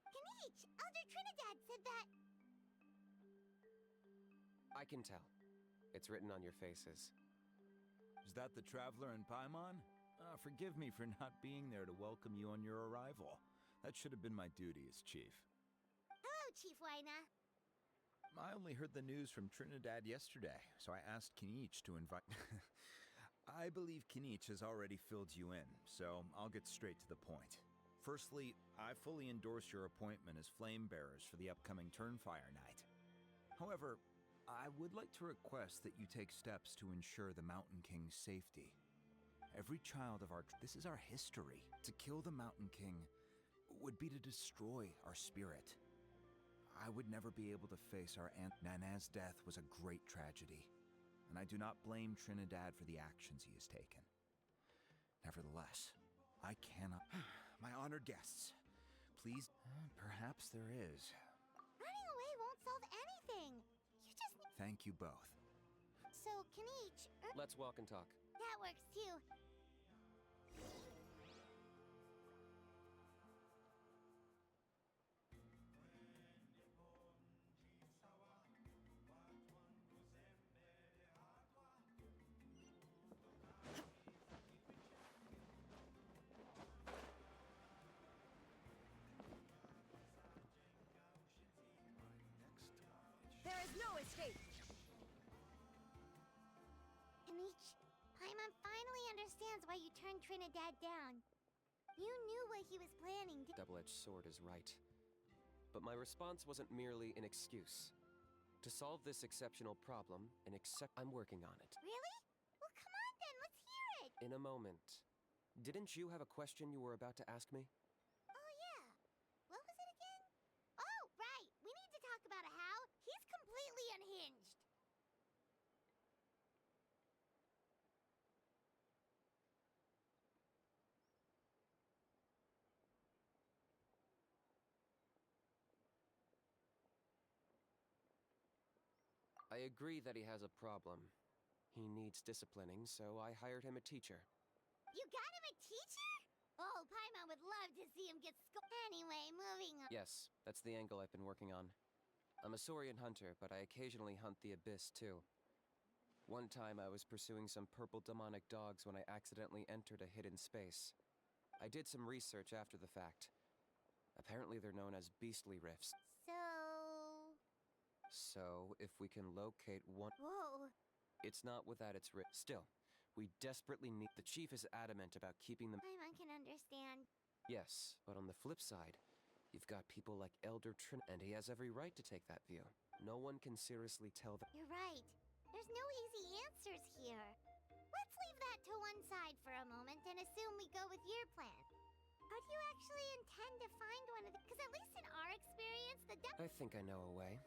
Speaker 2: Kanich, Elder Trinidad said that.
Speaker 15: I can tell. It's written on your faces.
Speaker 10: Is that the Traveler and Paimon? Forgive me for not being there to welcome you on your arrival. That should have been my duty as chief.
Speaker 2: Hello, Chief Waina.
Speaker 16: I only heard the news from Trinidad yesterday, so I asked Kinich to invite... I believe Kinich has already filled you in, so I'll get straight to the point. Firstly, I fully endorse your appointment as flame bearers for the upcoming Turnfire Night. However, I would like to request that you take steps to ensure the Mountain King's safety. Every child of this is our history. To kill the Mountain King would be to destroy our spirit. I would never be able to face our Aunt Nana's death was a great tragedy, and I do not blame Trinidad for the actions he has taken. Nevertheless, I cannot... My honored guests, please... Perhaps there is.
Speaker 2: Running away won't solve anything. You just need...
Speaker 16: Thank you both.
Speaker 2: So, Kanich...
Speaker 15: Let's walk and talk.
Speaker 2: That works too.
Speaker 1: There is no escape!
Speaker 2: Kanich, Paimon finally understands why you turned Trinidad down. You knew what he was planning.
Speaker 15: Double-edged sword is right. But my response wasn't merely an excuse. To solve this exceptional problem, I'm working on it.
Speaker 2: Really? Well, come on then, let's hear it!
Speaker 15: In a moment. Didn't you have a question you were about to ask me?
Speaker 2: Oh, yeah. What was it again? Oh, right! We need to talk about how he's completely unhinged.
Speaker 15: I agree that he has a problem. He needs disciplining, so I hired him a teacher.
Speaker 2: You got him a teacher? Oh, Paimon would love to see him get Anyway, moving on.
Speaker 15: Yes, that's the angle I've been working on. I'm a Saurian hunter, but I occasionally hunt the Abyss, too. One time I was pursuing some purple demonic dogs when I accidentally entered a hidden space. I did some research after the fact. Apparently they're known as beastly rifts. So, if we can locate one...
Speaker 2: Whoa.
Speaker 15: It's not without its risk. Still, we desperately need... The chief is adamant about keeping them...
Speaker 2: Paimon can understand.
Speaker 15: Yes, but on the flip side, you've got people like Elder Trin... And he has every right to take that view. No one can seriously tell them...
Speaker 2: You're right. There's no easy answers here. Let's leave that to one side for a moment and assume we go with your plan. How do you actually intend to find one of the... Because at least in our experience, the...
Speaker 15: I think I know a way.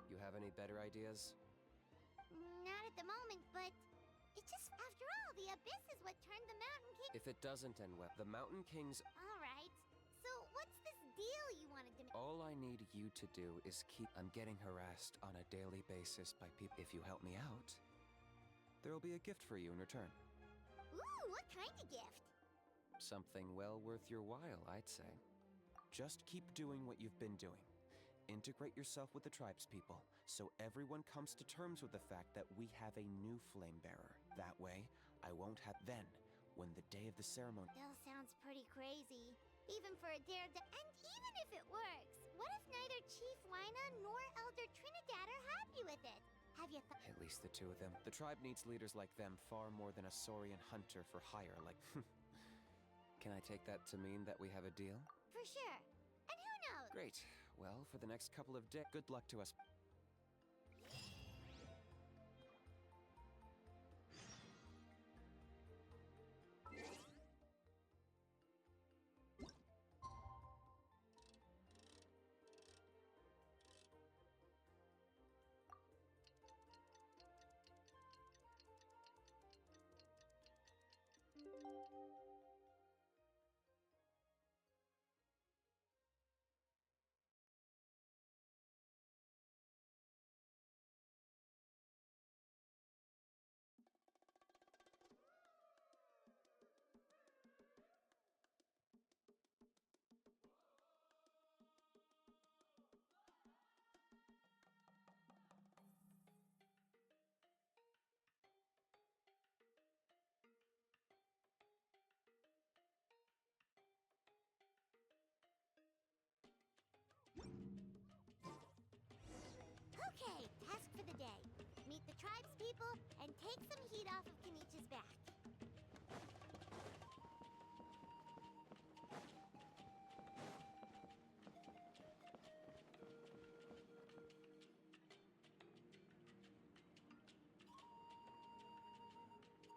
Speaker 15: You have any better ideas?
Speaker 2: Not at the moment, but... It just... After all, the Abyss is what turned the Mountain King...
Speaker 15: If it doesn't end well, the Mountain King's...
Speaker 2: Alright. So, what's this deal you wanted to make?
Speaker 15: All I need you to do is keep... I'm getting harassed on a daily basis by people. If you help me out, there'll be a gift for you in return.
Speaker 2: Ooh, what kind of gift?
Speaker 15: Something well worth your while, I'd say. Just keep doing what you've been doing. Integrate yourself with the tribespeople, so everyone comes to terms with the fact that we have a new flame bearer. That way, I won't have... Then, when the day of the ceremony...
Speaker 2: Still sounds pretty crazy. Even for a daredevil. And even if it works, what if neither Chief Waina nor Elder Trinidad are happy with it? Have you thought...
Speaker 15: At least the two of them. The tribe needs leaders like them far more than a Saurian hunter for hire like... Can I take that to mean that we have a deal?
Speaker 2: For sure. And who knows?
Speaker 15: Great. Well, for the next couple of days, good luck to us.
Speaker 2: tribespeople and take some heat off of Kenichi's back.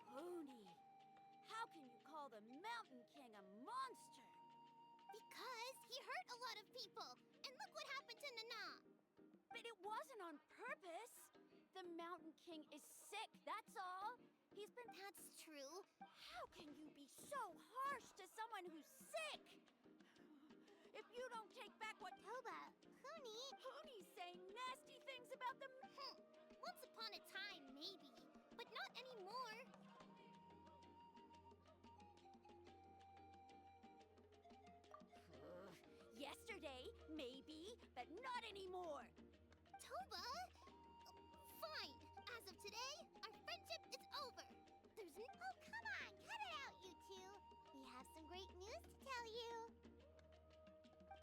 Speaker 11: Pony, how can you call the Mountain King a monster?
Speaker 2: Because he hurt a lot of people, and look what happened to Nana.
Speaker 11: But it wasn't on purpose. The Mountain King is sick, that's all. He's been...
Speaker 2: That's true.
Speaker 11: How can you be so harsh to someone who's sick? If you don't take back what...
Speaker 2: Toba, Huni...
Speaker 11: Huni's saying nasty things about the...
Speaker 2: Once upon a time, maybe. But not anymore.
Speaker 11: Yesterday, maybe, but not anymore.
Speaker 2: Toba? Fine. As of today, our friendship is over. There's no... Oh, come on. Cut it out, you two. We have some great news to tell you.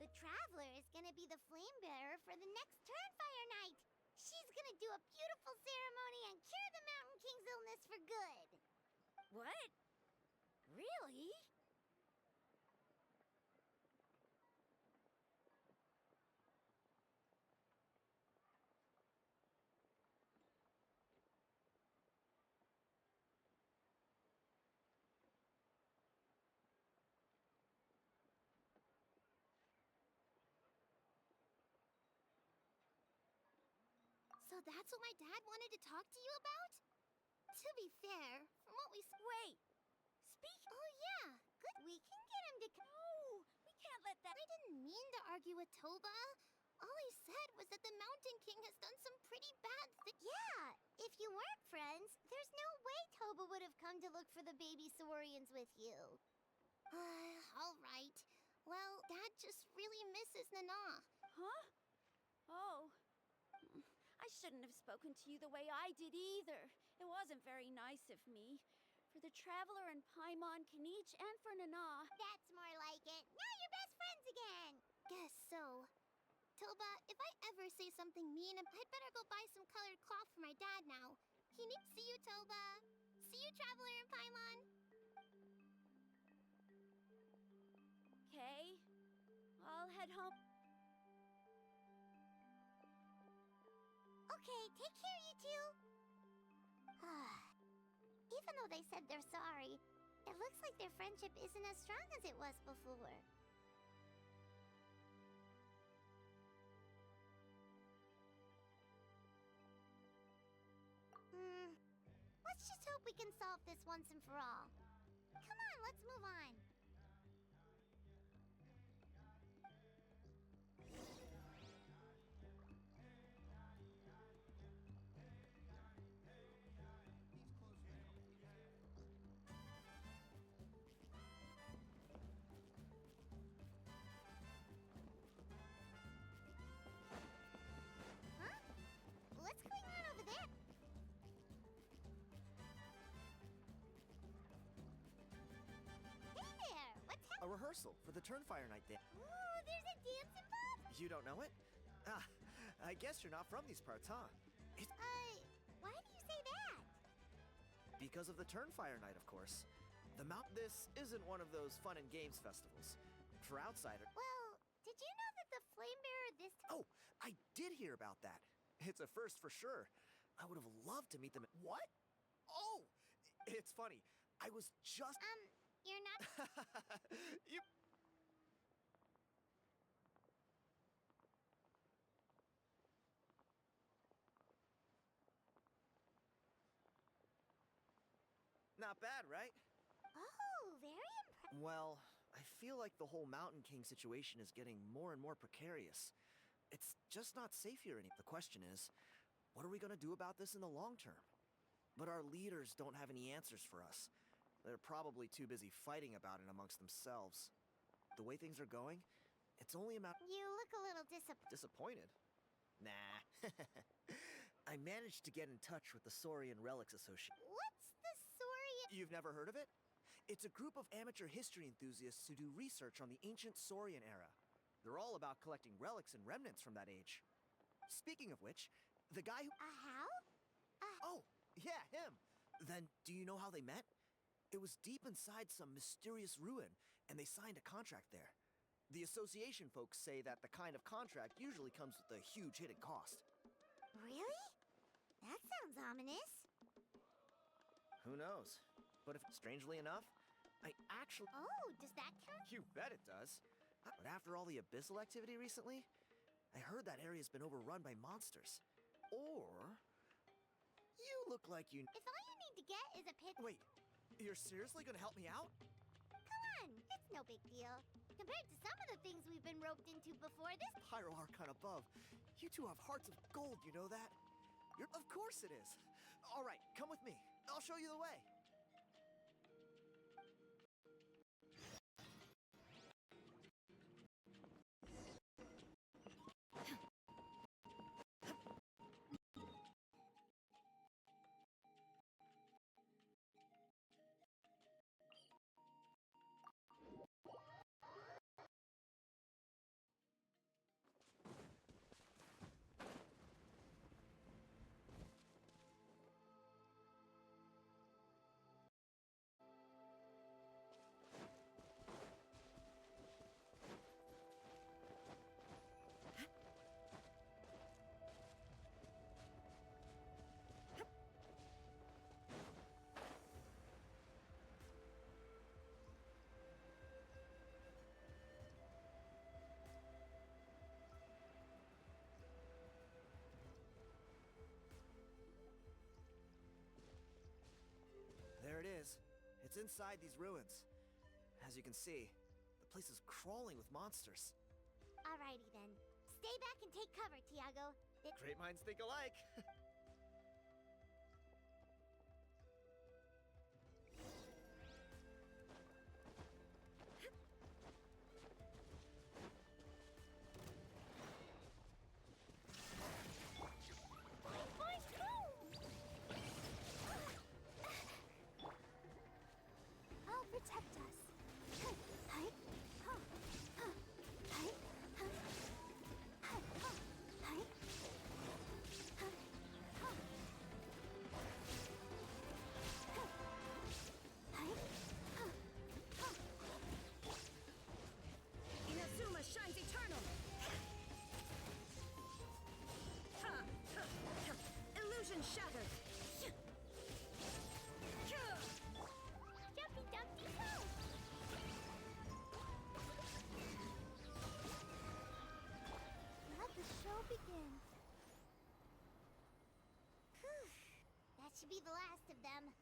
Speaker 2: The Traveler is gonna be the flame bearer for the next Turnfire Night. She's gonna do a beautiful ceremony and cure the Mountain King's illness for good.
Speaker 11: What? Really?
Speaker 2: So that's what my dad wanted to talk to you about? To be fair, from what we...
Speaker 11: Wait! Speak...
Speaker 2: Oh, yeah. Good. We can get him to...
Speaker 11: No! We can't let that...
Speaker 2: I didn't mean to argue with Toba. All I said was that the Mountain King has done some pretty bad things. Yeah! If you weren't friends, there's no way Toba would have come to look for the baby Saurians with you. All right. Well, Dad just really misses Nana.
Speaker 11: Huh? Oh... I shouldn't have spoken to you the way I did either. It wasn't very nice of me. For the Traveler and Paimon, Kenichi, and for Nana.
Speaker 2: That's more like it. Now you're best friends again. Guess so. Toba, if I ever say something mean, I'd better go buy some colored cloth for my dad now. See you, Toba. See you, Traveler and Paimon.
Speaker 11: Okay. I'll head home.
Speaker 2: Okay, take care, you two. Even though they said they're sorry, it looks like their friendship isn't as strong as it was before. Let's just hope we can solve this once and for all. Come on, let's move on. What's going on over there? Hey there! What's happening?
Speaker 17: A rehearsal for the Turnfire Night dance.
Speaker 2: Ooh, there's a dance involved?
Speaker 17: You don't know it? Ah, I guess you're not from these parts, huh? It's
Speaker 2: Why do you say that?
Speaker 17: because of the Turnfire Night, of course. This isn't one of those fun and games festivals. For outsiders.
Speaker 2: Well, did you know that the flame bearer this time...
Speaker 17: Oh, I did hear about that. It's a first for sure. I would have loved to meet them. What? Oh, it's funny. I was just...
Speaker 2: You're not...
Speaker 17: you... Not bad, right?
Speaker 2: Oh, very impressive.
Speaker 17: Well, I feel like the whole Mountain King situation is getting more and more precarious. It's just not safe here anymore. The question is, what are we going to do about this in the long term? But our leaders don't have any answers for us. They're probably too busy fighting about it amongst themselves. The way things are going, it's only a matter...
Speaker 2: You look a little
Speaker 17: Disappointed? Nah. I managed to get in touch with the Saurian Relics Association.
Speaker 2: What's the Saurian...
Speaker 17: You've never heard of it? It's a group of amateur history enthusiasts who do research on the ancient Saurian era. They're all about collecting relics and remnants from that age. Speaking of which, the guy who...
Speaker 2: how?
Speaker 17: Oh, Yeah, him. Then, do you know how they met? It was deep inside some mysterious ruin, and they signed a contract there. The association folks say that the kind of contract usually comes with a huge hidden cost.
Speaker 2: Really? That sounds ominous.
Speaker 17: Who knows? But if, strangely enough, I actually...
Speaker 2: Oh, does that count?
Speaker 17: You bet it does. But after all the abyssal activity recently, I heard that area's been overrun by monsters. Or... You look like you...
Speaker 2: If all you need to get is a pit...
Speaker 17: Wait, you're seriously gonna help me out?
Speaker 2: Come on, it's no big deal. Compared to some of the things we've been roped into before, this...
Speaker 17: Pyro Archon above. You two have hearts of gold, you know that? Of course it is. All right, come with me. I'll show you the way. There it is. It's inside these ruins. As you can see, the place is crawling with monsters.
Speaker 2: Alrighty then. Stay back and take cover, Tiago.
Speaker 17: Great minds think alike.
Speaker 2: I'll protect us.
Speaker 3: Inazuma shines eternal! Illusion shattered!
Speaker 2: Jumpy Dumpty Go! Let the show begin. Whew. That should be the last of them.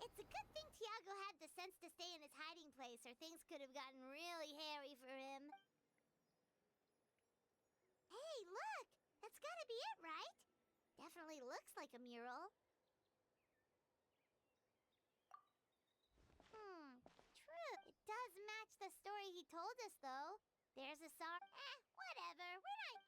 Speaker 2: It's a good thing Tiago had the sense to stay in his hiding place, or things could have gotten really hairy for him. Hey, look! That's gotta be it, right? Definitely looks like a mural. True. It does match the story he told us, though. There's a song. Whatever. We're not...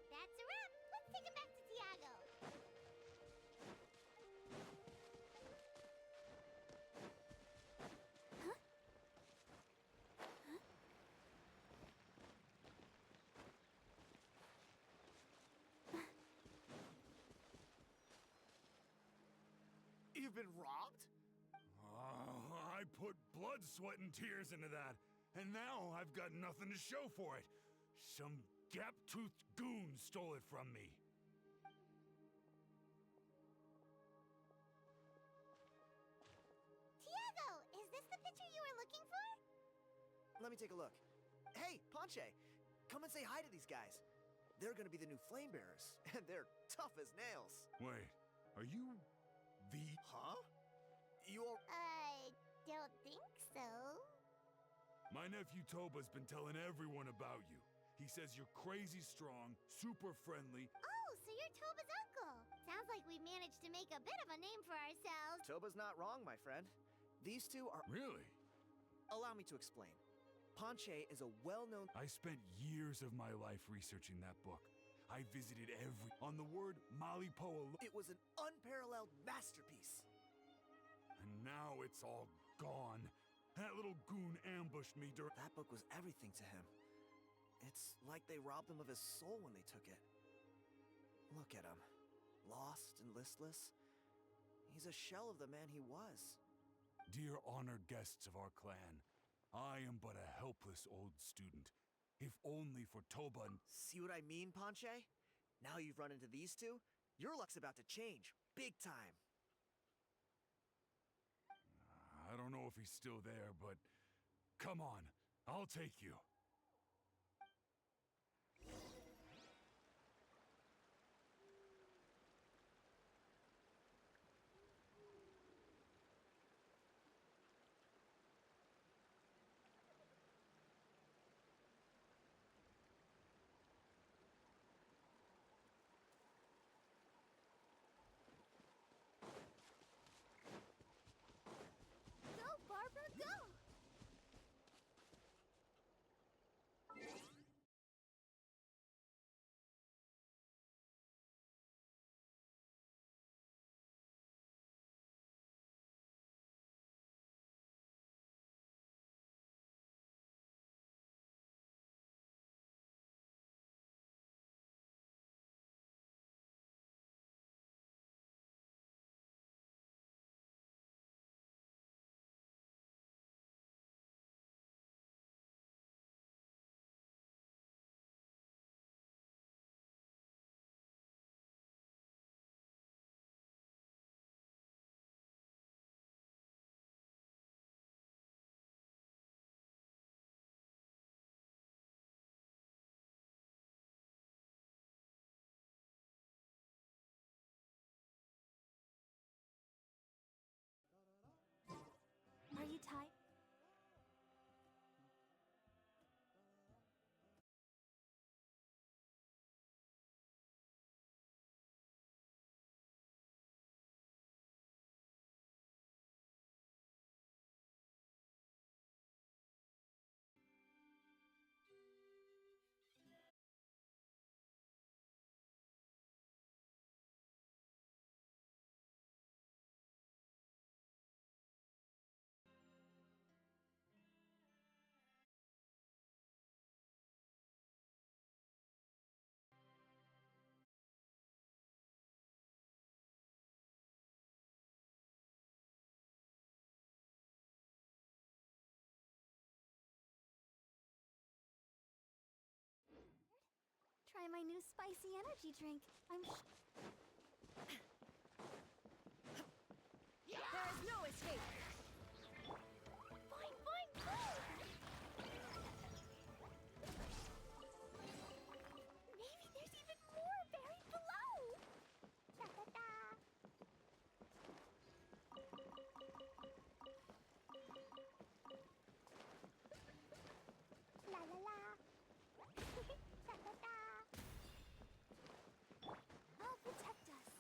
Speaker 2: That's a wrap. Let's take it back to Tiago.
Speaker 17: You've been robbed?
Speaker 9: I put blood, sweat, and tears into that, and now I've got nothing to show for it. Some gap-toothed goon stole it from me.
Speaker 2: Tiago, is this the picture you were looking for?
Speaker 17: Let me take a look. Hey, Ponche! Come and say hi to these guys. They're gonna be the new flame bearers, and they're tough as nails.
Speaker 9: Wait, are you the...
Speaker 17: Huh? You're...
Speaker 2: I don't think so.
Speaker 9: My nephew Toba's been telling everyone about you. He says you're crazy strong, super friendly.
Speaker 2: Oh, so you're Toba's uncle. Sounds like we managed to make a bit of a name for ourselves.
Speaker 17: Toba's not wrong, my friend. These two are...
Speaker 9: Really?
Speaker 17: Allow me to explain. Ponche is a well-known...
Speaker 9: I spent years of my life researching that book. I visited every... On the word Malipoa...
Speaker 17: It was an unparalleled masterpiece.
Speaker 9: And now it's all gone. That little goon ambushed me during...
Speaker 17: That book was everything to him. It's like they robbed him of his soul when they took it. Look at him. Lost and listless. He's a shell of the man he was.
Speaker 9: Dear honored guests of our clan, I am but a helpless old student. If only for Toba and...
Speaker 17: See what I mean, Ponche? Now you've run into these two, your luck's about to change. Big time.
Speaker 9: I don't know if he's still there, but... Come on, I'll take you.
Speaker 2: Go, Barbara, go!
Speaker 11: Are you tired? Try my new spicy energy drink.
Speaker 1: There is no escape!
Speaker 2: Fine, fine, fine! Maybe there's even more buried below! Da-da-da! La la la! Da-da-da! I'll protect us.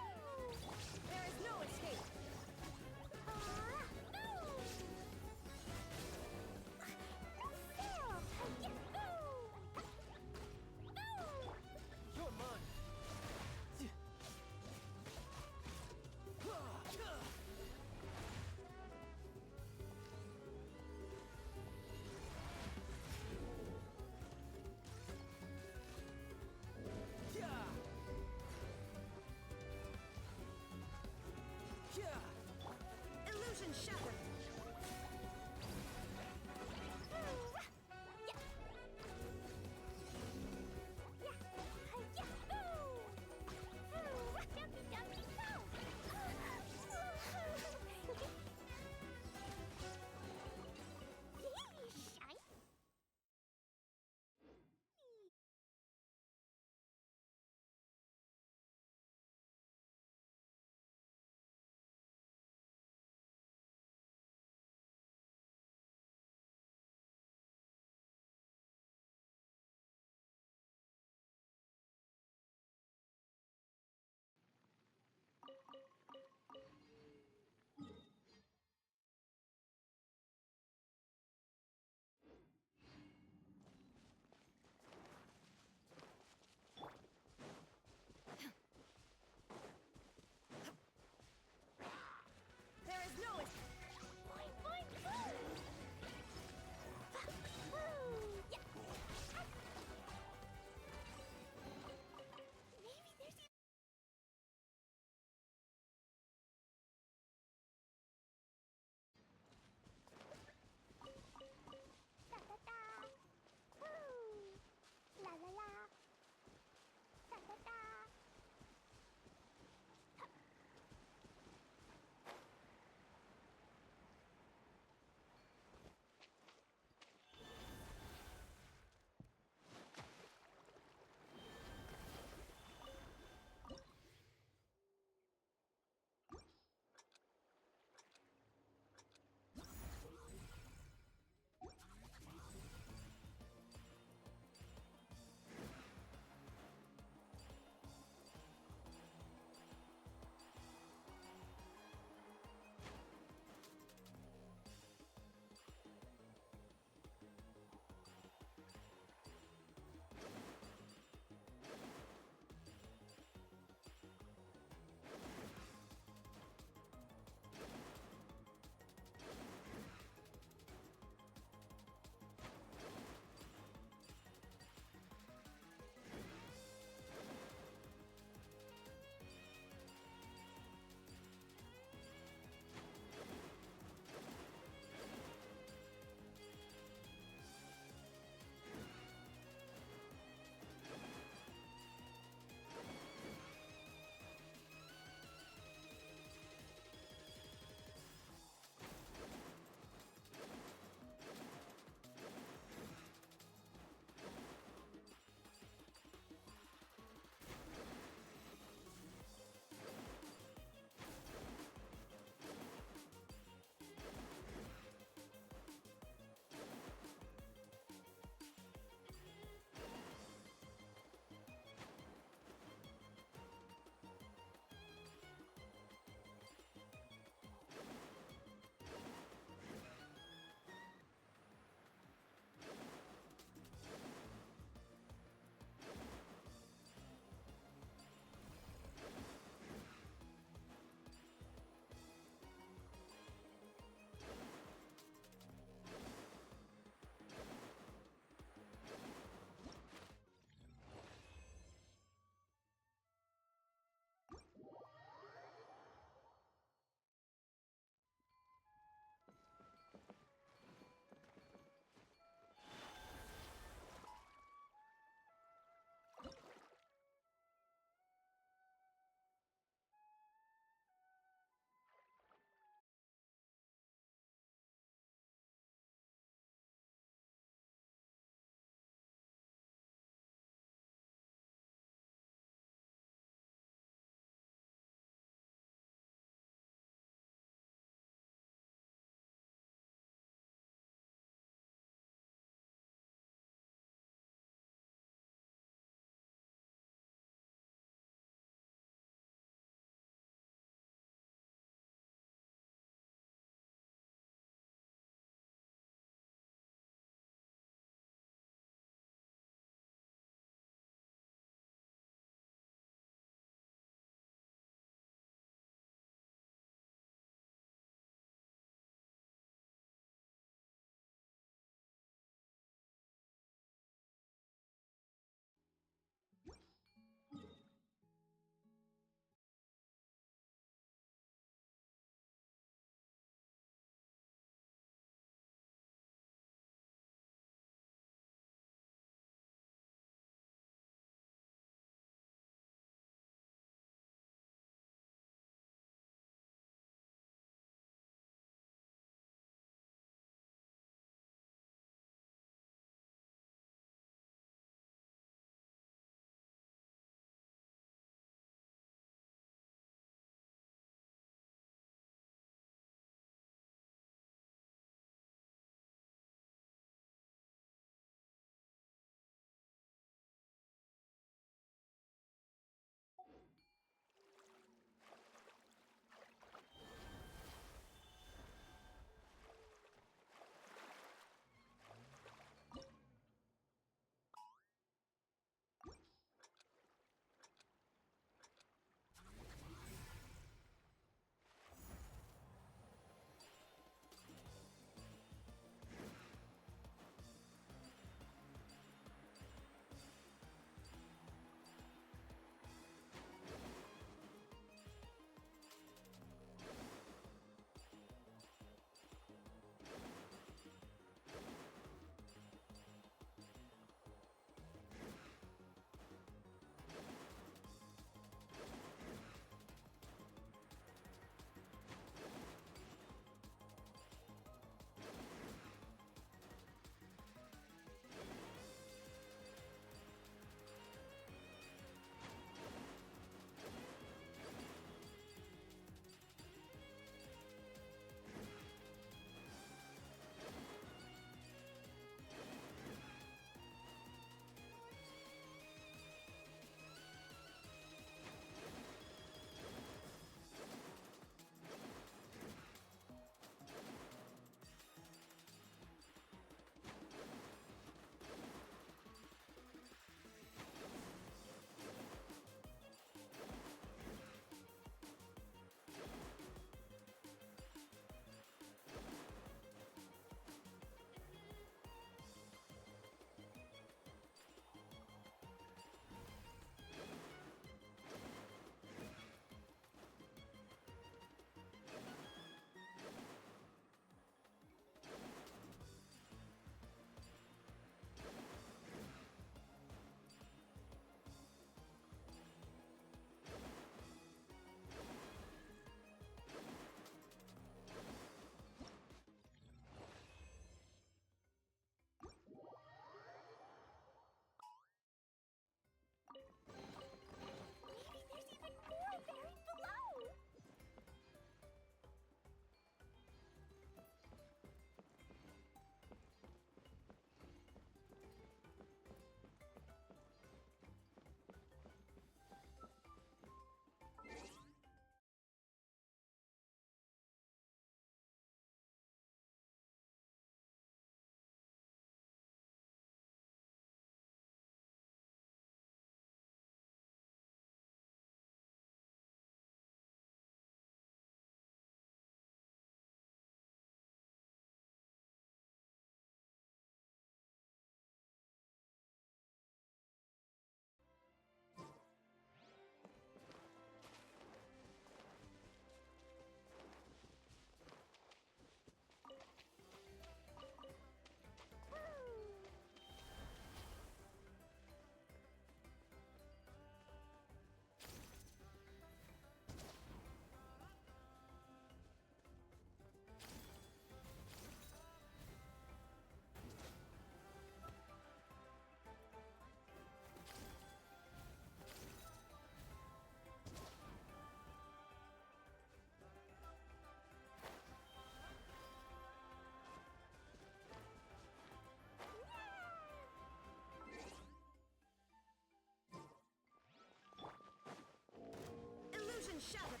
Speaker 1: shatter.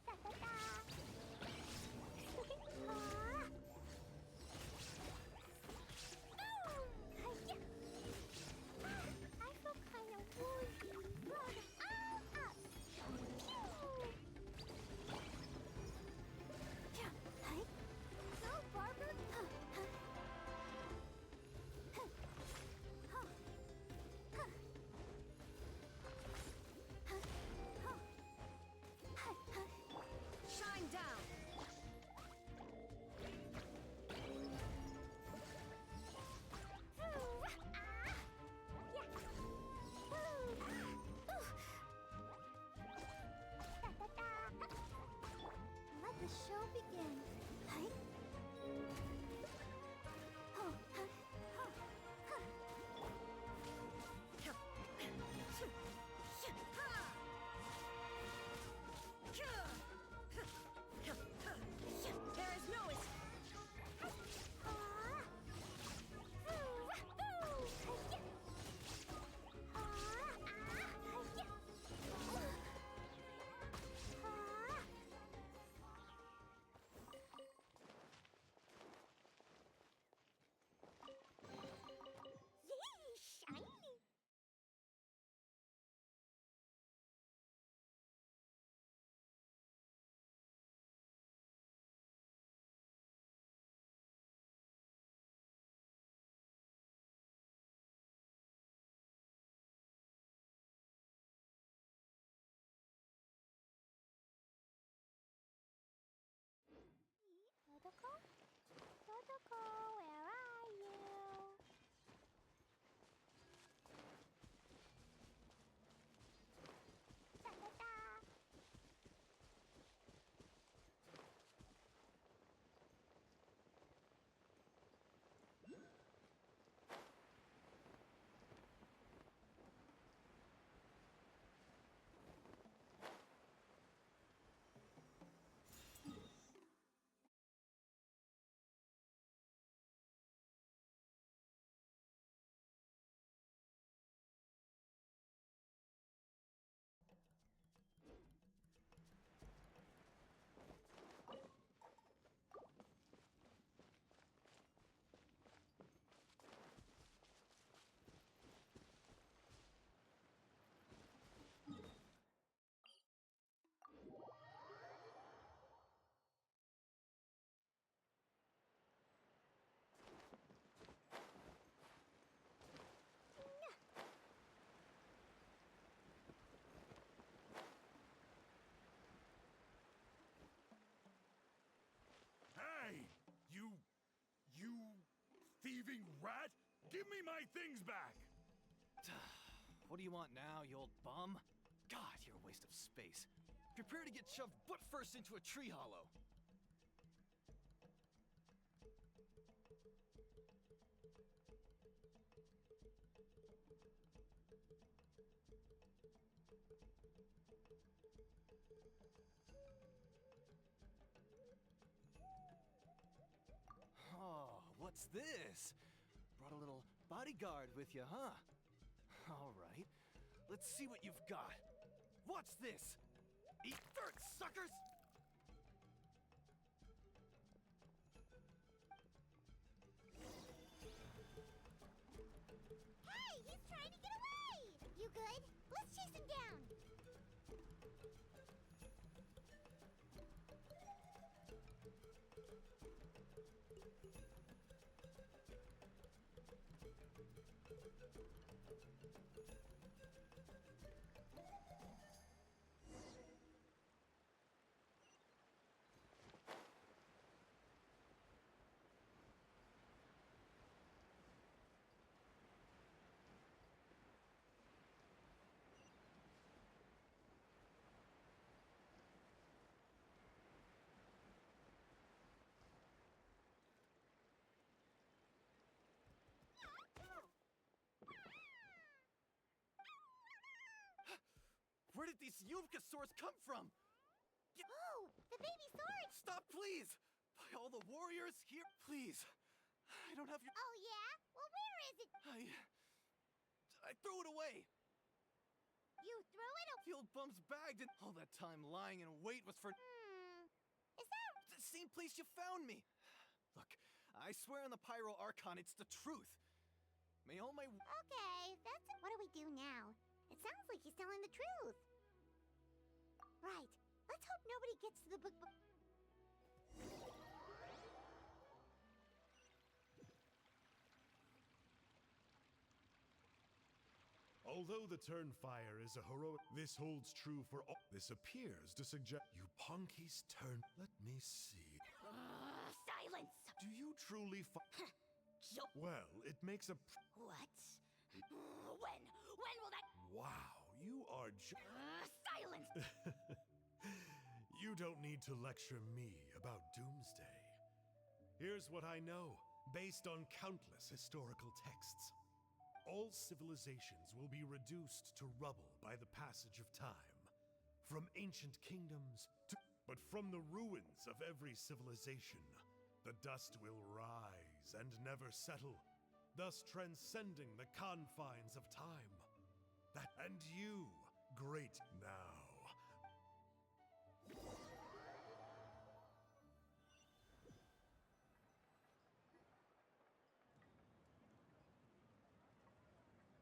Speaker 2: Da da da. I feel kind of woozy. Up. Go, Barber.
Speaker 1: Shine down.
Speaker 2: Let the show begin.
Speaker 1: There is no escape.
Speaker 2: Yay, shiny! Protocol? Protocol, where are you? Da da da.
Speaker 9: Hey! You thieving rat! Give me my things back!
Speaker 5: What do you want now, you old bum? God, you're a waste of space. Prepare to get shoved butt first into a tree hollow. Oh, what's this? Brought a little bodyguard with you, huh? All right. Let's see what you've got. What's this? Eat dirt, suckers!
Speaker 2: Hey, he's trying to get away! You good? Let's chase him down.
Speaker 5: Where did these Yuvkasaurs come from?
Speaker 2: Oh, the baby sword!
Speaker 5: Stop, please! By all the warriors here, please. I don't have your...
Speaker 2: Oh, yeah? Well, where is it?
Speaker 5: I threw it away.
Speaker 2: You threw it
Speaker 5: Fueled Bum's bagged and all that time lying in wait was for
Speaker 2: Is that...
Speaker 5: the same place you found me. Look, I swear on the Pyro Archon, it's the truth. May all my...
Speaker 2: Okay, that's... What do we do now? It sounds like he's telling the truth. Right. Let's hope nobody gets to the book...
Speaker 9: Although the Turnfire is a heroic, this holds true for all. This appears to suggest you Punky's turn. Let me see.
Speaker 11: Silence!
Speaker 9: Do you truly Well, it makes a.
Speaker 11: What? When will that...
Speaker 9: Wow, you are
Speaker 11: Silence!
Speaker 9: You don't need to lecture me about Doomsday. Here's what I know, based on countless historical texts. All civilizations will be reduced to rubble by the passage of time. From ancient kingdoms to... But from the ruins of every civilization, the dust will rise and never settle, thus transcending the confines of time. And you, great now.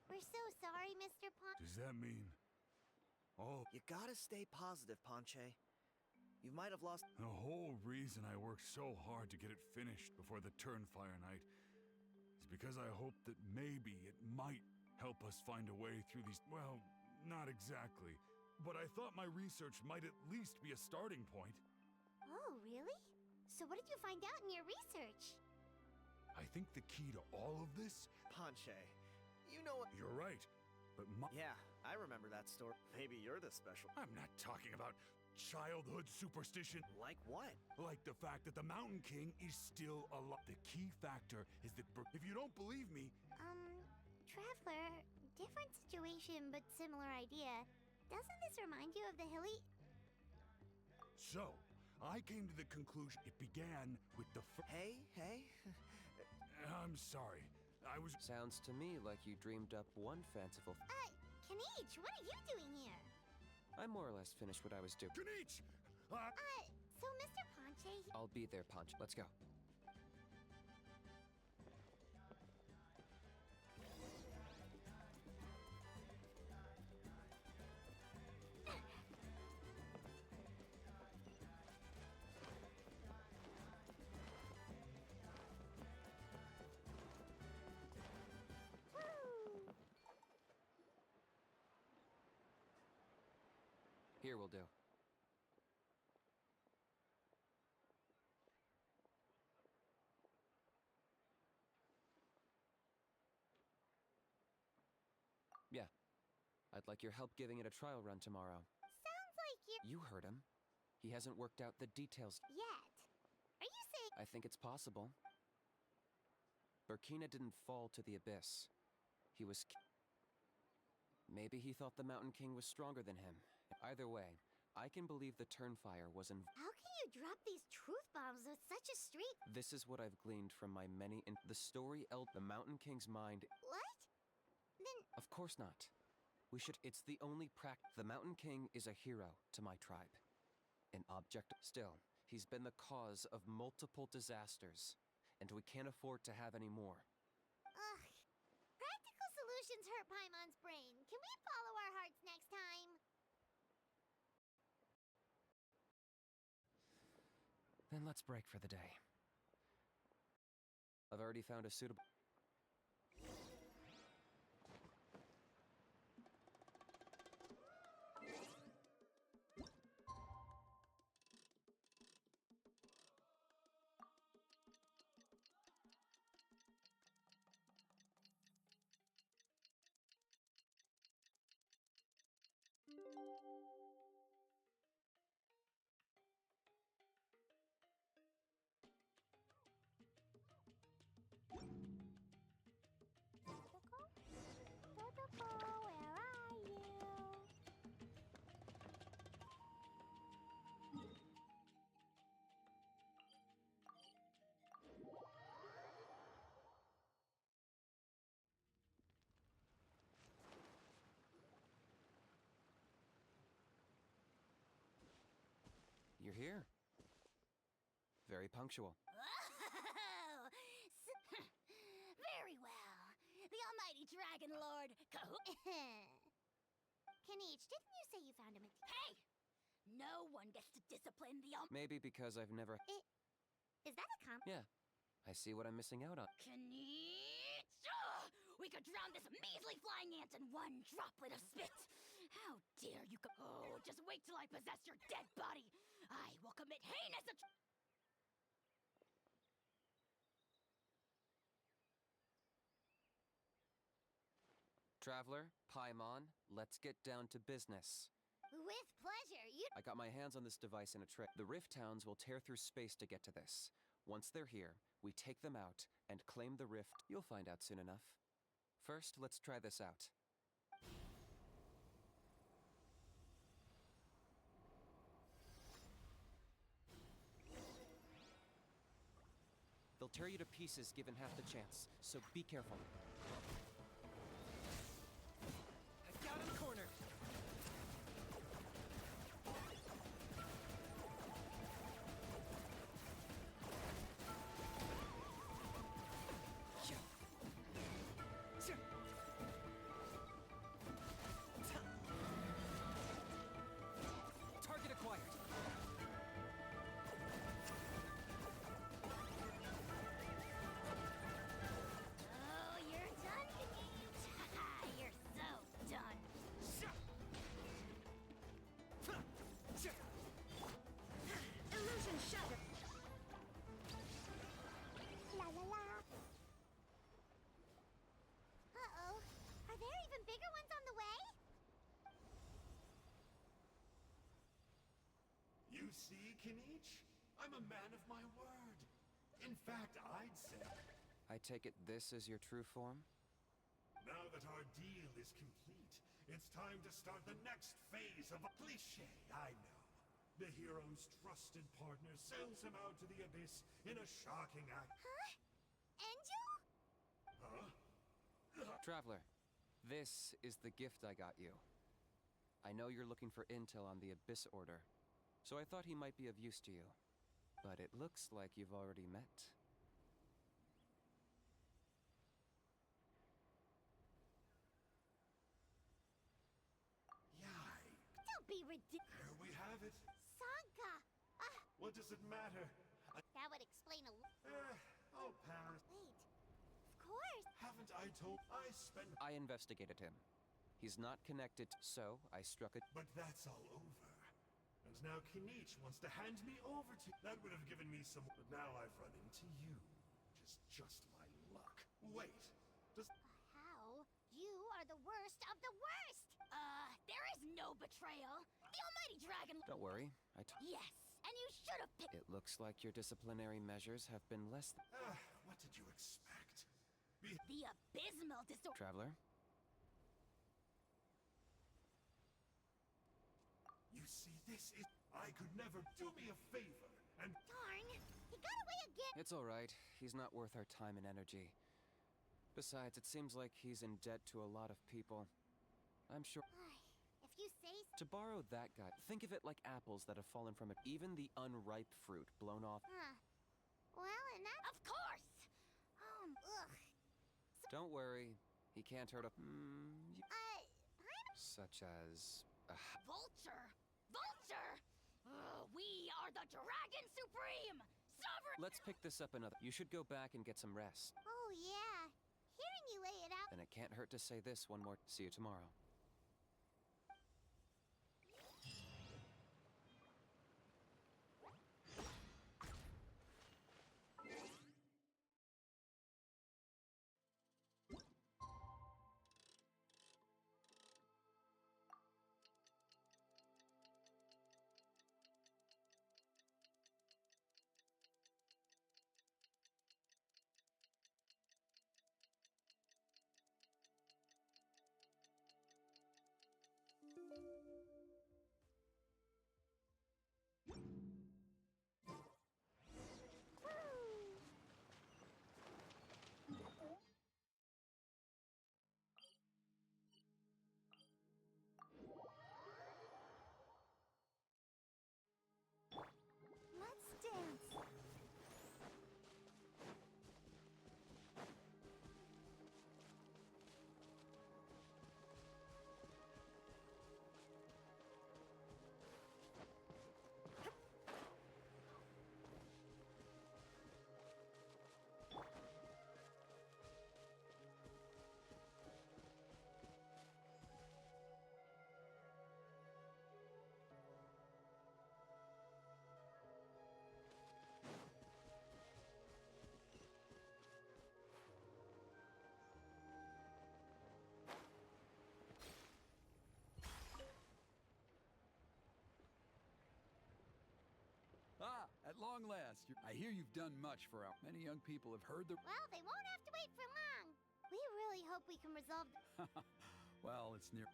Speaker 2: We're so sorry, Mr.
Speaker 9: Does that mean... Oh,
Speaker 17: You gotta stay positive, Ponche. You might have lost...
Speaker 9: the whole reason I worked so hard to get it finished before the Turnfire night is because I hoped that maybe it might help us find a way through these... Well, not exactly. But I thought my research might at least be a starting point.
Speaker 2: Oh, really? So what did you find out in your research?
Speaker 9: I think the key to all of this...
Speaker 17: Ponche, you know what...
Speaker 9: You're right, but
Speaker 17: Yeah, I remember that story. Maybe you're the special...
Speaker 9: I'm not talking about childhood superstition.
Speaker 17: Like what?
Speaker 9: Like the fact that the Mountain King is still alive. The key factor is that if you don't believe me...
Speaker 2: Traveler, different situation but similar idea. Doesn't this remind you of the hilly...
Speaker 9: So, I came to the conclusion it began with the
Speaker 17: Hey.
Speaker 9: I'm sorry. I was...
Speaker 15: Sounds to me like you dreamed up one fanciful...
Speaker 2: Kanichi, what are you doing here?
Speaker 15: I more or less finished what I was doing.
Speaker 9: Kanichi!
Speaker 2: So Mr. Ponche...
Speaker 15: I'll be there, Punch. Let's go. Here will do. Yeah. I'd like your help giving it a trial run tomorrow.
Speaker 2: Sounds like you...
Speaker 15: You heard him. He hasn't worked out the details
Speaker 2: Yet. Are you saying...
Speaker 15: I think it's possible. Burkina didn't fall to the abyss. He was... Maybe he thought the Mountain King was stronger than him. Either way, I can believe the Turnfire was in...
Speaker 2: How can you drop these truth bombs with such a streak?
Speaker 15: This is what I've gleaned from my many... The story the Mountain King's mind...
Speaker 2: What? Then...
Speaker 15: Of course not. We should... It's the only The Mountain King is a hero to my tribe. An object... Still, he's been the cause of multiple disasters. And we can't afford to have any more.
Speaker 2: Ugh. Practical solutions hurt Paimon's brain. Can we follow our hearts next time?
Speaker 15: Then let's break for the day. I've already found a suitable... here. Very punctual.
Speaker 8: Oh, very well. The almighty Dragon Lord
Speaker 2: Kanichi, didn't you say you found him
Speaker 8: Hey! No one gets to discipline the
Speaker 15: Maybe because I've never...
Speaker 2: Is that a comp?
Speaker 15: Yeah. I see what I'm missing out on.
Speaker 8: Kanichi! We could drown this measly flying ant in one droplet of spit! How dare you Oh, just wait till I possess your dead body! I will commit heinous
Speaker 15: Traveler, Paimon, let's get down to business.
Speaker 2: With pleasure.
Speaker 15: I got my hands on this device in a trick. The Rift Towns will tear through space to get to this. Once they're here, we take them out and claim the Rift. You'll find out soon enough. First, let's try this out. They'll tear you to pieces given half the chance, so be careful.
Speaker 13: Down in the corner.
Speaker 15: Target acquired.
Speaker 8: Oh, you're done, Kanichi! You're so done!
Speaker 3: Illusion shattered.
Speaker 2: La la la. Uh-oh. Are there even bigger ones on the way?
Speaker 9: You see, Kanichi? I'm a man of my word. In fact, I'd say...
Speaker 15: I take it this is your true form?
Speaker 9: Now that our deal is complete, it's time to start the next phase of a cliché, I know. The hero's trusted partner sends him out to the abyss in a shocking act.
Speaker 2: Huh? Angel?
Speaker 9: Huh?
Speaker 15: Traveler, this is the gift I got you. I know you're looking for intel on the Abyss Order, so I thought he might be of use to you. But it looks like you've already met.
Speaker 2: Don't be ridiculous.
Speaker 9: There we have it.
Speaker 2: Sanka!
Speaker 9: What does it matter?
Speaker 2: That would explain a lot.
Speaker 9: I'll pass.
Speaker 2: Wait. Of course.
Speaker 9: Haven't I told...
Speaker 15: I investigated him. He's not connected, so I struck a...
Speaker 9: But that's all over. And now Kanichi wants to hand me over to... That would have given me some... But now I've run into you. Which is just my luck. Wait. Does...
Speaker 2: How? You are the worst of the worst!
Speaker 8: There is no betrayal! The almighty dragon...
Speaker 15: Don't worry,
Speaker 8: Yes, and you should have picked...
Speaker 15: It looks like your disciplinary measures have been less than...
Speaker 9: what did you expect?
Speaker 8: The abysmal disorder...
Speaker 15: Traveler?
Speaker 9: You see, this is... I could never... Do me a favor, and...
Speaker 2: Darn! He got away again!
Speaker 15: It's alright. He's not worth our time and energy. Besides, it seems like he's in debt to a lot of people. I'm sure...
Speaker 2: If you say so...
Speaker 15: To borrow that guy, think of it like apples that have fallen from it. Even the unripe fruit blown off...
Speaker 2: Huh. Well, and that...
Speaker 8: Of course!
Speaker 2: Ugh.
Speaker 15: Don't worry. He can't hurt a...
Speaker 2: Such
Speaker 15: as...
Speaker 8: Vulture! Vulture! We are the Dragon Supreme! Sovereign...
Speaker 15: Let's pick this up another... You should go back and get some rest.
Speaker 2: Oh, yeah. Hearing you lay it out...
Speaker 15: And it can't hurt to say this one more... See you tomorrow.
Speaker 18: long last. I hear you've done much for our... Many young people have heard the...
Speaker 2: Well, they won't have to wait for long. We really hope we can resolve...
Speaker 18: Well, it's near...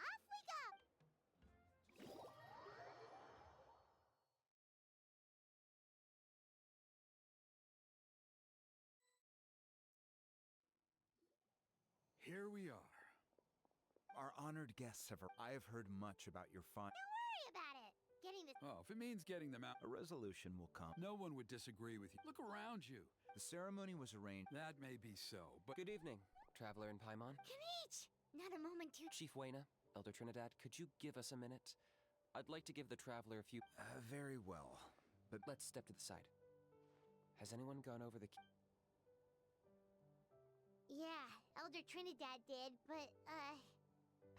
Speaker 2: Off we go!
Speaker 16: Here we are. Our honored guests have... I have heard much about your fine...
Speaker 2: Don't worry about it. Getting this...
Speaker 18: Oh, if it means getting them out...
Speaker 16: A resolution will come.
Speaker 18: No one would disagree with you. Look around you.
Speaker 16: The ceremony was arranged...
Speaker 18: That may be so, but...
Speaker 15: Good evening, Traveler in Paimon.
Speaker 2: Kinich! Not a moment too...
Speaker 15: Chief Wayna, Elder Trinidad, could you give us a minute? I'd like to give the Traveler a few...
Speaker 16: very well.
Speaker 15: But let's step to the side. Has anyone gone over the...
Speaker 2: Yeah, Elder Trinidad did, but,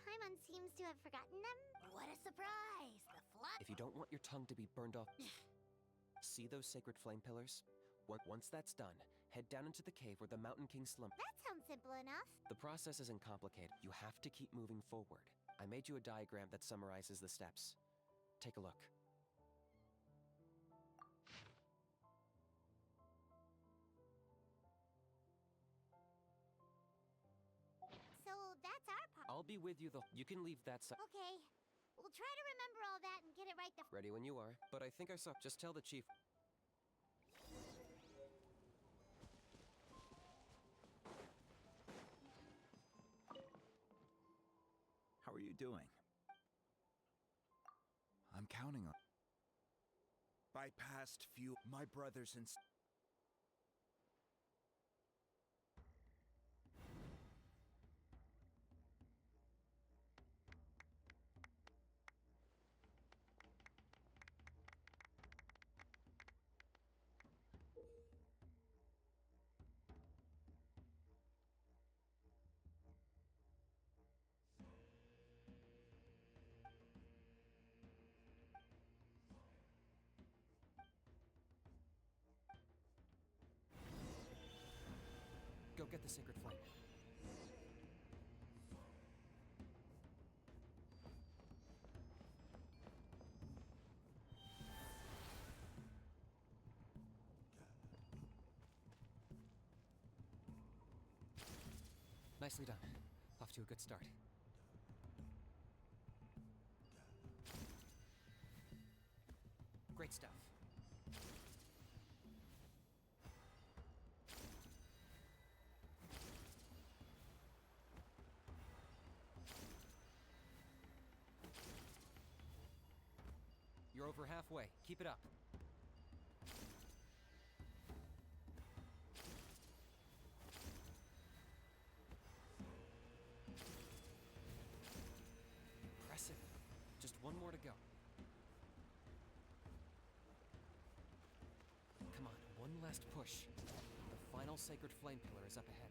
Speaker 2: Paimon seems to have forgotten them. What a surprise! The flood...
Speaker 15: If you don't want your tongue to be burned off... See those sacred flame pillars? Once that's done, head down into the cave where the Mountain King slump...
Speaker 2: That sounds simple enough.
Speaker 15: The process isn't complicated. You have to keep moving forward. I made you a diagram that summarizes the steps. Take a look.
Speaker 2: So that's our part.
Speaker 15: I'll be with you You can leave that side.
Speaker 2: Okay. We'll try to remember all that and get it right the...
Speaker 15: Ready when you are. But I think I saw... Just tell the chief...
Speaker 16: How are you doing? I'm counting on... By past few... My brothers and...
Speaker 15: Go get the sacred flame. Nicely done. Off to a good start. Great stuff. You're over halfway. Keep it up. Impressive. Just one more to go. Come on, one last push. The final sacred flame pillar is up ahead.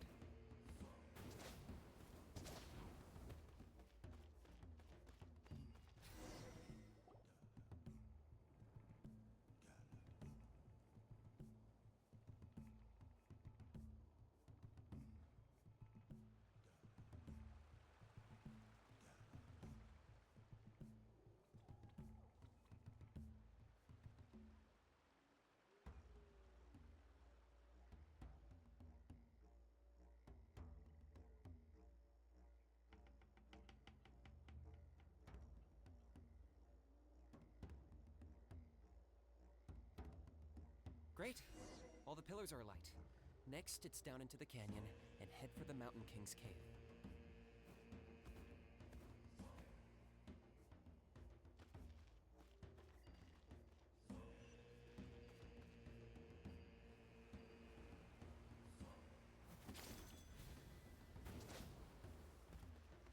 Speaker 15: Great. All the pillars are alight. Next, it's down into the canyon and head for the Mountain King's cave.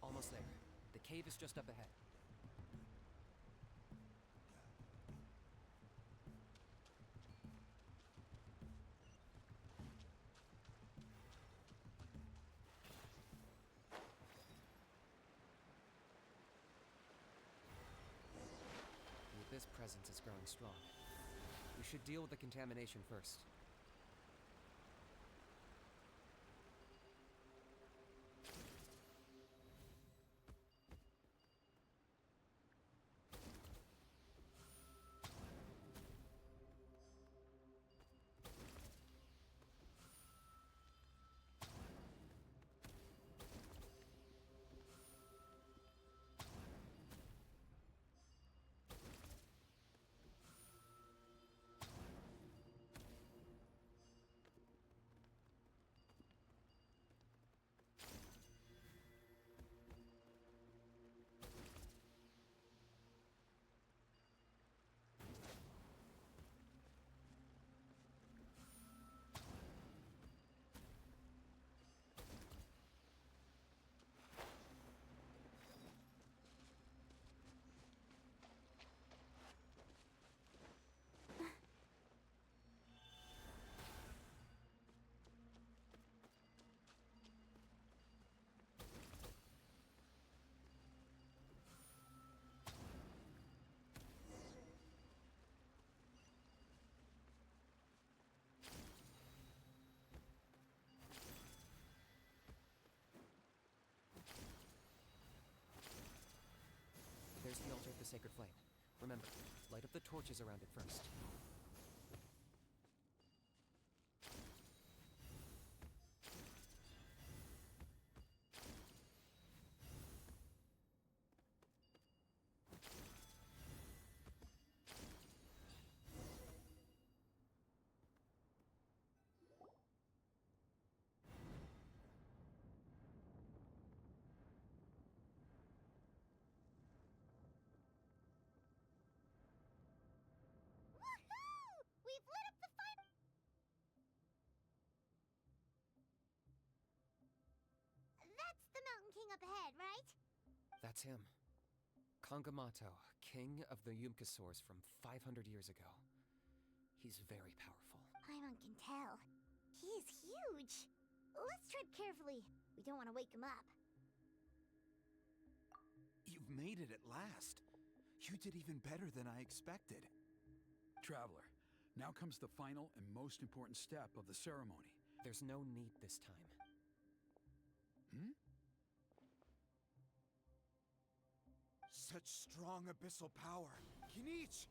Speaker 15: Almost there. The cave is just up ahead. presence is growing strong. We should deal with the contamination first. There's the altar of the Sacred Flame. Remember, light up the torches around it first.
Speaker 2: Woohoo! We've lit up the fire. That's the Mountain King up ahead, right?
Speaker 15: That's him. Kangamato, king of the Yumkasaurs from 500 years ago. He's very powerful.
Speaker 2: Paimon can tell. He is huge. Let's tread carefully. We don't want to wake him up.
Speaker 16: You've made it at last. You did even better than I expected.
Speaker 18: Traveler, now comes the final and most important step of the ceremony.
Speaker 15: There's no need this time.
Speaker 16: Hmm? Such strong abyssal power. Kinich,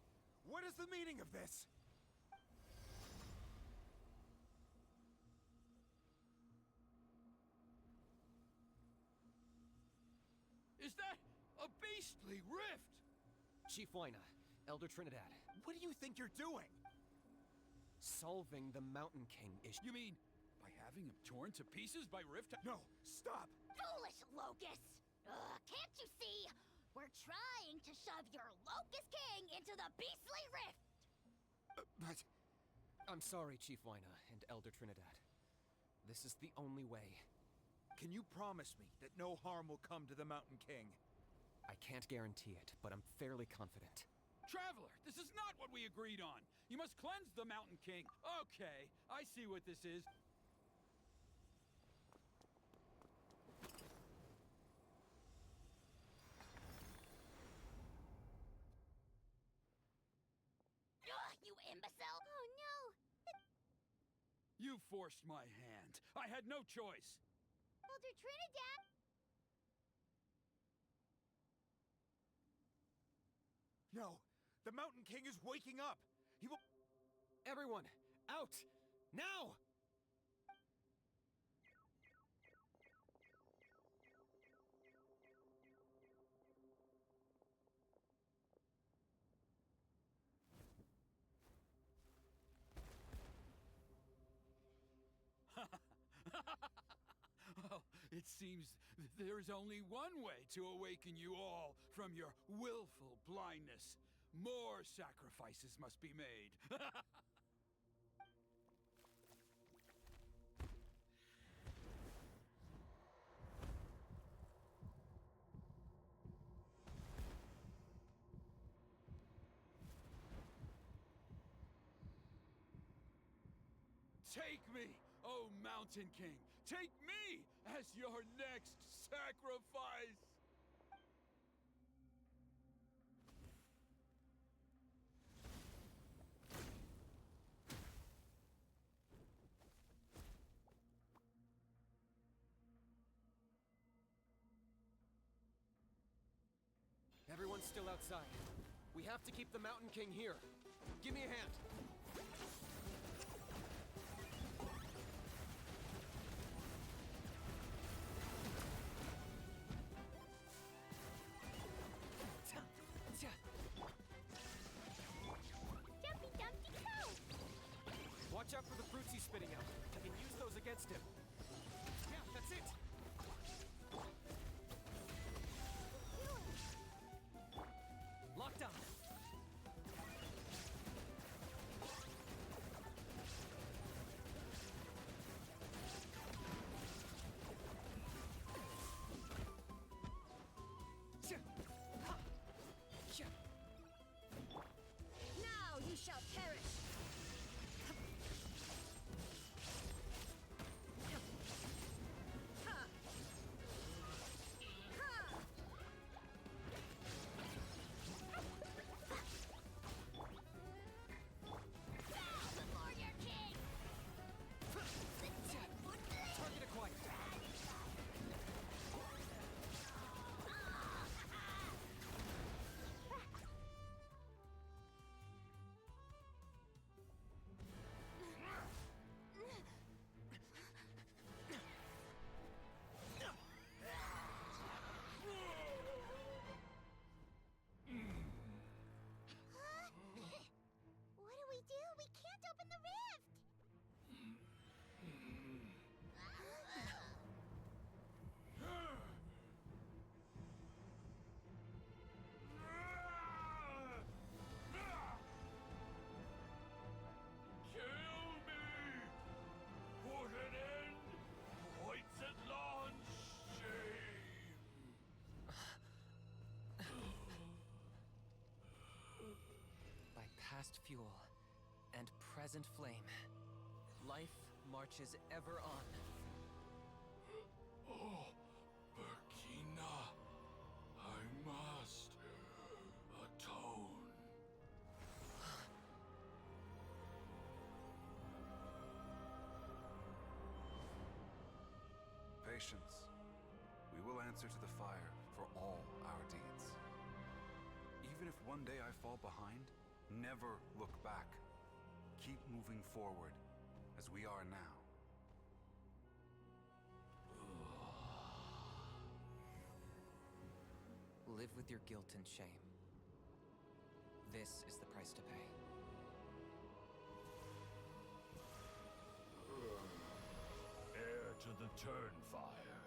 Speaker 16: what is the meaning of this?
Speaker 18: Is that a beastly rift?
Speaker 15: Chief Waina, Elder Trinidad.
Speaker 16: What do you think you're doing?
Speaker 15: Solving the Mountain King issue.
Speaker 18: You mean by having him torn to pieces by Rift?
Speaker 16: No, stop!
Speaker 8: Foolish Locust! Can't you see? We're trying to shove your Locust King into the beastly rift!
Speaker 15: But... I'm sorry, Chief Waina and Elder Trinidad. This is the only way.
Speaker 16: Can you promise me that no harm will come to the Mountain King?
Speaker 15: I can't guarantee it, but I'm fairly confident.
Speaker 18: Traveler, this is not what we agreed on. You must cleanse the Mountain King. Okay, I see what this is.
Speaker 8: You imbecile!
Speaker 2: Oh no!
Speaker 18: You forced my hand. I had no choice.
Speaker 2: Elder Trinidad!
Speaker 16: No, the Mountain King is waking up. He will...
Speaker 15: Everyone, out! Now!
Speaker 18: Well, it seems there's only one way to awaken you all from your willful blindness. More sacrifices must be made. Take me, O Mountain King! Take me as your next sacrifice!
Speaker 15: still outside. We have to keep the Mountain King here. Give me a hand.
Speaker 2: Jumpy Dumpty Go!
Speaker 15: Watch out for the fruits he's spitting out. I can use those against him. Yeah, that's it. Locked on.
Speaker 1: Now you shall perish!
Speaker 15: Target acquired.
Speaker 2: What do we do? We can't open the rift!
Speaker 7: Kill me! Put an end to Whitesetland's shame!
Speaker 15: By past fuel and present flame, life marches ever on.
Speaker 7: Oh, Burkina, I must atone.
Speaker 19: Patience. We will answer to the fire for all our deeds. Even if one day I fall behind, never look back. Keep moving forward, as we are now.
Speaker 15: Live with your guilt and shame. This is the price to pay.
Speaker 7: Heir to the Turnfire,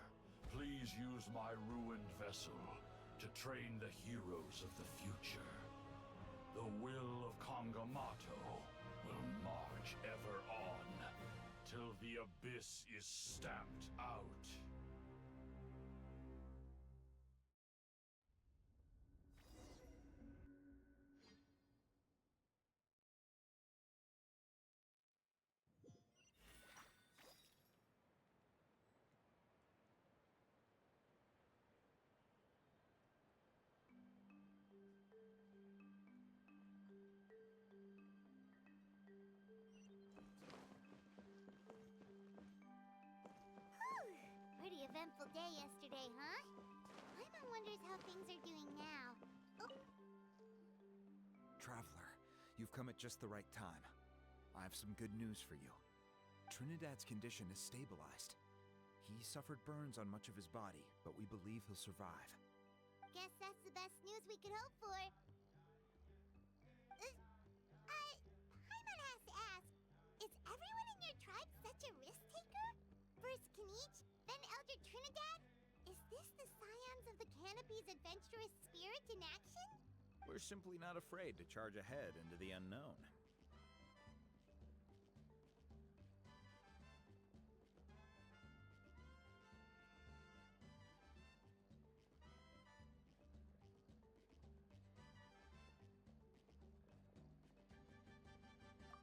Speaker 7: please use my ruined vessel to train the heroes of the future. The will of Kangamato will march ever on, till the abyss is stamped out.
Speaker 2: Pretty eventful day yesterday, huh? Paimon wonders how things are doing now. Oh,
Speaker 16: Traveler, you've come at just the right time. I have some good news for you. Trinidad's condition is stabilized. He suffered burns on much of his body, but we believe he'll survive.
Speaker 2: guess that's the best news we could hope for. Paimon has to ask, is everyone in your tribe such a risk-taker? First Kinich, then Elder Trinidad? Is this the scions of the Canopy's adventurous spirit in action?
Speaker 16: We're simply not afraid to charge ahead into the unknown.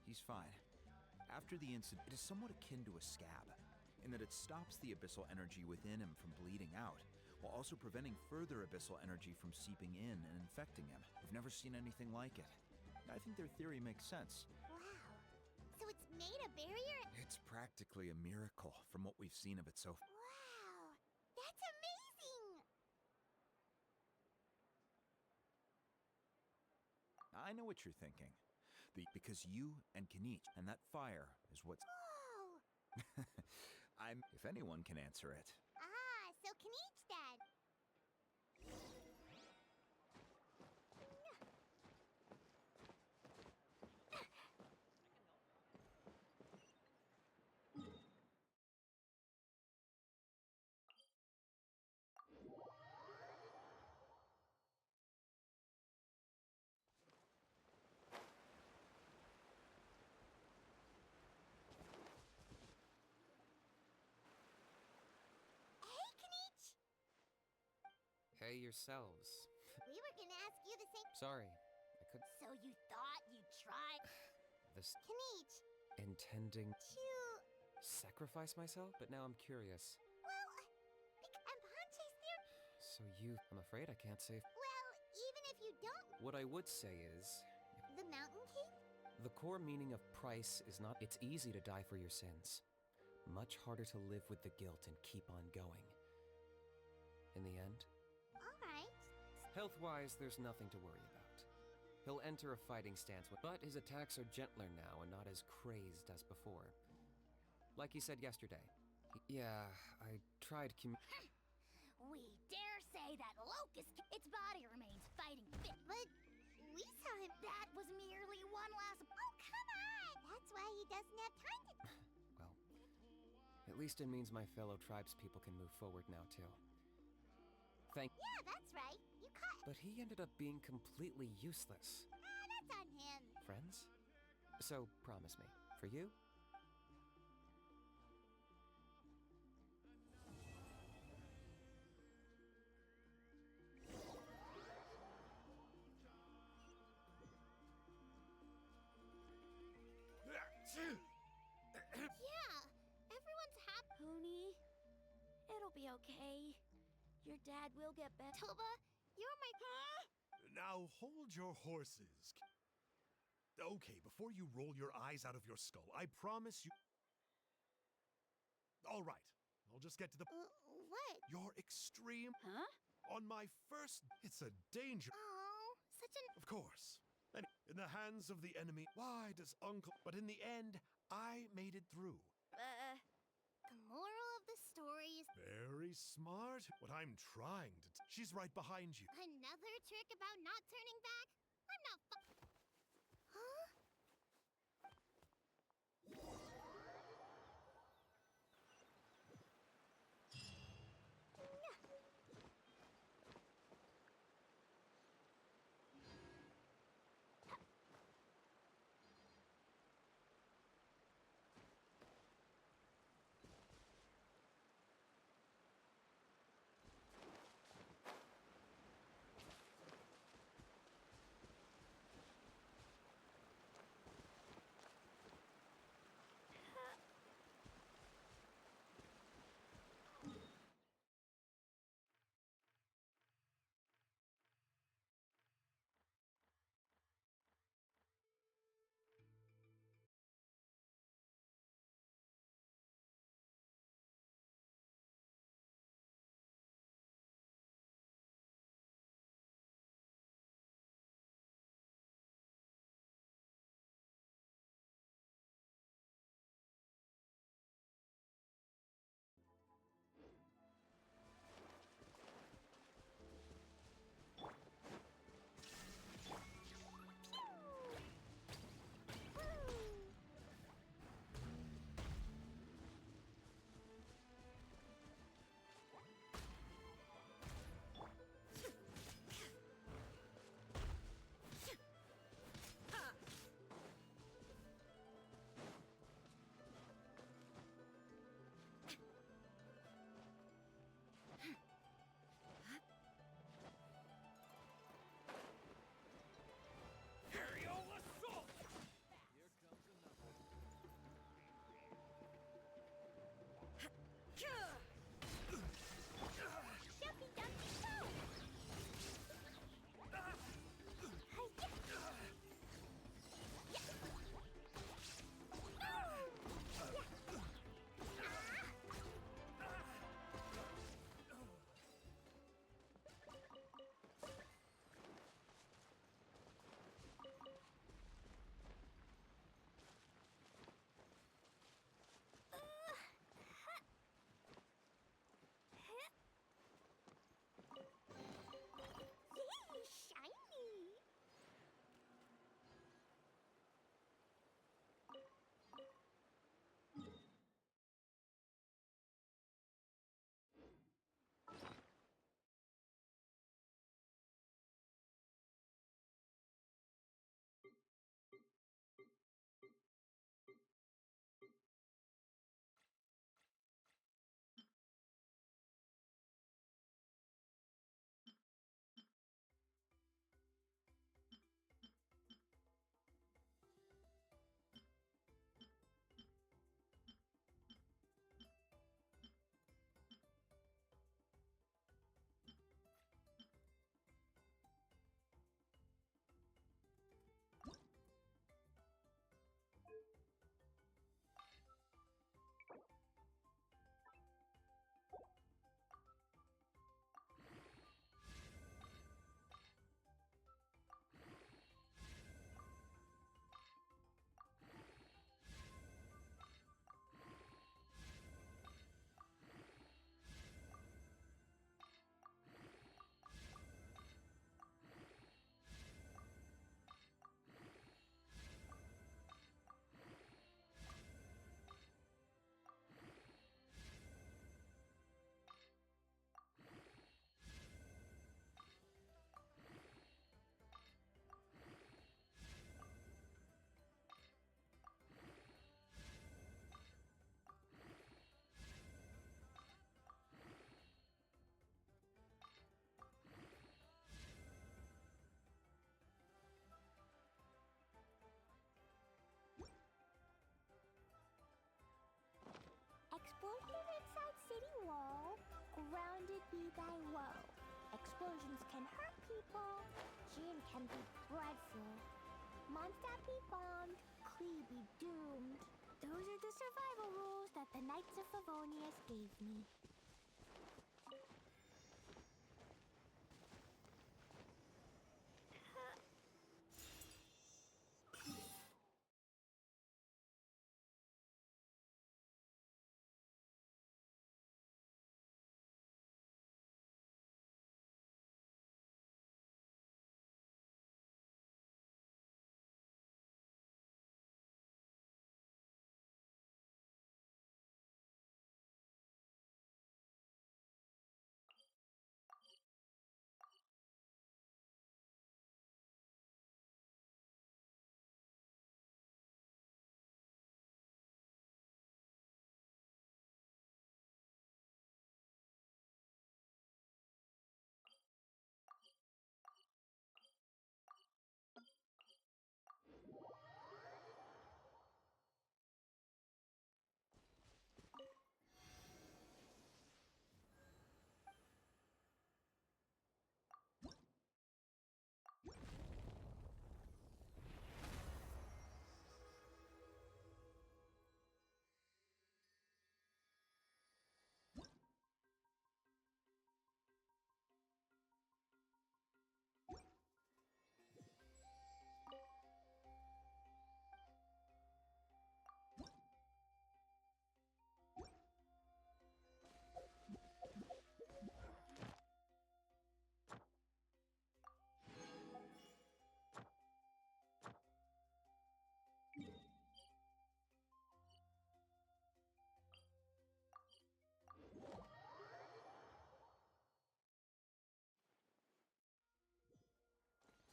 Speaker 16: He's fine. After the incident, it is somewhat akin to a scab, in that it stops the abyssal energy within him from bleeding out, while also preventing further abyssal energy from seeping in and infecting him. We've never seen anything like it. I think their theory makes sense.
Speaker 2: Wow. So it's made a barrier?
Speaker 16: It's practically a miracle from what we've seen of it so far.
Speaker 2: Wow. That's amazing!
Speaker 16: I know what you're thinking. Because you and Kenichi and that fire is what's...
Speaker 2: Oh!
Speaker 16: If anyone can answer it.
Speaker 2: Ah, so Kenichi then. Hey, Kenichi!
Speaker 15: Hey yourselves.
Speaker 2: We were gonna ask you the same.
Speaker 15: Sorry, I could.
Speaker 2: So you thought you'd try?
Speaker 15: This
Speaker 2: Kenichi,
Speaker 15: intending
Speaker 2: to...
Speaker 15: sacrifice myself, but now I'm curious.
Speaker 2: Well, and Ponche's there.
Speaker 15: So I'm afraid I can't say.
Speaker 2: Well, even if you don't...
Speaker 15: What I would say is,
Speaker 2: The Mountain King?
Speaker 15: the core meaning of price is not. It's easy to die for your sins. Much harder to live with the guilt and keep on going. In the end,
Speaker 2: Alright.
Speaker 15: health-wise, there's nothing to worry about. He'll enter a fighting stance, but his attacks are gentler now and not as crazed as before. Like he said yesterday. Yeah, I tried
Speaker 8: We dare say that Locust, its body remains fighting fit.
Speaker 2: But we saw him...
Speaker 8: That was merely one last...
Speaker 2: Oh, come on! That's why he doesn't have time to...
Speaker 15: Well, at least it means my fellow tribespeople can move forward now, too.
Speaker 2: Yeah, that's right. You caught...
Speaker 15: But he ended up being completely useless.
Speaker 2: That's on him.
Speaker 15: Friends? So, promise me. For you?
Speaker 2: Yeah, everyone's happy.
Speaker 11: Pony, it'll be okay. Your dad will get better.
Speaker 2: Toba, you're my...
Speaker 9: Now hold your horses. Okay, before you roll your eyes out of your skull, I promise you... All right, I'll just get to the...
Speaker 2: what?
Speaker 9: Your extreme...
Speaker 11: Huh?
Speaker 9: On my first... It's a danger...
Speaker 2: Oh, such an...
Speaker 9: Of course. In the hands of the enemy, why does Uncle... But in the end, I made it through.
Speaker 2: The moral of the story is...
Speaker 9: Very smart. What I'm trying to... She's right behind you.
Speaker 2: Another trick about not turning back? I'm not Huh? thy woe. Explosions can hurt people. Gin can be dreadful. Mondstadt be bombed. Klee be doomed. Those are the survival rules that the Knights of Favonius gave me.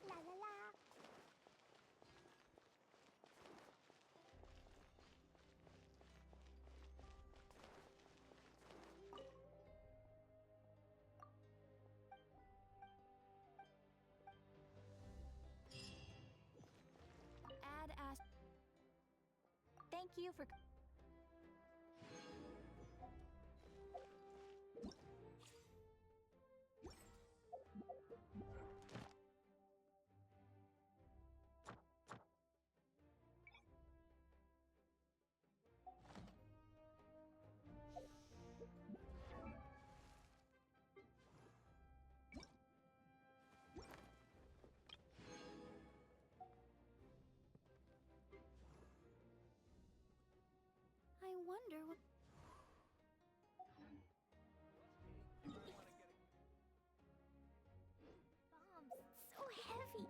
Speaker 2: La la la.
Speaker 1: Ad Ast. Thank you for. I wonder what.
Speaker 2: Bombs so heavy.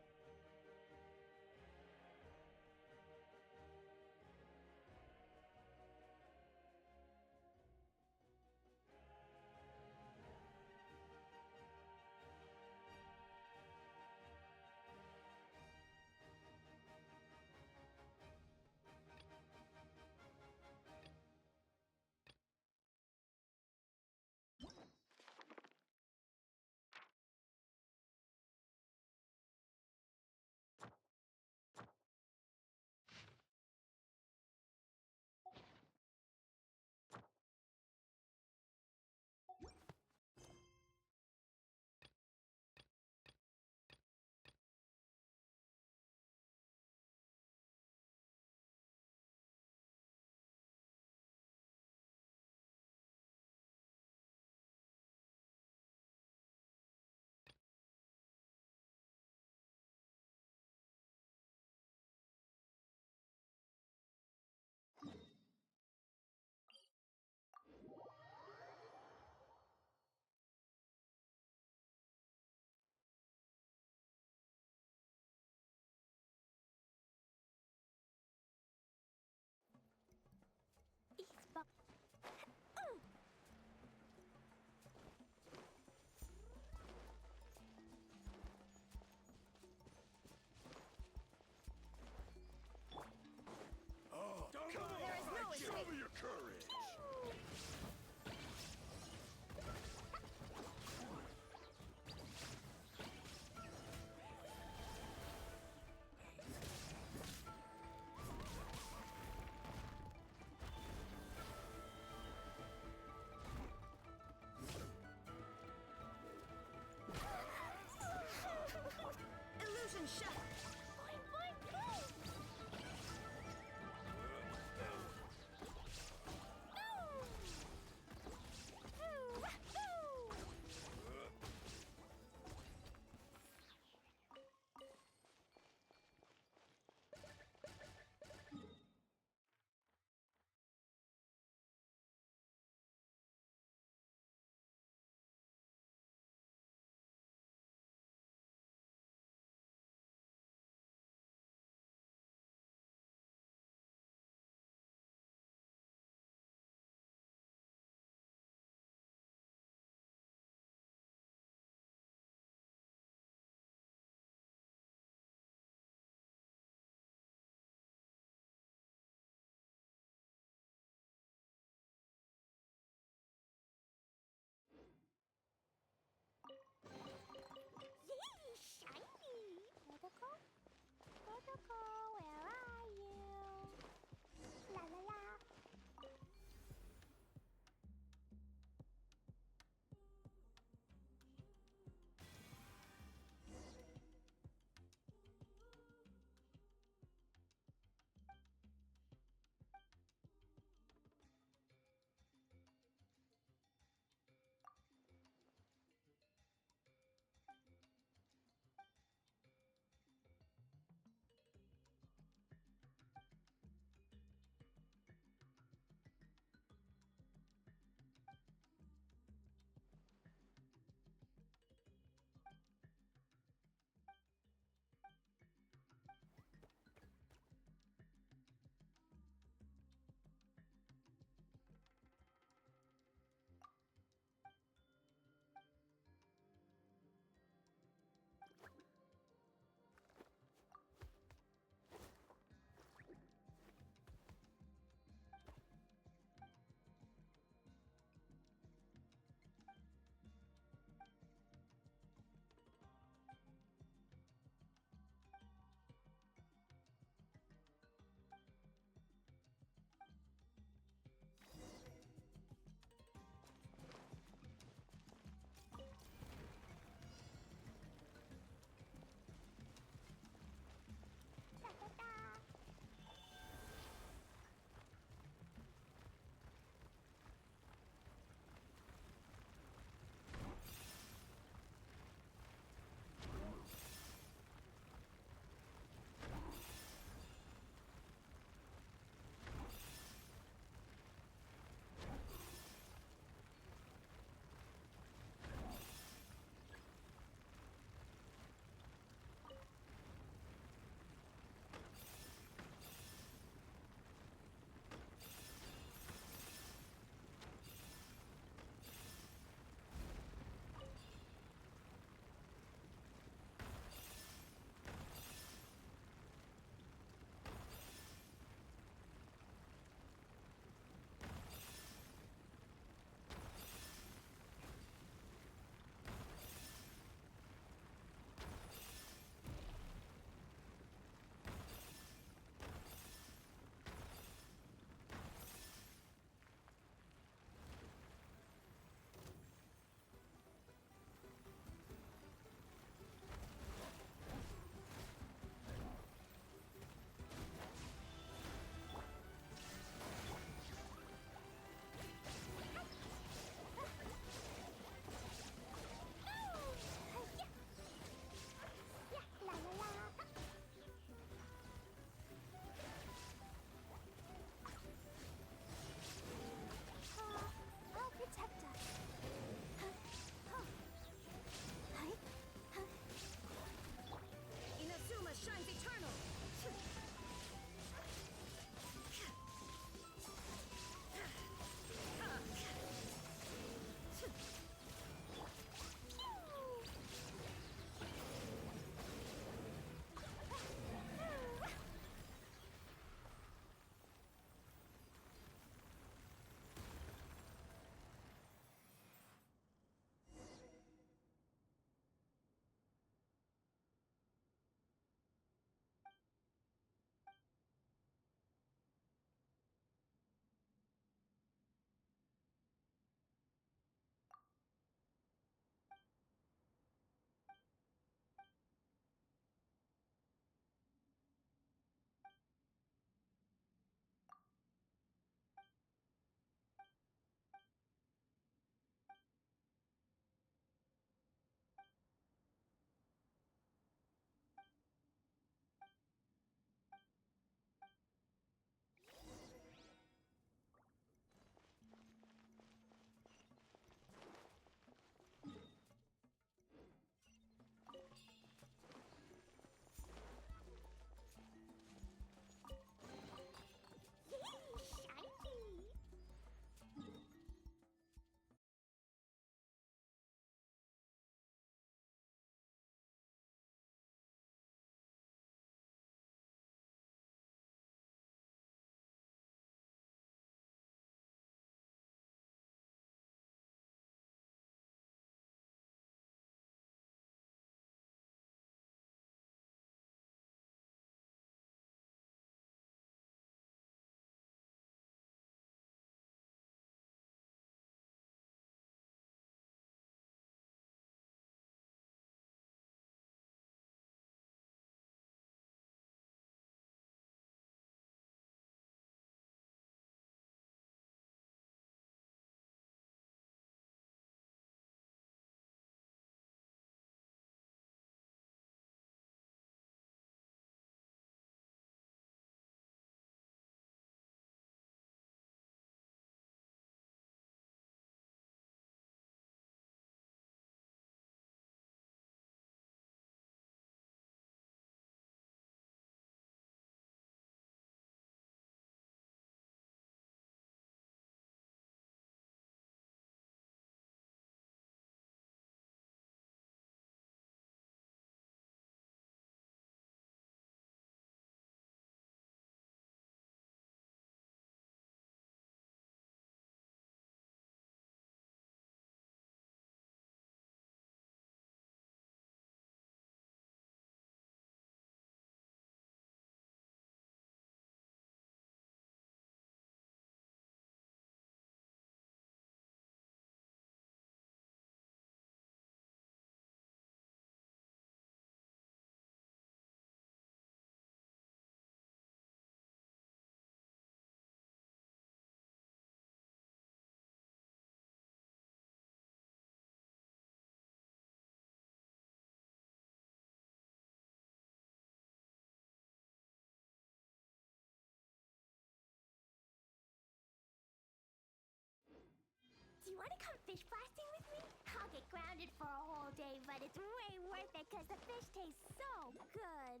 Speaker 2: fish blasting with me? I'll get grounded for a whole day, but it's way worth it because the fish tastes so good.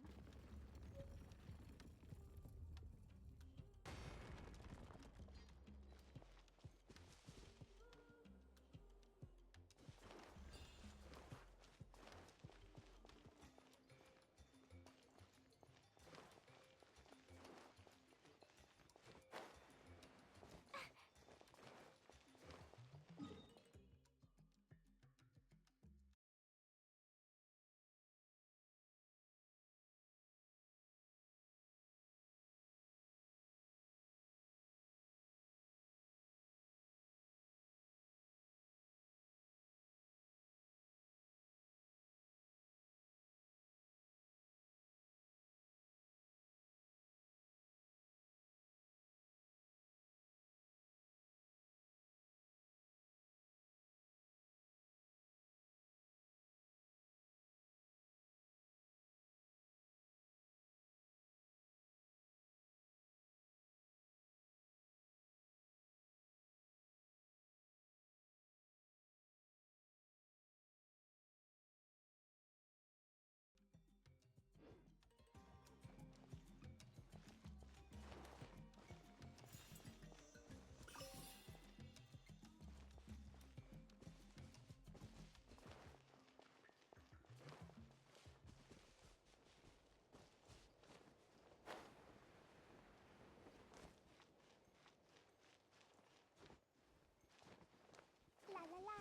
Speaker 2: La la la.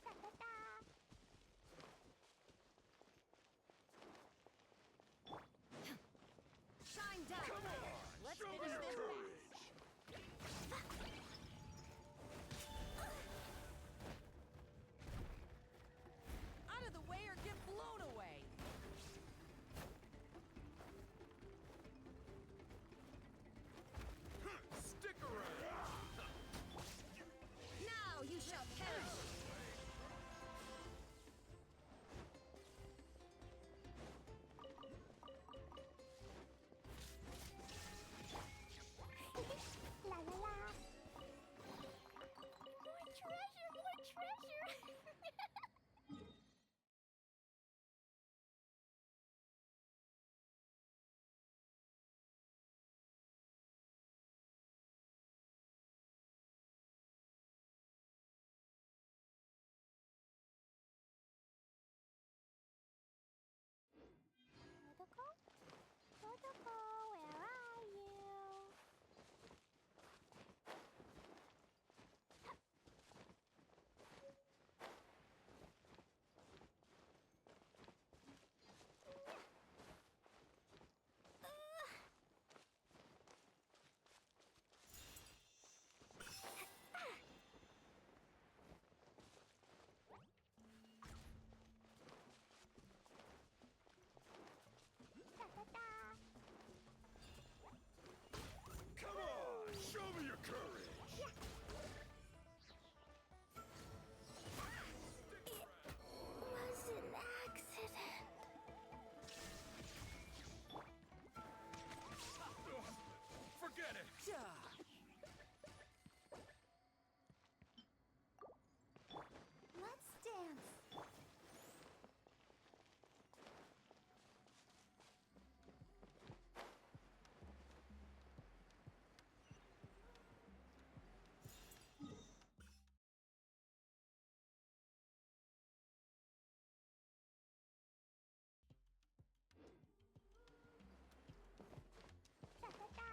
Speaker 2: Da da da.
Speaker 1: Shine down!
Speaker 7: Come on!
Speaker 1: Let's
Speaker 7: Show me
Speaker 1: finish
Speaker 7: your
Speaker 1: this
Speaker 7: courage!
Speaker 1: Out of the way or get blown away!
Speaker 7: Stick around!
Speaker 1: Now you shall perish!
Speaker 2: La la la. More treasure, more treasure. Protocol? Protocol, where are you? Da da da.
Speaker 7: Come on! Show me your courage!
Speaker 2: Was an accident.
Speaker 7: Forget it!
Speaker 2: Let's dance. Da da da.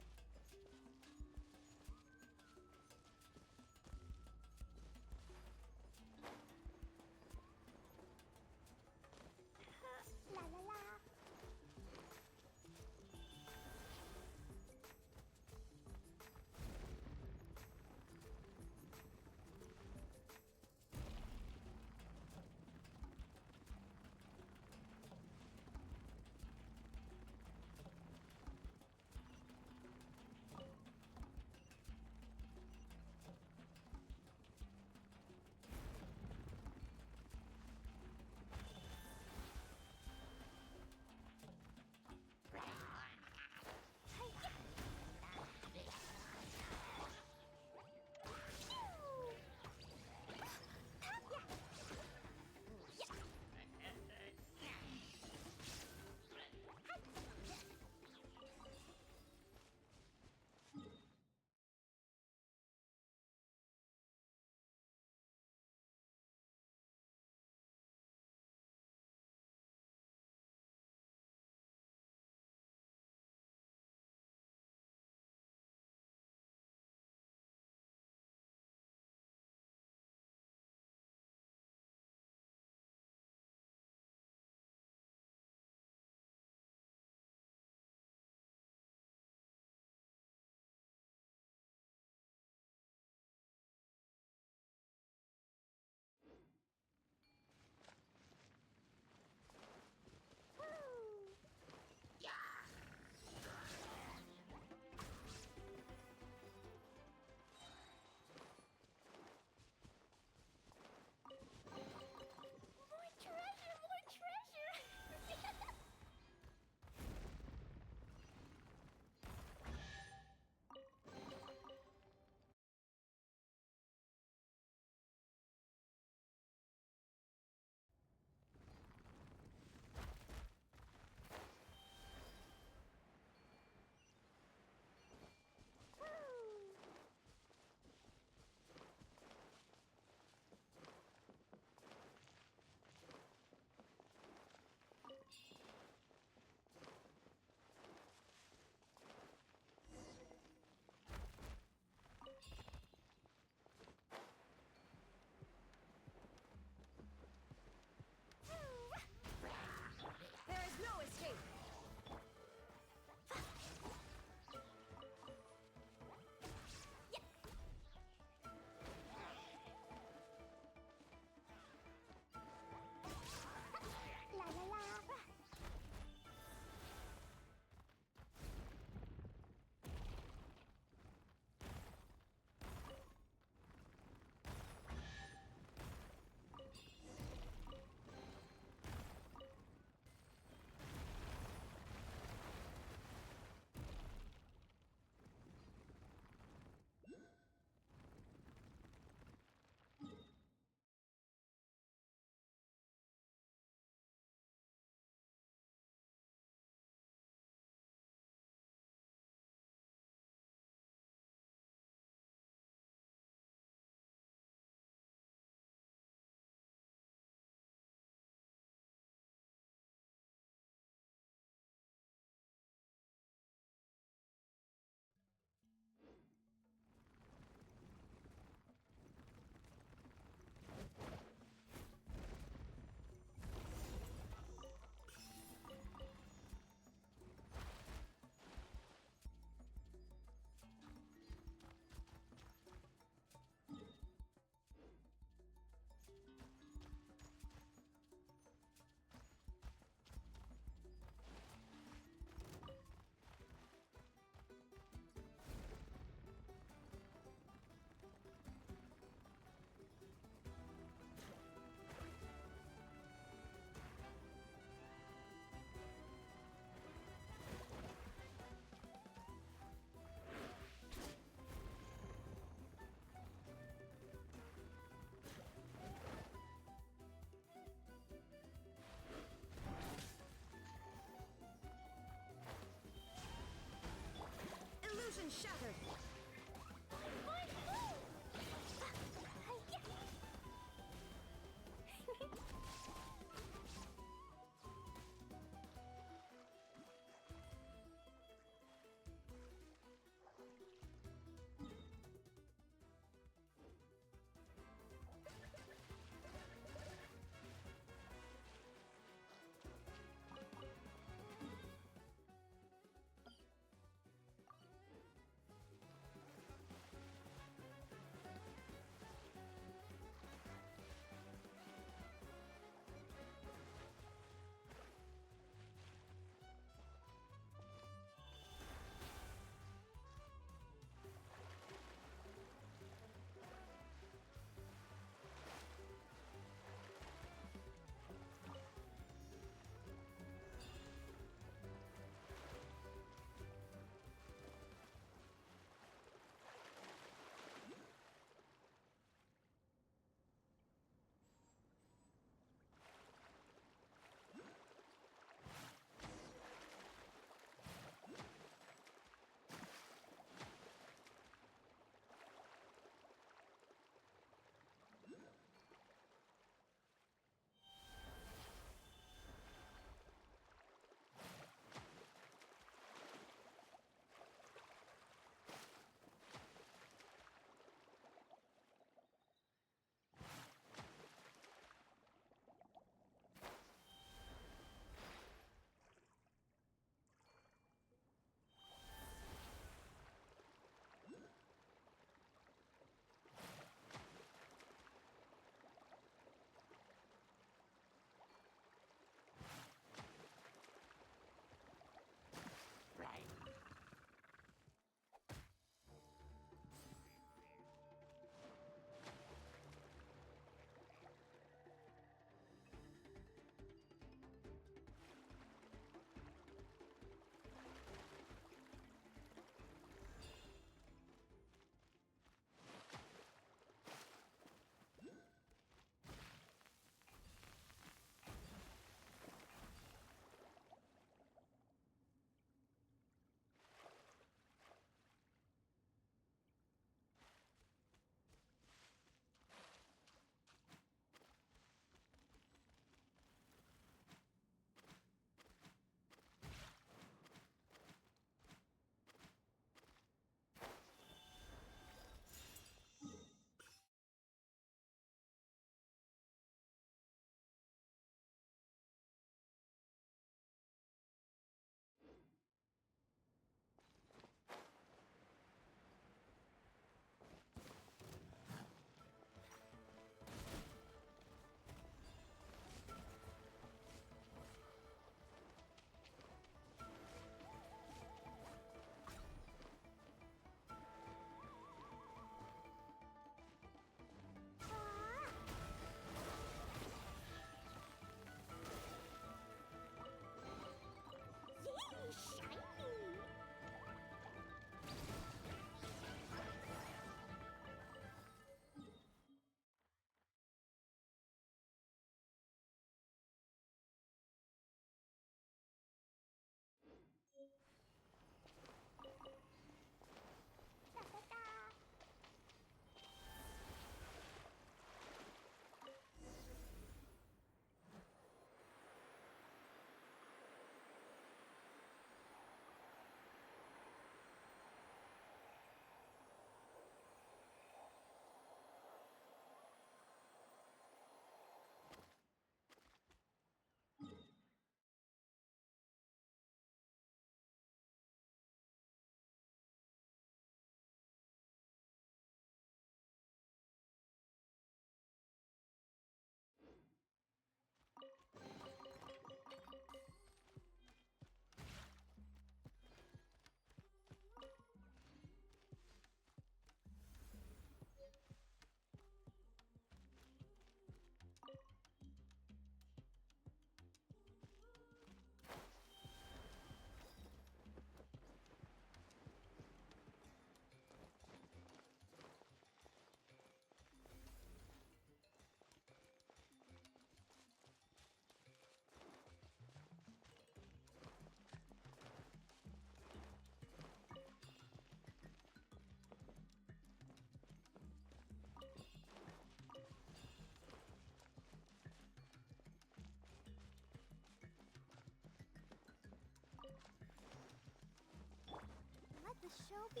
Speaker 2: the show be...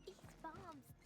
Speaker 2: These bombs...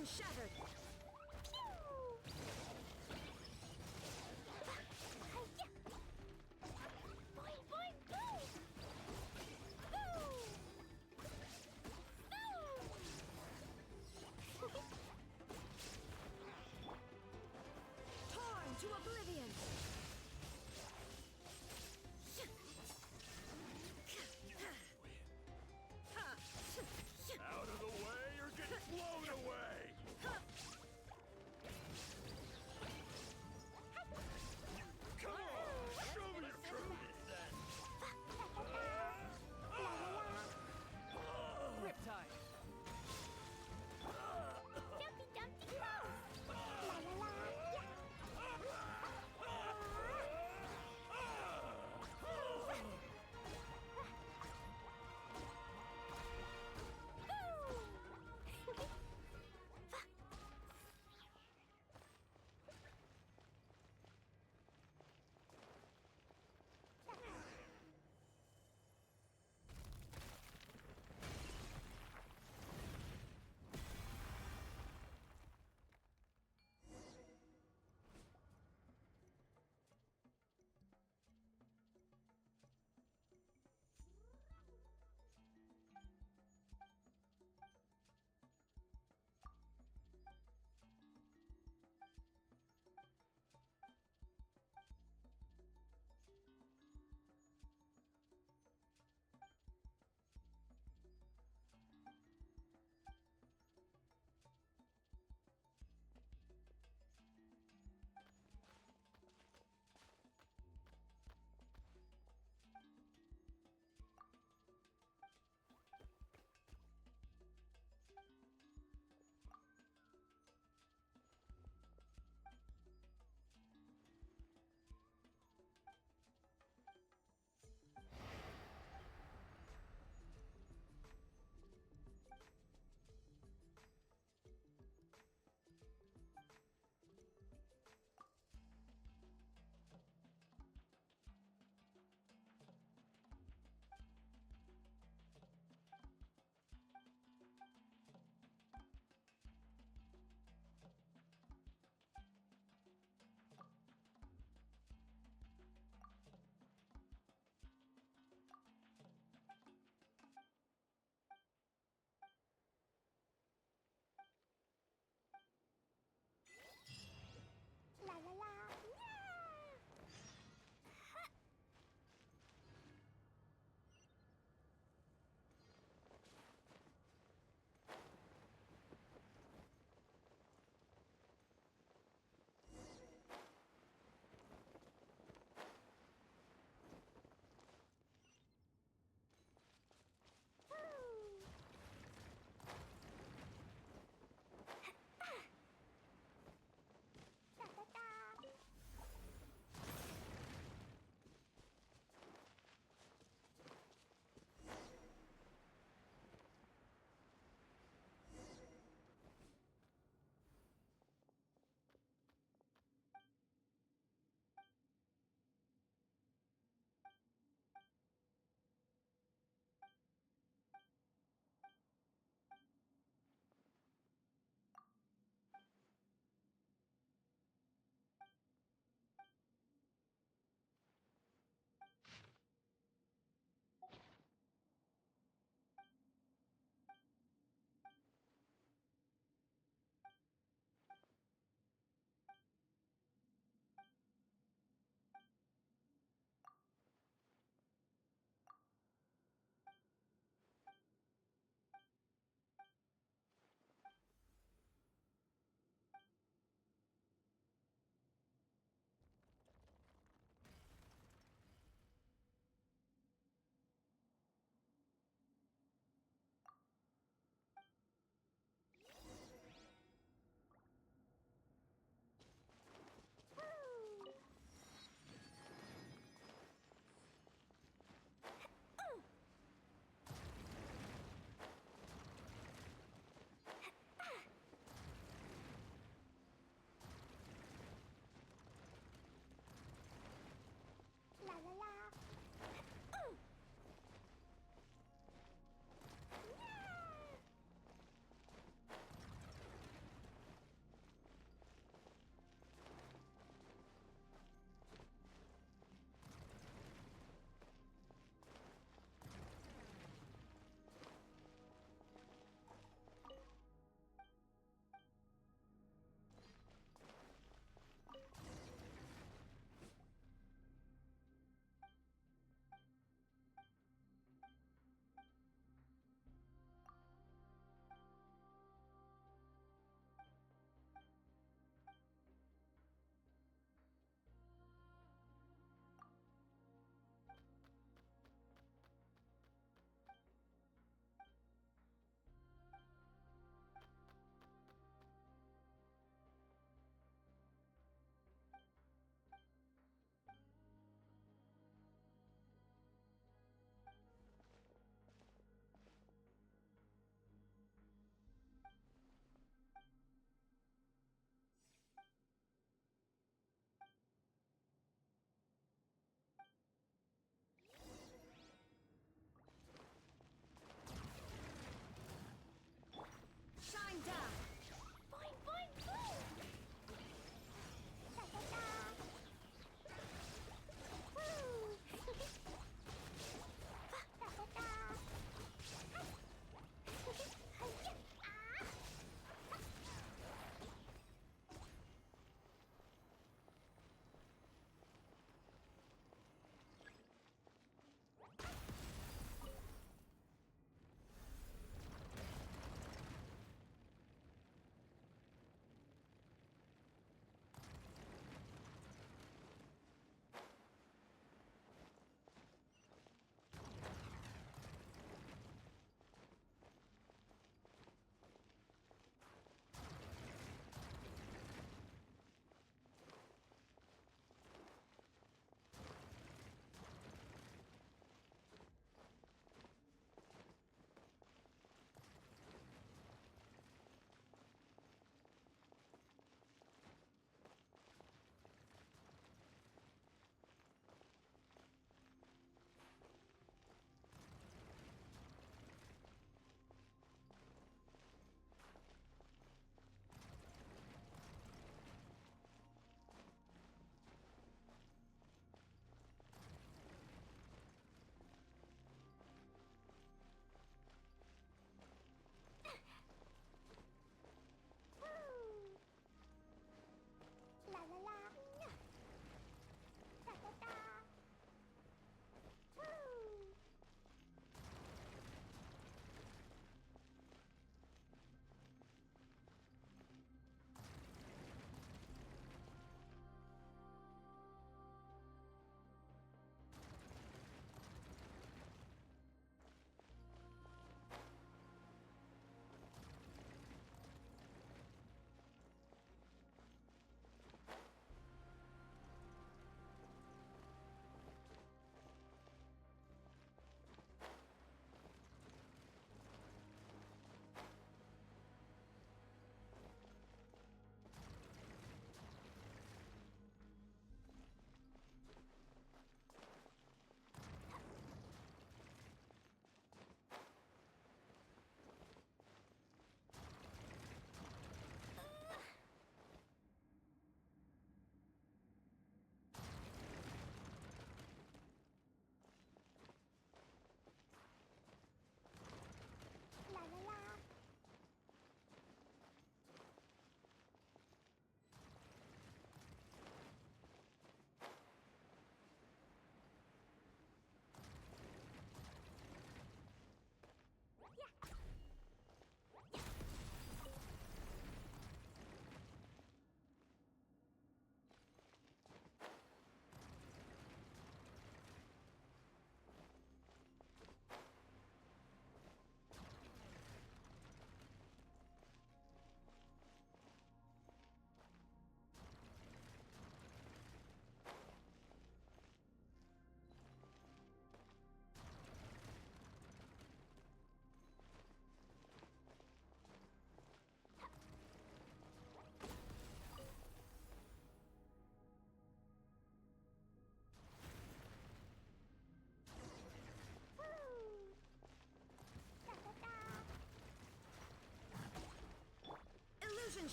Speaker 1: Illusion shattered!
Speaker 2: Boing, boing, boom!
Speaker 1: Torn to oblivion!
Speaker 7: Out of the way or get blown away!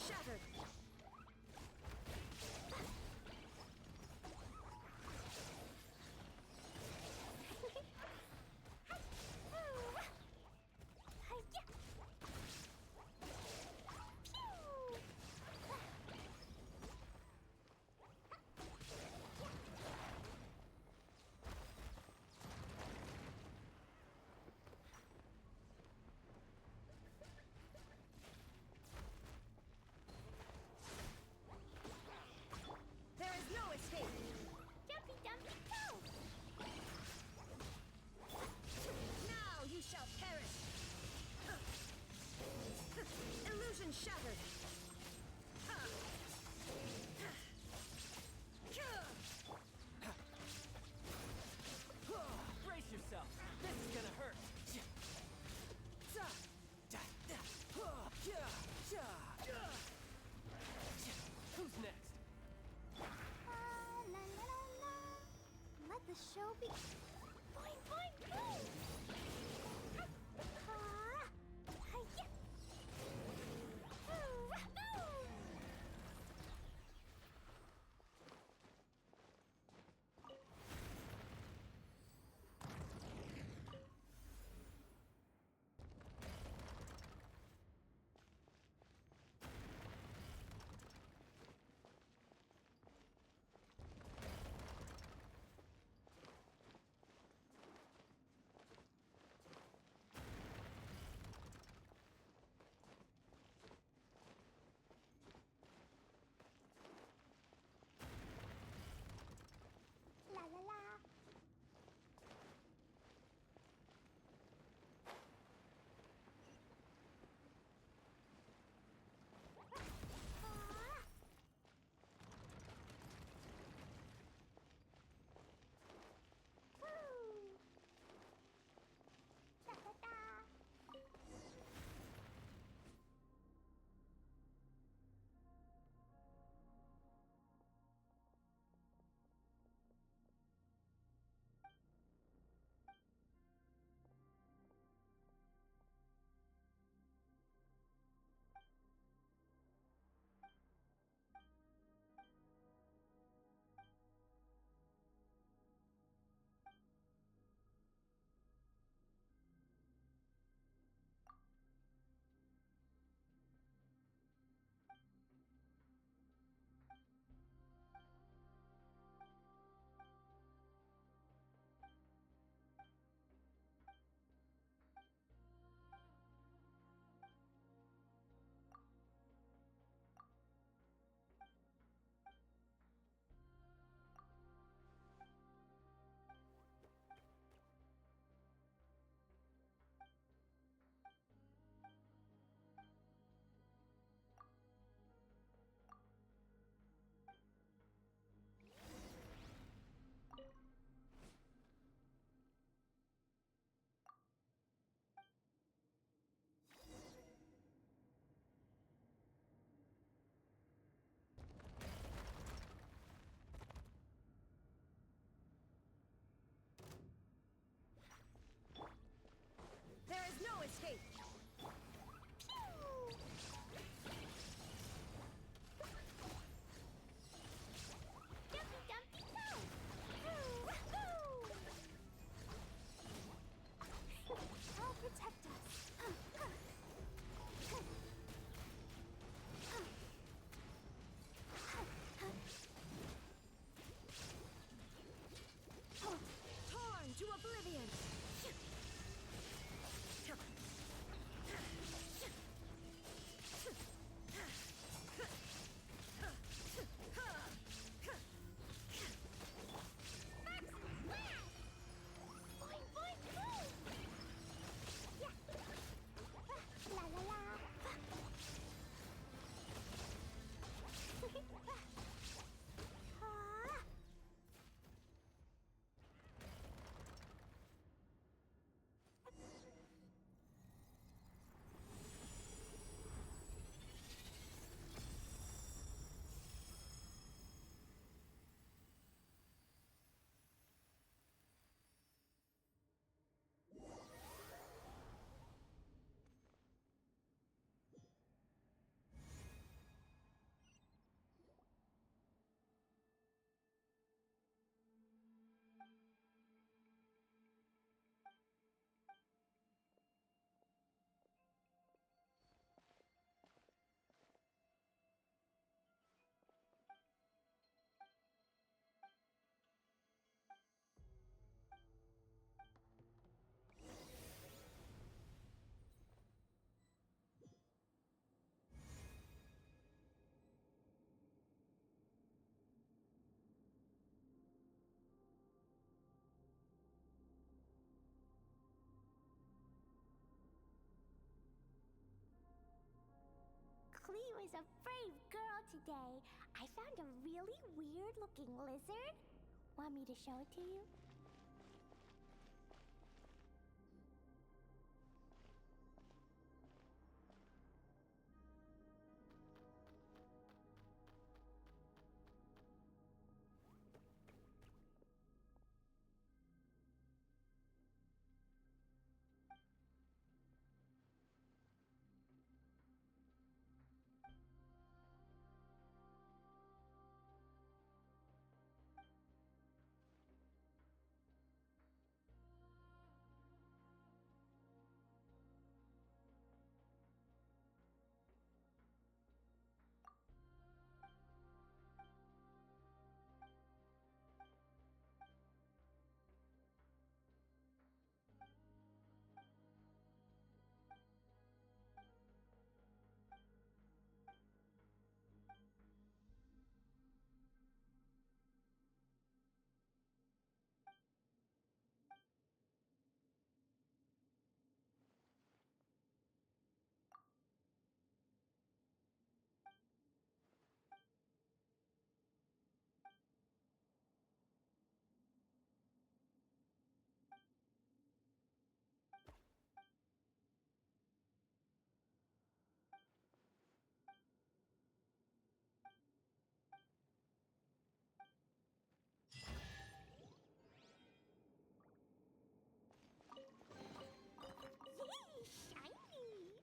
Speaker 1: shattered! There is no escape!
Speaker 2: Jumpy Dumpy go!
Speaker 1: Now you shall perish! Illusion shattered!
Speaker 13: Brace yourself. This is gonna hurt. Who's next?
Speaker 2: La la la la. Let the show be. Boing, boing, boom! Hi-ya! Boom! is a brave girl today. I found a really weird-looking lizard. Want me to show it to you? Yay! Shiny!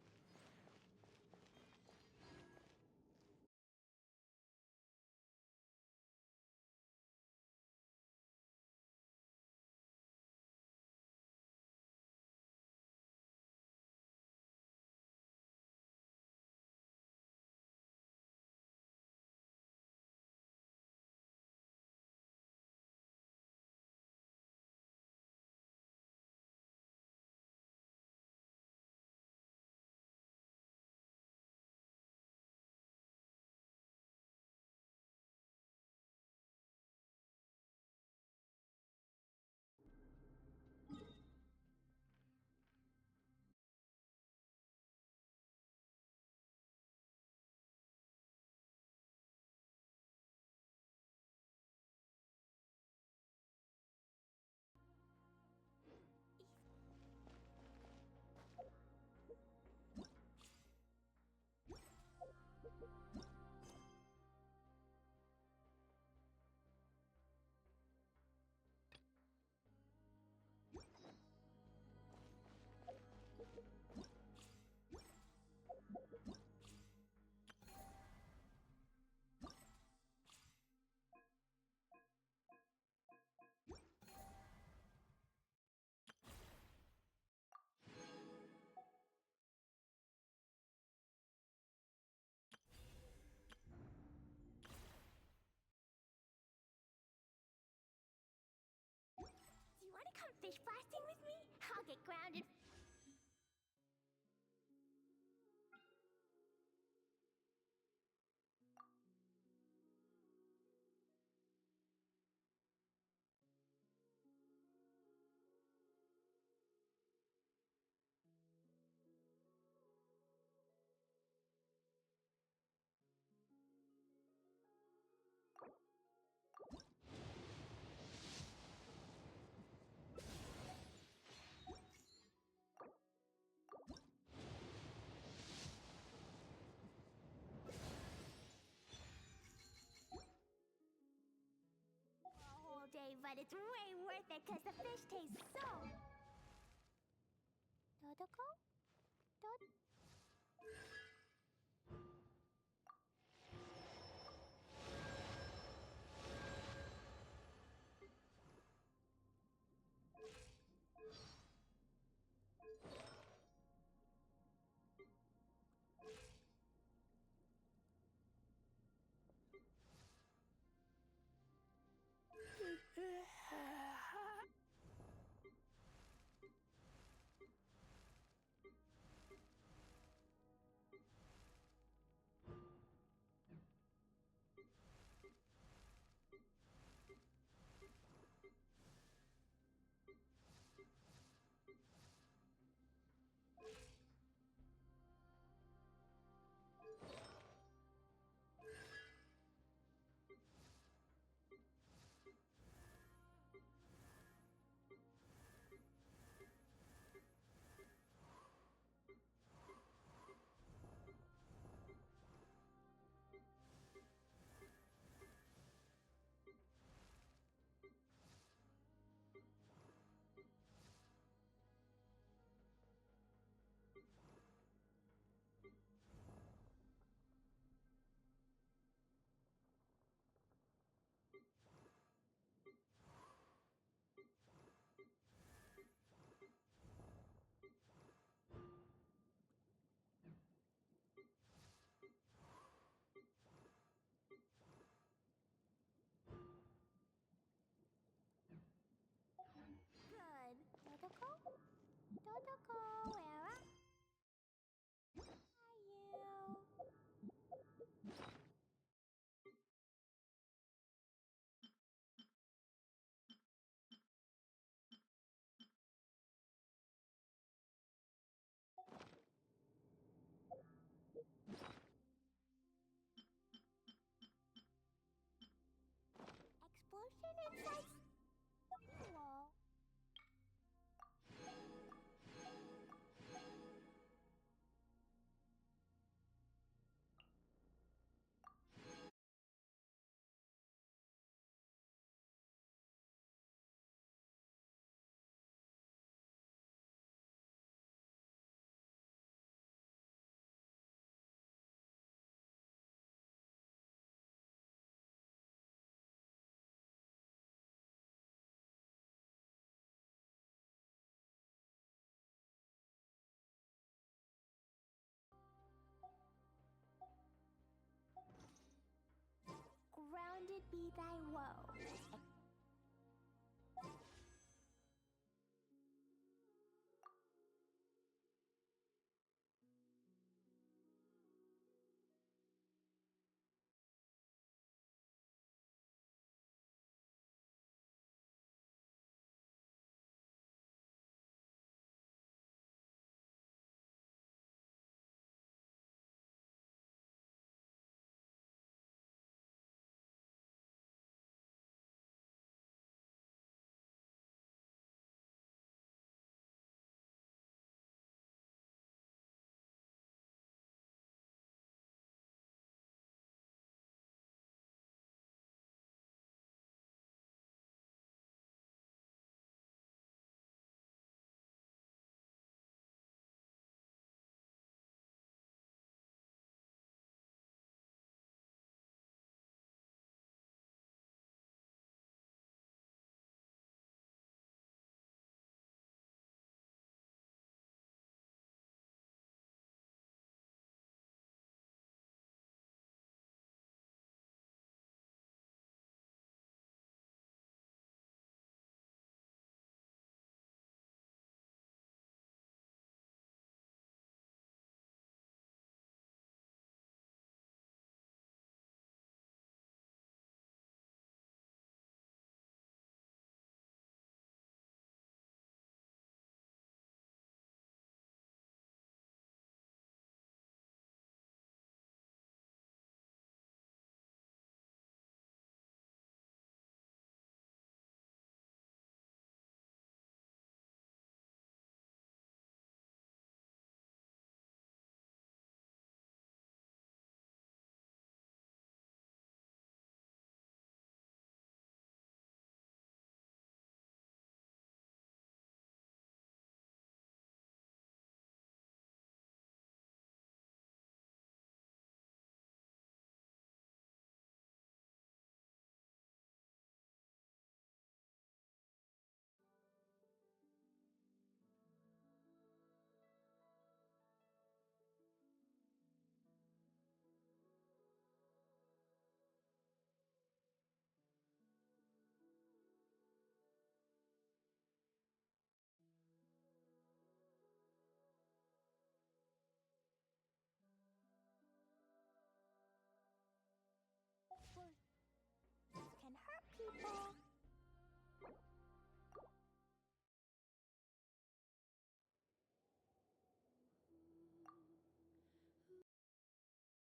Speaker 2: Do you want to come fish blasting with me? I'll get grounded. A whole day, but it's way worth it because the fish tastes so... Dodoko? Dod... be thy woe.